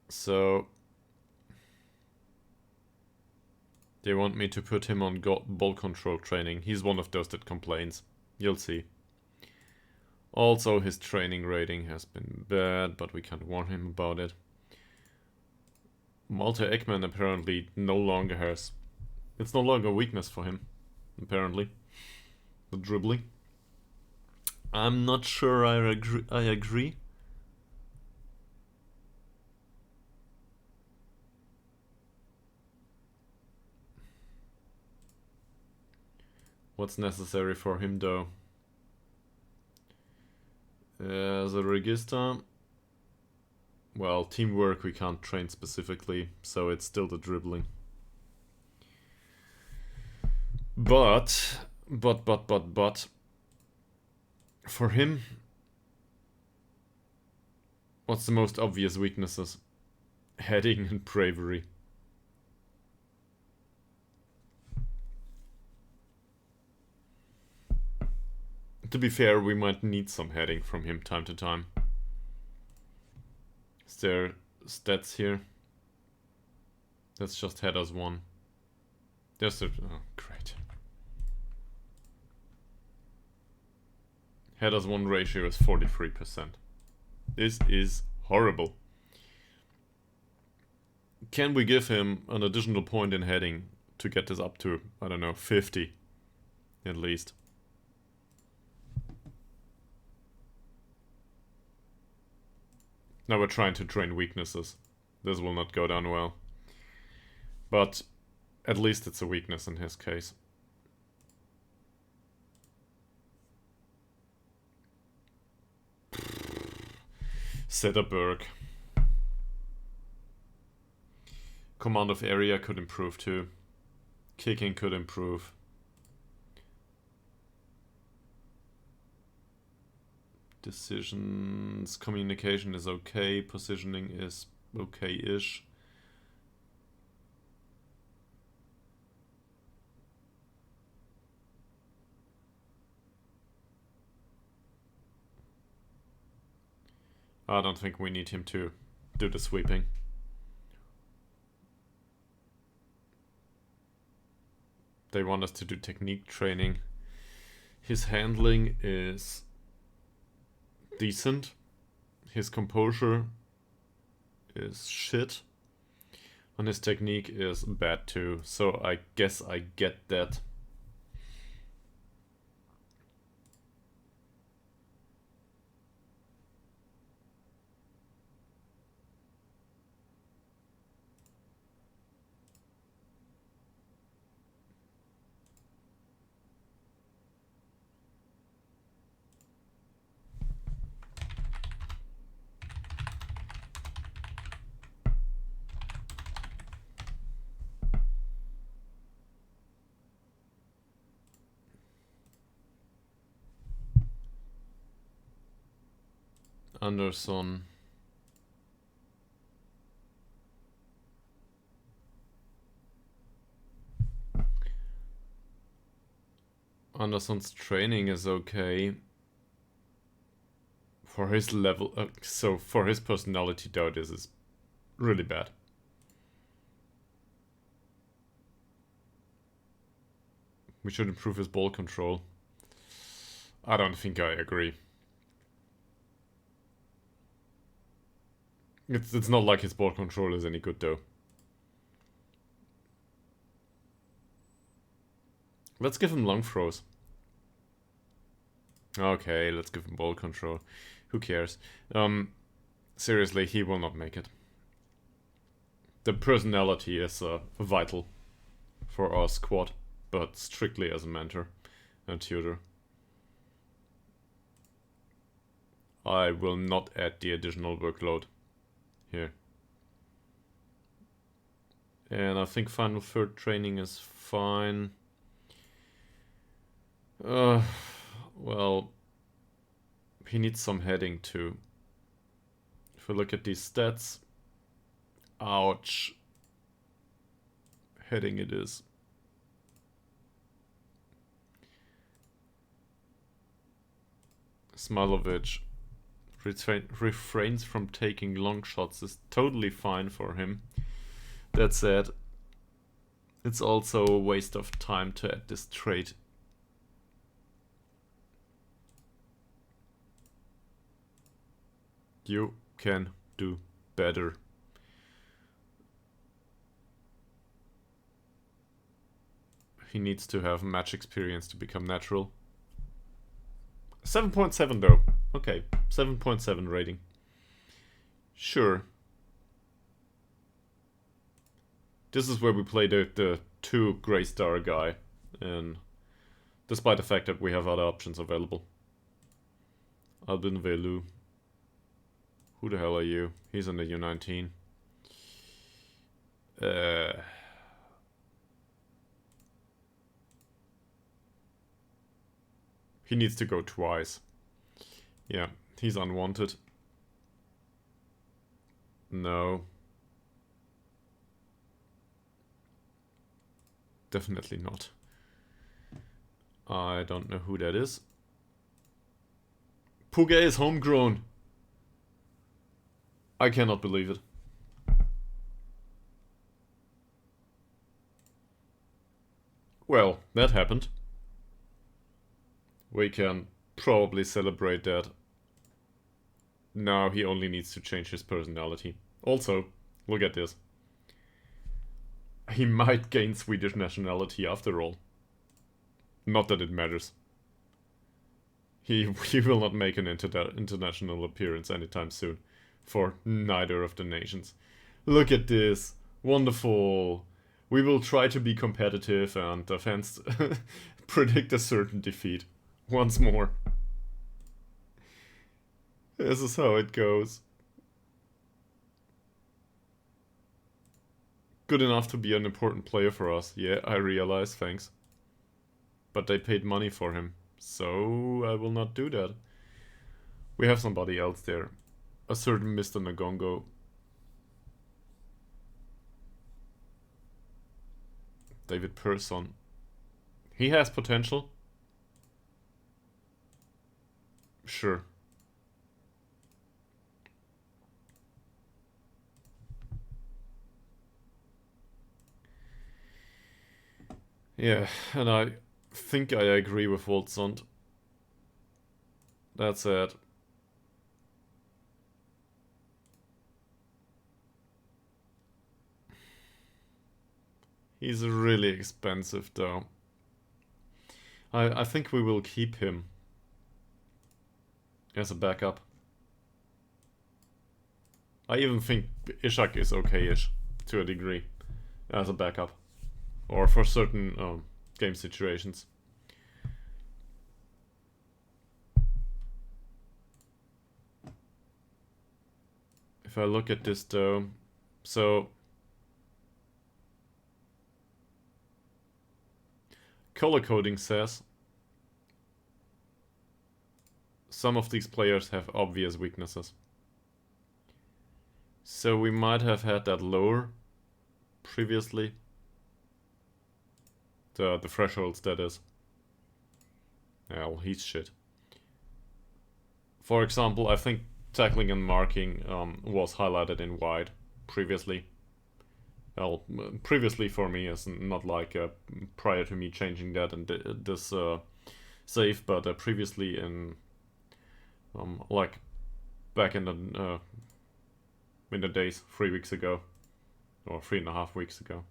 So they want me to put him on ball control training. He's one of those that complains. You'll see. Also, his training rating has been bad, but we can't warn him about it. Malte Ekman apparently no longer has... It's no longer a weakness for him, apparently. The dribbling. I'm not sure I agree. What's necessary for him though? As a regista, well, teamwork we can't train specifically, so it's still the dribbling. But for him, What's the most obvious weaknesses? Heading and bravery. To be fair, we might need some heading from him time to time. Is there stats here? Let's just head us one. There's a... oh, great. Head us one ratio is 43%. This is horrible. Can we give him an additional point in heading to get this up to, I don't know, 50 at least? Now we're trying to train weaknesses. This will not go down well. But at least it's a weakness in his case. Zetterberg. Command of area could improve too. Kicking could improve. Decisions, communication is okay, positioning is okay-ish. I don't think we need him to do the sweeping. They want us to do technique training. His handling is decent. His composure is shit. And his technique is bad too. So I guess I get that. Anderson. Anderson's training is okay. For his level, so for his personality though, this is really bad. We should improve his ball control. I don't think I agree. It's not like his ball control is any good though. Let's give him long throws. Okay, let's give him ball control. Who cares? Seriously, he will not make it. The personality is vital for our squad, but strictly as a mentor and tutor. I will not add the additional workload here. And I think final third training is fine. Well, he needs some heading too. If we look at these stats, ouch. Heading it is. Smilovic refrains from taking long shots is totally fine for him. That said, it's also a waste of time to add this trait. You can do better. He needs to have match experience to become natural. 7.7 though. Okay, 7.7 rating. Sure. This is where we play the 2 Grey Star guy. And despite the fact that we have other options available. Albin Velu. Who the hell are you? He's on the U19. He needs to go twice. Yeah, he's unwanted. No. Definitely not. I don't know who that is. Puga is homegrown. I cannot believe it. Well, that happened. We can probably celebrate that. Now he only needs to change his personality. Also, look at this. He might gain Swedish nationality after all. Not that it matters. He will not make an international appearance anytime soon. For neither of the nations. Look at this. Wonderful. We will try to be competitive and defense predict a certain defeat. Once more. This is how it goes. Good enough to be an important player for us. Yeah, I realize, thanks. But they paid money for him. So I will not do that. We have somebody else there. A certain Mr. Nagongo. David Persson. He has potential. Sure. Yeah, and I think I agree with Woldsund. That's it. He's really expensive though. I think we will keep him as a backup. I even think Ishak is okay-ish to a degree as a backup. Or for certain game situations. If I look at this though, so color coding says some of these players have obvious weaknesses. So we might have had that lower previously. The thresholds, that is. Well, he's shit. For example, I think tackling and marking was highlighted in white previously. Well, previously for me, as not like prior to me changing that and this save, but previously in like back in the days 3 weeks ago or 3.5 weeks ago.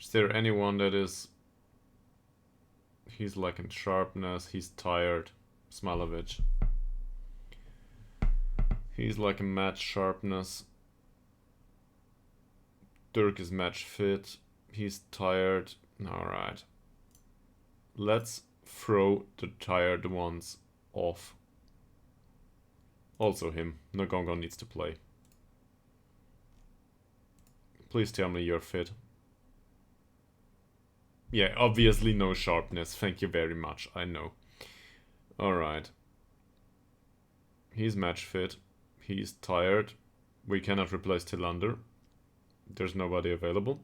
Is there anyone that is... He's like in sharpness, he's tired. Smilovich. He's like a match sharpness. Dirk is match fit. He's tired. Alright. Let's throw the tired ones off. Also him. Nagongo needs to play. Please tell me you're fit. Yeah, obviously no sharpness. Thank you very much. I know. Alright. He's match fit. He's tired. We cannot replace Tillander. There's nobody available.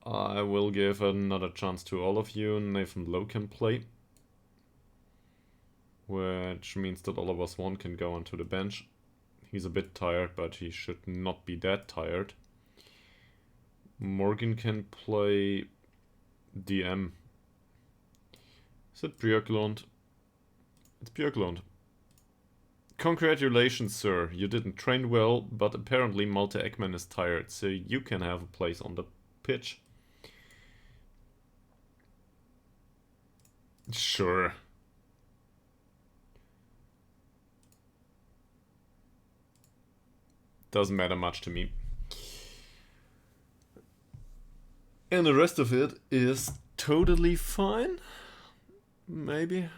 I will give another chance to all of you. Nathan Lowe can play. Which means that all of us one can go onto the bench. He's a bit tired, but he should not be that tired. Morgan can play DM. Is it Björklund? It's Björklund. Congratulations, sir. You didn't train well, but apparently Malte Ekman is tired, so you can have a place on the pitch. Sure. Doesn't matter much to me. And the rest of it is totally fine. Maybe.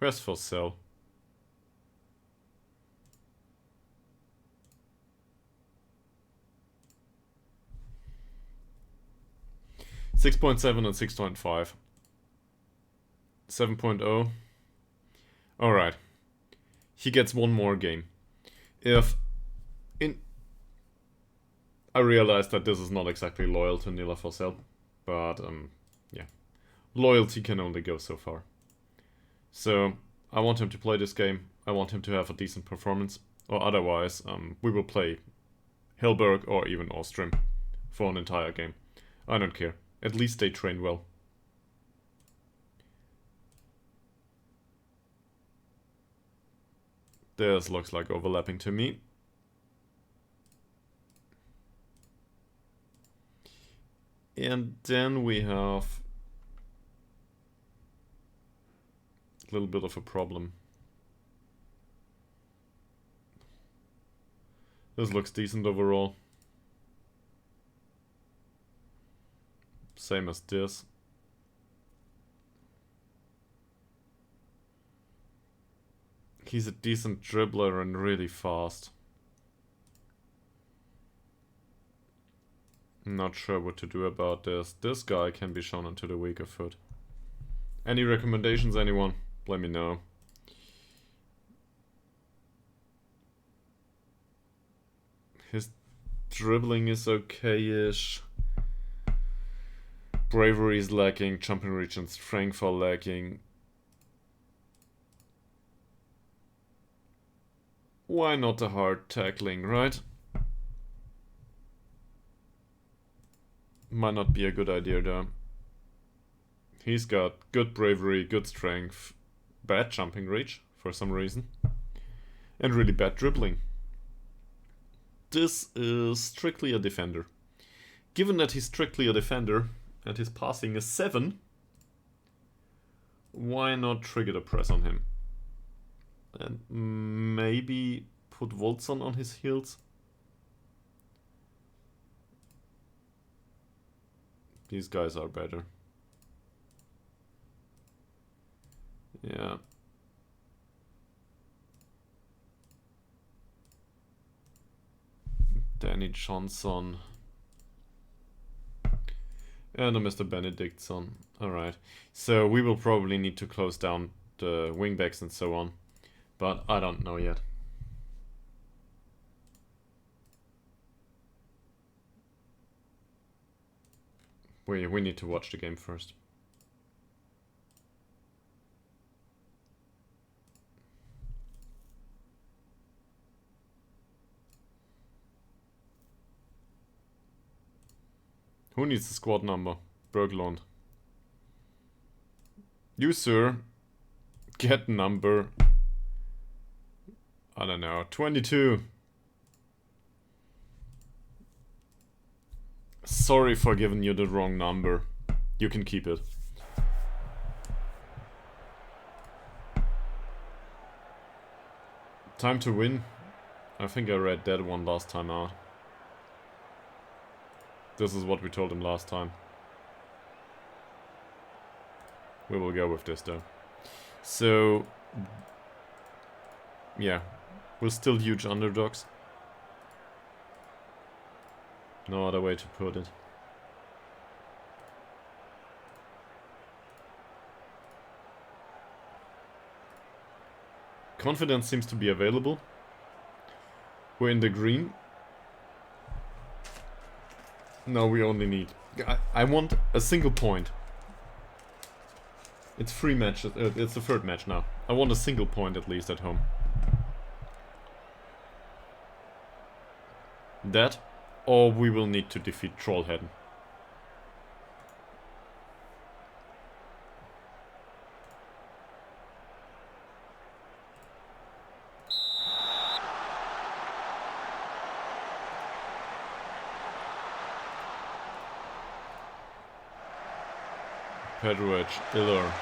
Where's for sale? .7 and 6.5. 7.0. Alright. He gets one more game. I realize that this is not exactly loyal to Nila Fossel, but yeah. Loyalty can only go so far. So, I want him to play this game. I want him to have a decent performance. Or otherwise, we will play Hilberg or even Ostrom for an entire game. I don't care. At least they train well. This looks like overlapping to me. And then we have a little bit of a problem. This looks decent overall. Same as this. He's a decent dribbler and really fast. Not sure what to do about this. This guy can be shown onto the weaker foot. Any recommendations, anyone? Let me know. His dribbling is okay-ish. Bravery is lacking. Jumping reach and strength are lacking. Why not the hard tackling, right? Might not be a good idea though. He's got good bravery, good strength, bad jumping reach for some reason, and really bad dribbling. This is strictly a defender. Given that he's strictly a defender and his passing is 7, why not trigger the press on him? And maybe put Voltson on his heels? These guys are better. Yeah. Danny Johnson. And a Mr. Benedictson. Alright. So we will probably need to close down the wingbacks and so on. But I don't know yet. We need to watch the game first. Who needs the squad number? Berglund. You, sir, get number, I don't know, 22. Sorry for giving you the wrong number. You can keep it. Time to win. I think I read that one last time out. This is what we told him last time. We will go with this though. So, yeah, we're still huge underdogs. No other way to put it. Confidence seems to be available. We're in the green. No, we only need... I want a single point. It's 3 matches. It's the 3rd match now. I want a single point at least at home. That, or we will need to defeat Trollheaden. Pedrovic, Iller,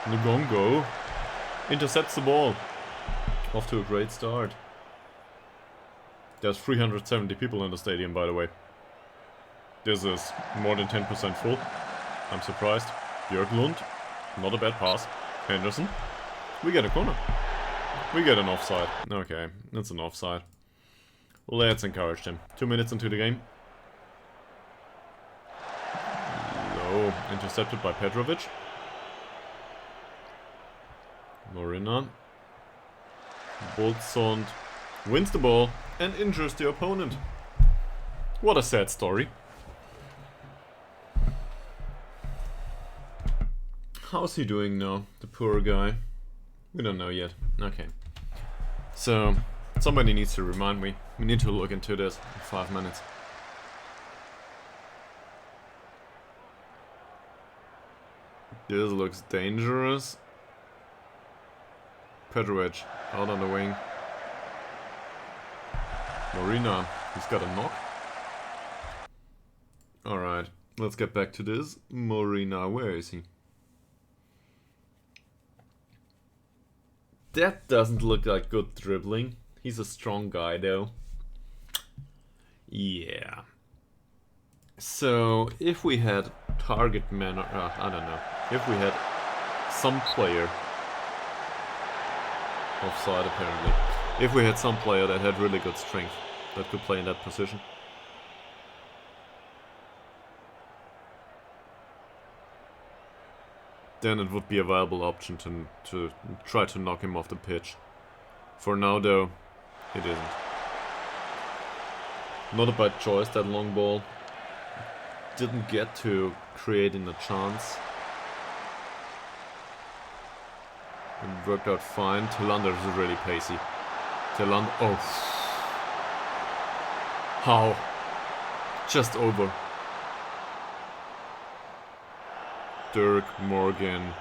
Ngongo intercepts the ball. Off to a great start. There's 370 people in the stadium, by the way. This is more than 10% full. I'm surprised. Björklund, not a bad pass. Henderson, We get a corner. We get an offside. Okay, it's an offside. Let's encourage them. 2 minutes into the game. Low, intercepted by Petrovic. Morina. Boltzond wins the ball and injures the opponent. What a sad story. How's he doing now, the poor guy? We don't know yet. Okay. So, somebody needs to remind me. We need to look into this in 5 minutes. This looks dangerous. Petrovic out on the wing. Morina, he's got a knock. Alright, let's get back to this. Morina, where is he? That doesn't look like good dribbling. He's a strong guy though. Yeah. So, if we had target man, I don't know. If we had some player... Offside apparently. If we had some player that had really good strength, that could play in that position. Then it would be a viable option to try to knock him off the pitch. For now though, it isn't. Not a bad choice, that long ball. Didn't get to creating a chance. It worked out fine. Tillander is really pacey. Tillander, oh. How? Just over. Dirk, Morgan.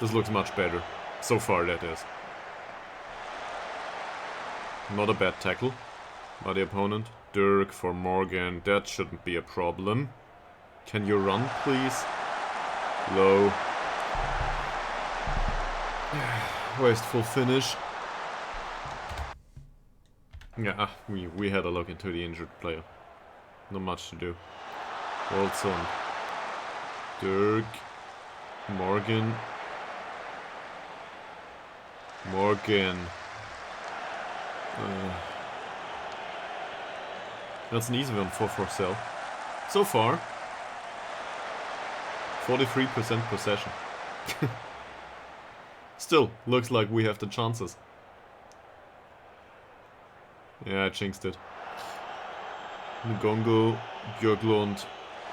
This looks much better. So far, that is. Not a bad tackle by the opponent. Dirk for Morgan. That shouldn't be a problem. Can you run, please? Low. Wasteful finish. Yeah, we had a look into the injured player. Not much to do. Wilson. Dirk. Morgan. Morgan. That's an easy one for Forsell. So far. 43% possession. Still, looks like we have the chances. Yeah, I jinxed it. Ngongo, Björklund,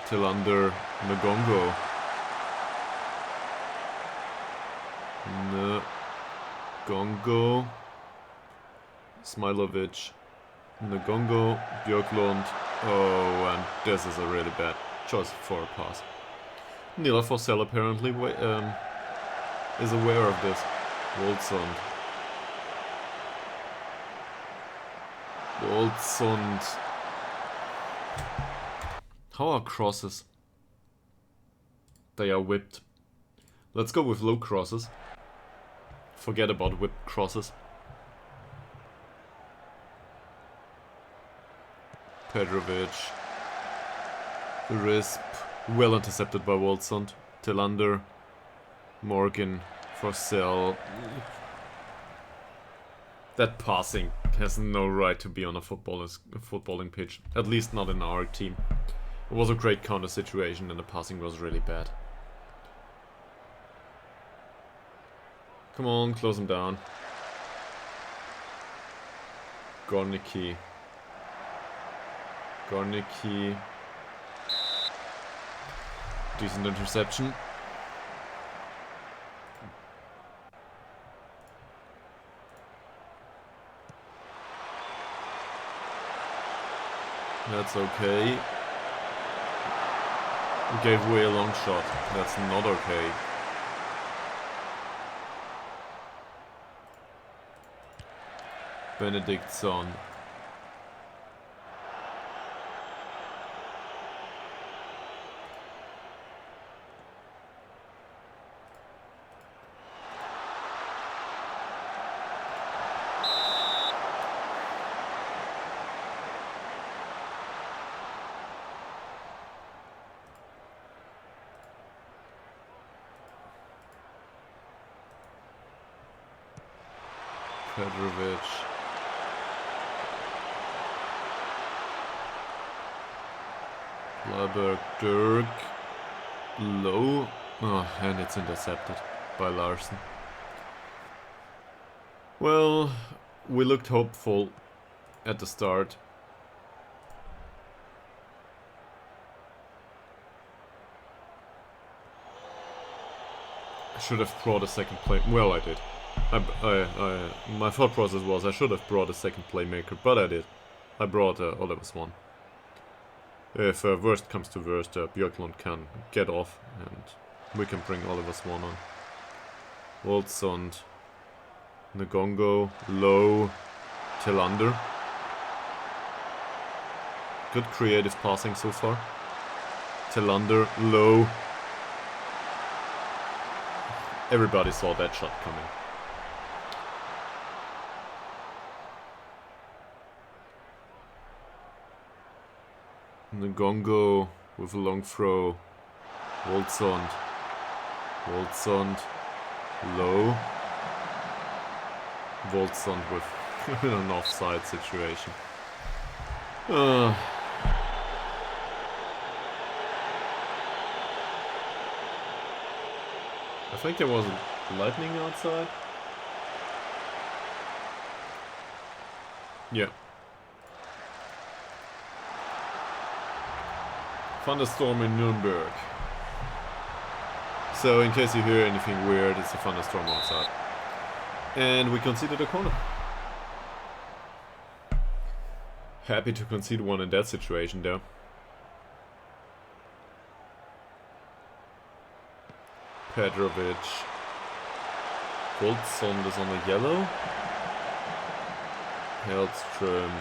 Tillander, Ngongo. Ngongo, Smilovic, Ngongo, Björklund. Oh, and this is a really bad choice for a pass. Nila Forsell apparently is aware of this. Woldsund. Woldsund. How are crosses? They are whipped. Let's go with low crosses. Forget about whipped crosses. Petrovic. Risp. Well intercepted by Woldsund. Tillander. Morgan. Forsell. That passing has no right to be on a footballing pitch. At least not in our team. It was a great counter situation and the passing was really bad. Come on, close him down. Gornicki. Gornicki. Decent interception. That's okay. Gave away a long shot. That's not okay. Benediktsson. Petrovic. Laberg, Dirk. Low. Oh, and it's intercepted by Larsen. Well, we looked hopeful at the start. I should have brought a second play. Well, I did. My thought process was I should have brought a second playmaker, but I did. I brought Oliver Swan. If worst comes to worst, Björklund can get off and we can bring Oliver Swan on. Woldsund, Ngongo, Low, Tillander. Good creative passing so far. Tillander, Low. Everybody saw that shot coming. Ngongo with a long throw. Woldsund. Woldsund. Low. Woldsund with an offside situation. I think there was lightning outside. Yeah. Thunderstorm in Nuremberg. So in case you hear anything weird, it's a thunderstorm outside. And we conceded a corner. Happy to concede one in that situation though. Petrovic. Woldsund is on a yellow. Hellström.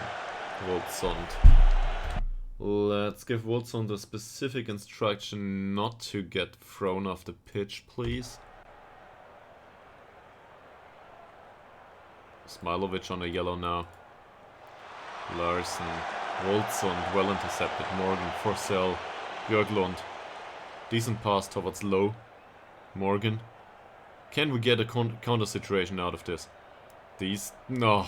Woldsund. Let's give Woldsund a specific instruction not to get thrown off the pitch, please. Smilovic on a yellow now. Larsen. Woldsund, well intercepted. Morgan, Forsell. Björklund. Decent pass towards Low. Morgan. Can we get a counter situation out of this? No.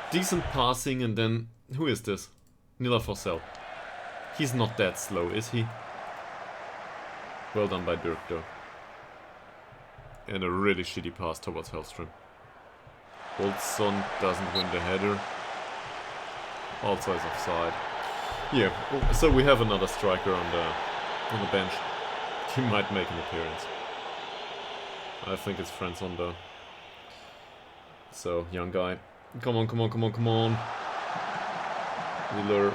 Decent passing and then... Who is this? Nila Forsell. He's not that slow, is he? Well done by Dirk though. And a really shitty pass towards Hellström. Olsson doesn't win the header. Also is offside. Yeah, so we have another striker on the bench. He might make an appearance. I think it's Franson though. So, young guy. Come on, come on, come on, come on. Wheeler.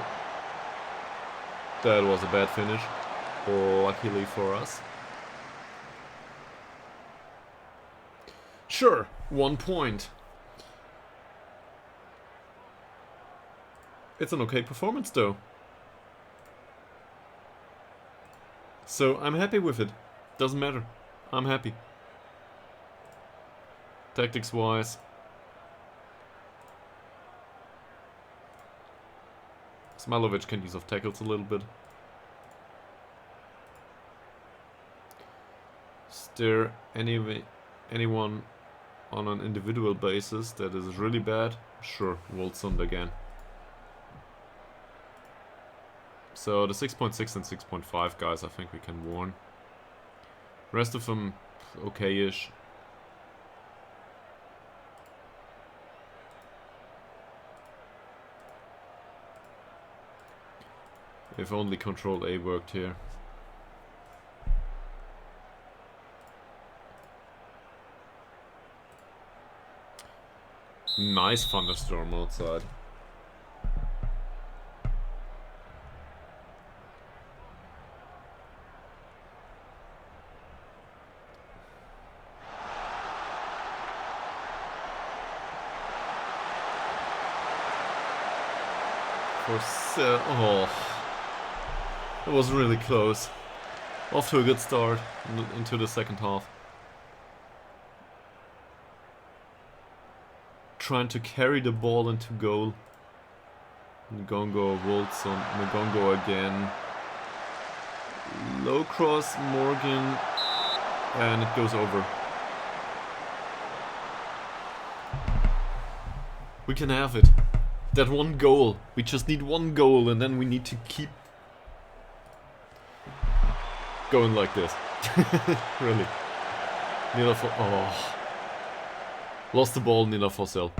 That was a bad finish. Luckily for us. Sure, 1 point. It's an okay performance though. So I'm happy with it. Doesn't matter. I'm happy. Tactics wise. Smilovic can use off tackles a little bit. Is there anyone on an individual basis that is really bad? Sure, Woldsund again. So the 6.6 and 6.5 guys I think we can warn. Rest of them okay-ish. If only Control A worked here. Nice thunderstorm outside. Oh, it was really close. Off to a good start into the second half. Trying to carry the ball into goal. Ngongo, Woldsund, Ngongo again. Low cross, Morgan, and it goes over. We can have it. That one goal. We just need one goal and then we need to keep going like this. Really. Oh. Lost the ball, Nila Fossel.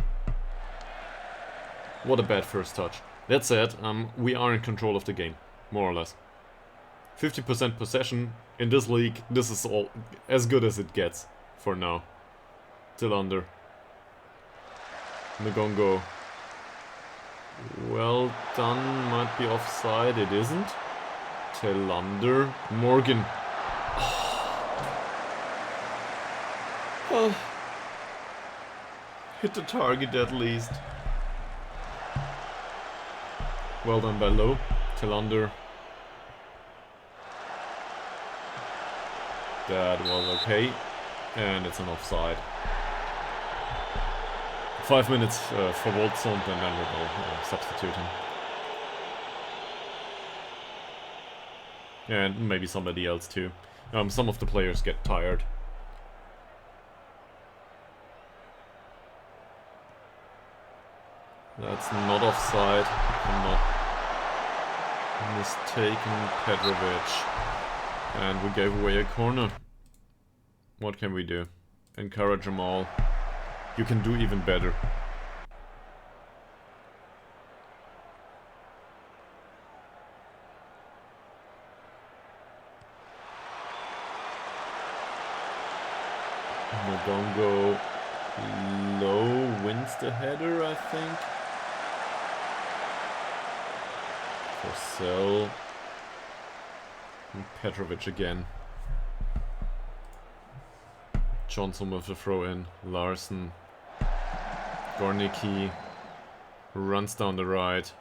What a bad first touch. That said, we are in control of the game. More or less. 50% possession in this league. This is all as good as it gets for now. Tillander. Ngongo. Well done. Might be offside. It isn't. Tillander. Morgan. Oh. Hit the target at least. Well done by Low. Tillander. That was okay. And it's an offside. 5 minutes for Wolfsund and then we will substitute him. And maybe somebody else too. Some of the players get tired. That's not offside. I'm not mistaken. Petrovic. And we gave away a corner. What can we do? Encourage them all. You can do even better. Ngongo Low wins the header, I think. Forsell. And Petrovic again. Johnson with the throw in. Larson. Gornicki runs down the right.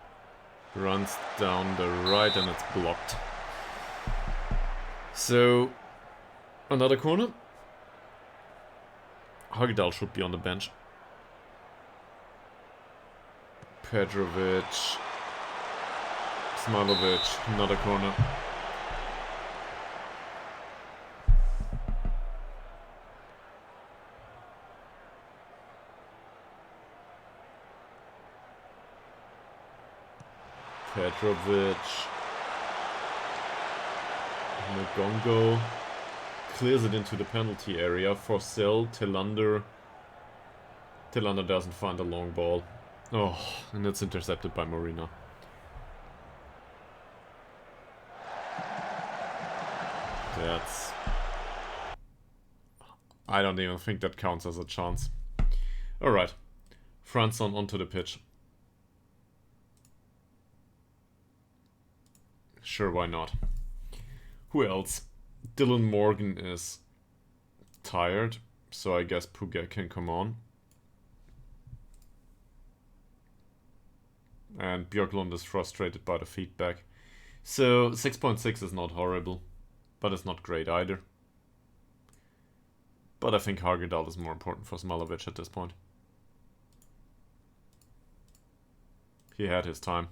Runs down the right and it's blocked. So, another corner. Ytterhogdals should be on the bench. Petrovic. Smailovic. Another corner. Petrovic. Ngongo clears it into the penalty area. Forsell, Tillander. Tillander doesn't find the long ball. Oh, and it's intercepted by Marina. That's... I don't even think that counts as a chance. Alright. Franson onto the pitch. Sure, why not? Who else? Dylan Morgan is tired, so I guess Puga can come on. And Björklund is frustrated by the feedback. So 6.6 is not horrible, but it's not great either. But I think Ytterhogdals is more important for Smailovic at this point. He had his time.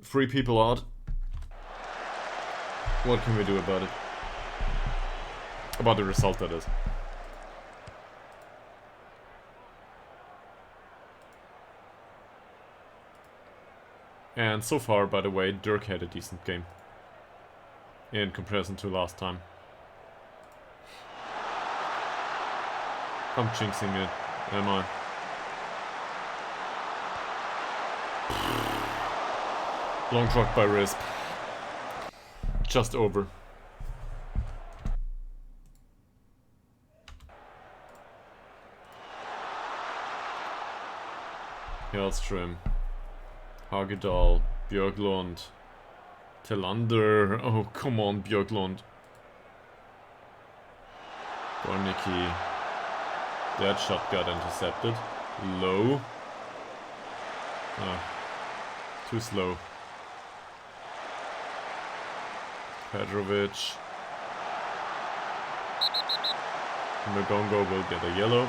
3 people out. What can we do about it? About the result, that is. And so far, by the way, Dirk had a decent game. In comparison to last time. I'm jinxing it, am I? Long shot by Risp. Just over. Hellström. Hagedal. Björklund. Tillander. Oh, come on, Björklund. Gornicki. That shot got intercepted. Low. Too slow. Petrovic. Ngongo will get a yellow.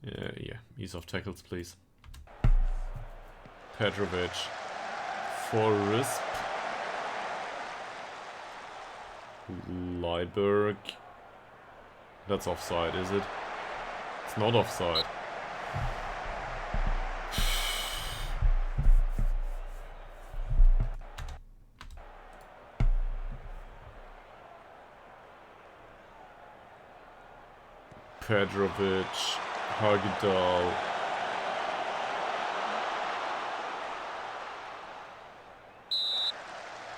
Yeah, ease off tackles, please. Petrovic for Risp. Leiberg. That's offside, is it? It's not offside. Petrovic, Hagedal.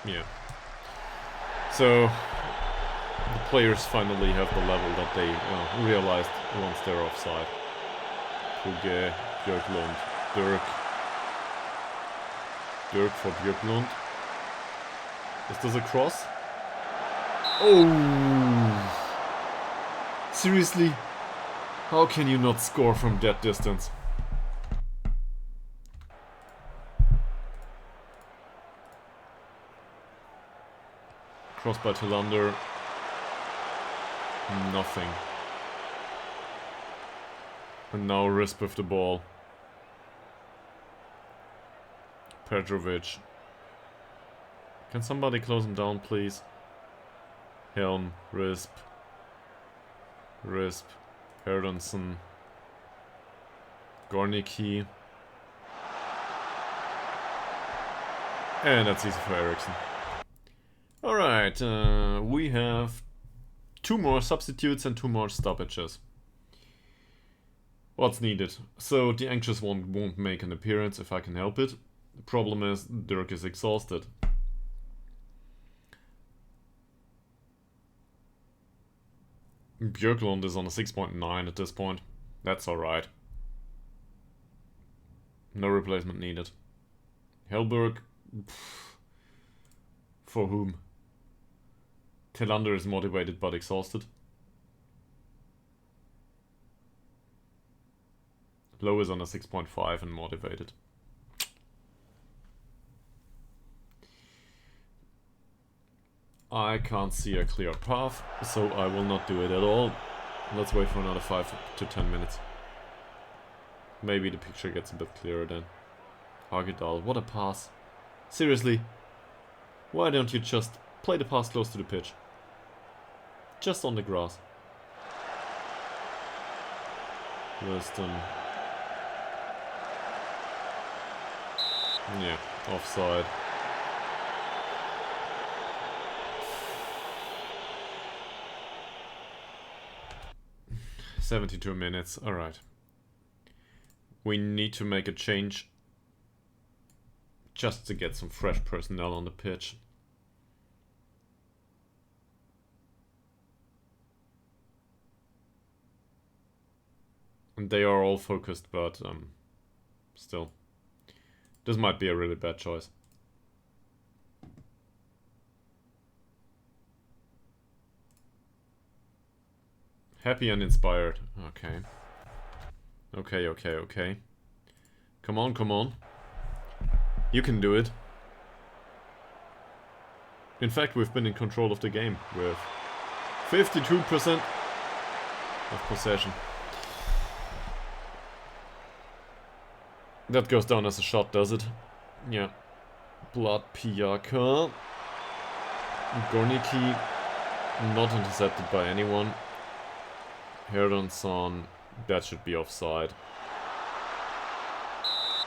Yeah. So the players finally have the level that they realized once they're offside. Puge, Björklund, Dirk. Dirk for Björklund. Is this a cross? Oh! Seriously? How can you not score from that distance? Cross by Tillander. Nothing. And now Risp with the ball. Petrovic. Can somebody close him down, please? Helm, Risp. Risp. Herdensen. Gornicki. And that's easy for Eriksson. Alright, we have 2 more substitutes and 2 more stoppages. What's needed? So the anxious one won't make an appearance if I can help it. The problem is Dirk is exhausted. Björklund is on a 6.9 at this point. That's alright. No replacement needed. Hellberg. For whom? Tillander is motivated but exhausted. Low is on a 6.5 and motivated. I can't see a clear path, so I will not do it at all. Let's wait for another 5 to 10 minutes. Maybe the picture gets a bit clearer then. Hagedal, what a pass. Seriously, why don't you just play the pass close to the pitch? Just on the grass. Wisdom. Yeah, offside. "72 minutes, alright. We need to make a change just to get some fresh personnel on the pitch. And they are all focused, but still. This might be a really bad choice. Happy and inspired. Okay. Okay. Come on, come on. You can do it. In fact, we've been in control of the game with 52% of possession. That goes down as a shot, does it? Yeah. Blood Piyaka. Gornicki. Not intercepted by anyone. Herdenson. That should be offside.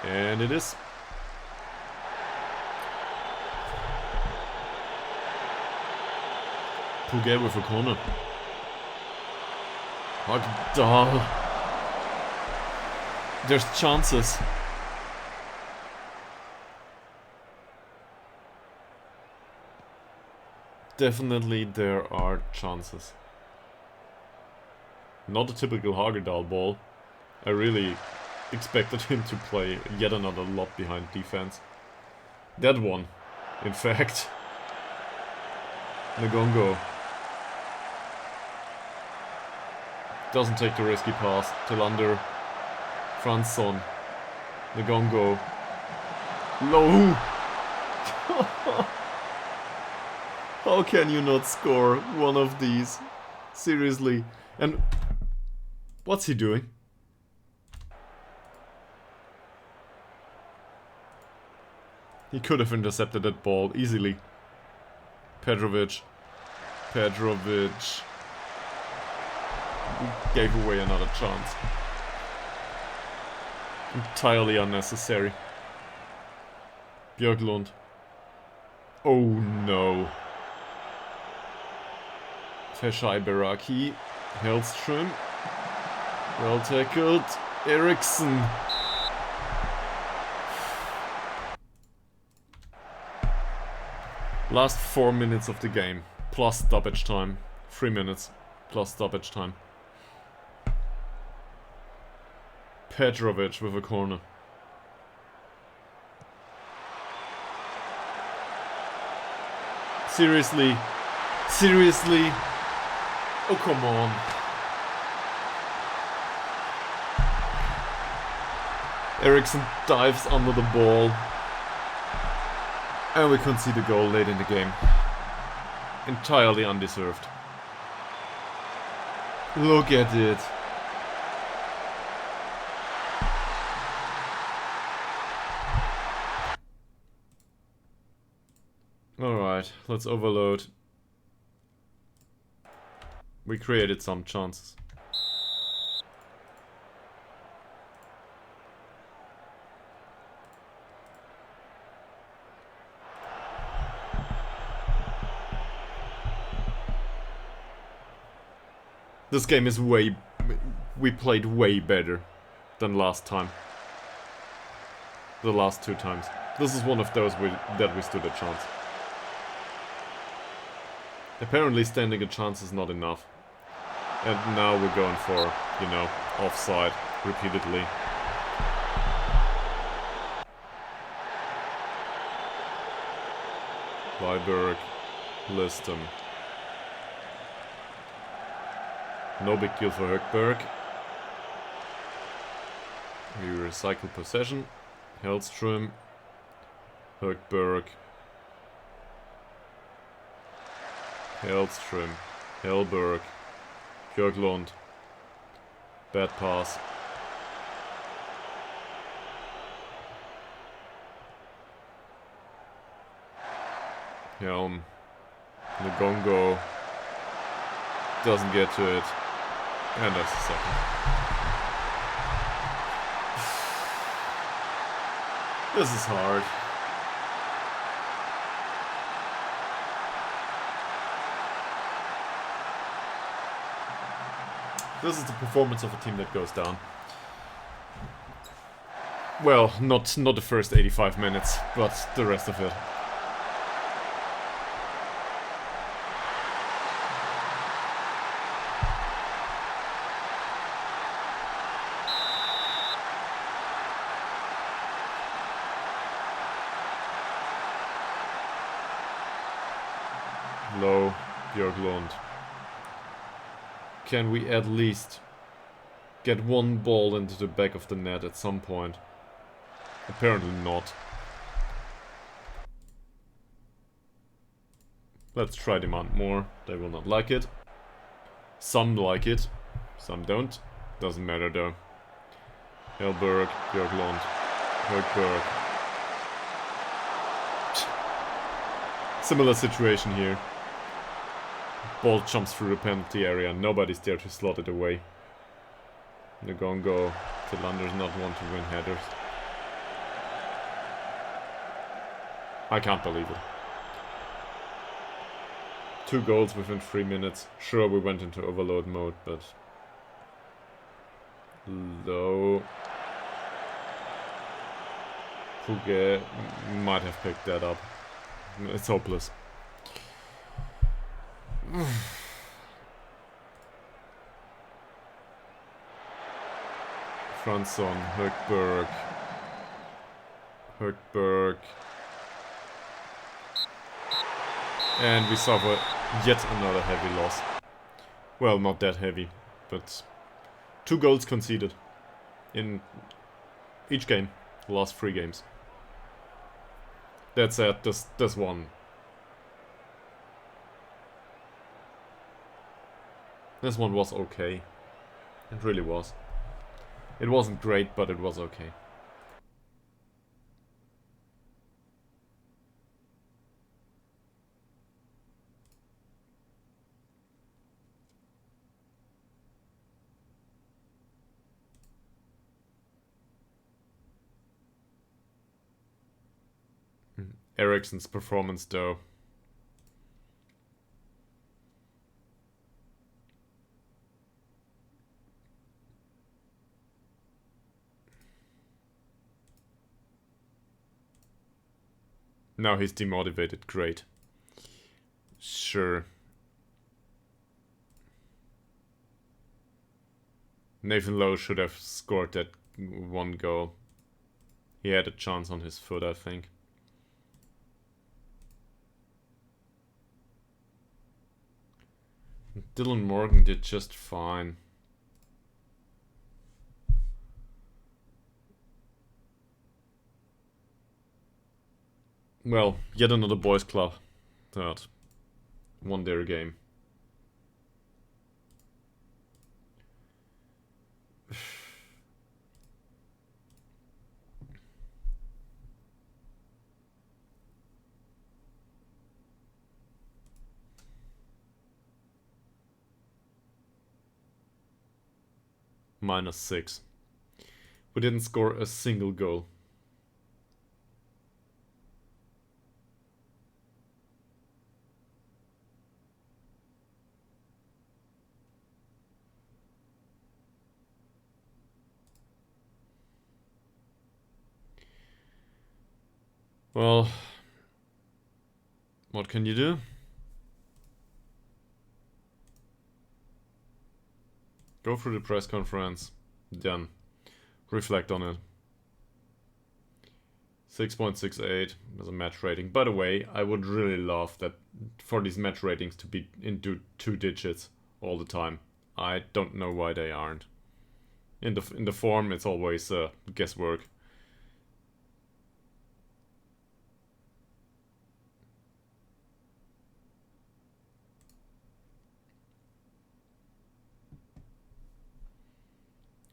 And it is. Puget with a corner. Hagedal. There's chances. Definitely there are chances. Not a typical Hagedal ball. I really expected him to play yet another lob behind defense. That one, in fact. Ngongo. Doesn't take the risky pass. Tillander. Fransson. Ngongo. Low. How can you not score one of these? Seriously. And what's he doing? He could have intercepted that ball easily. Petrovic. Petrovic. We gave away another chance. Entirely unnecessary. Björklund. Oh no. Feshai Beraki. Hellström. Well tackled. Eriksson. Last 4 minutes of the game. Plus stoppage time. 3 minutes. Plus stoppage time. Petrovic with a corner. Seriously? Seriously? Oh, come on. Eriksson dives under the ball. And we concede a goal late in the game. Entirely undeserved. Look at it. Alright, let's overload. We created some chances. This game is way... We played way better than last time. The last 2 times. This is one of those that we stood a chance. Apparently standing a chance is not enough. And now we're going for, you know, offside repeatedly. Weiberg, Liston. No big deal for Högberg. We recycle possession. Hellström. Högberg. Hellström. Hellberg. Björklund. Bad pass. Helm. Ngongo. Doesn't get to it. And that's the second. This is hard. This is the performance of a team that goes down. Well, not the first 85 minutes, but the rest of it. Low, Björklund. Can we at least get one ball into the back of the net at some point? Apparently not. Let's try demand more. They will not like it. Some like it, some don't. Doesn't matter though. Hellberg, Björklund, Högberg. Similar situation here. Ball jumps through the penalty area, nobody's there to slot it away. Ngongo, Tilander's not one to win headers. I can't believe it. 2 goals within 3 minutes. Sure, we went into overload mode, but... Low. Puge might have picked that up. It's hopeless. Fransson, Högberg. Högberg. And we suffer yet another heavy loss. Well, not that heavy, but 2 goals conceded in each game, the last 3 games. That said, this one. This one was okay. It really was. It wasn't great, but it was okay. Eriksson's performance though. Now he's demotivated, great. Sure. Nathan Lowe should have scored that one goal. He had a chance on his foot, I think. Dylan Morgan did just fine. Well, yet another boys club that won their game. -6. We didn't score a single goal. Well, what can you do? Go through the press conference, then reflect on it. 6.68 as a match rating. By the way, I would really love that for these match ratings to be into 2 digits all the time. I don't know why they aren't. In the form, it's always guesswork.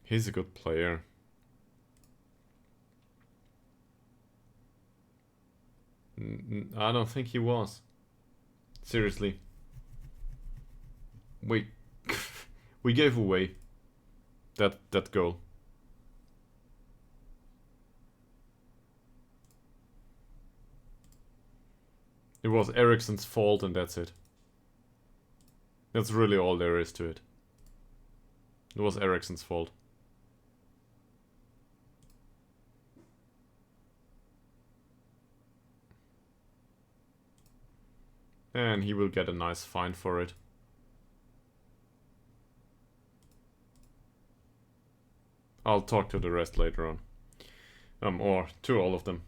He's a good player. I don't think he was. Seriously. We we gave away that goal. It was Eriksson's fault and that's it. That's really all there is to it. It was Eriksson's fault. And he will get a nice fine for it. I'll talk to the rest later on. Or to all of them.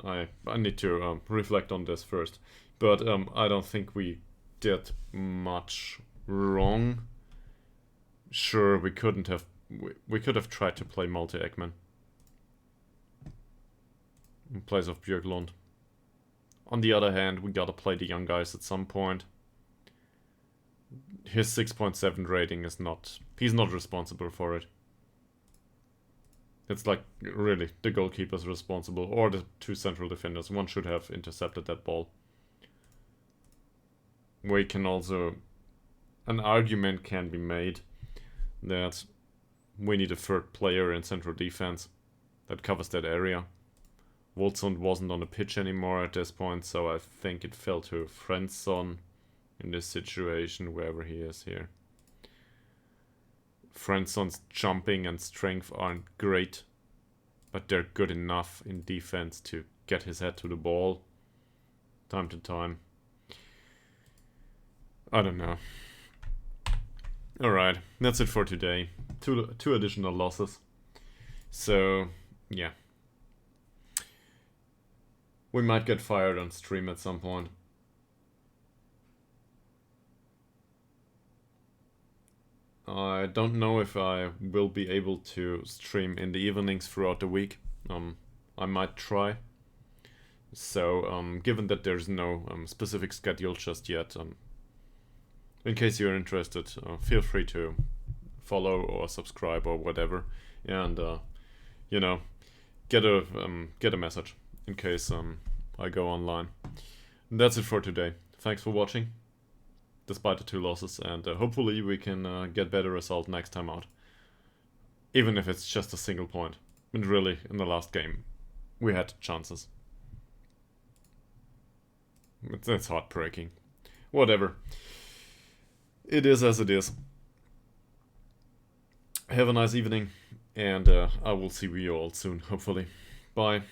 I need to reflect on this first. But I don't think we did much wrong. Sure, we couldn't have... We could have tried to play multi-Ekman in place of Björklund. On the other hand, we gotta play the young guys at some point. His 6.7 rating is not... He's not responsible for it. It's like, really, the goalkeeper's responsible, or the 2 central defenders. One should have intercepted that ball. We can also... An argument can be made that we need a 3rd player in central defense that covers that area. Wolfsund wasn't on the pitch anymore at this point, so I think it fell to Frensson in this situation, wherever he is here. Frensson's jumping and strength aren't great, but they're good enough in defense to get his head to the ball time to time. I don't know. Alright, that's it for today. Two additional losses. So, yeah. We might get fired on stream at some point. I don't know if I will be able to stream in the evenings throughout the week. I might try. So, given that there's no specific schedule just yet, in case you're interested, feel free to follow or subscribe or whatever, and you know, get a message in case I go online. And that's it for today. Thanks for watching, despite the 2 losses, and hopefully we can get better result next time out. Even if it's just a single point. And really, in the last game, we had chances. It's heartbreaking. Whatever. It is as it is. Have a nice evening, and I will see you all soon, hopefully. Bye.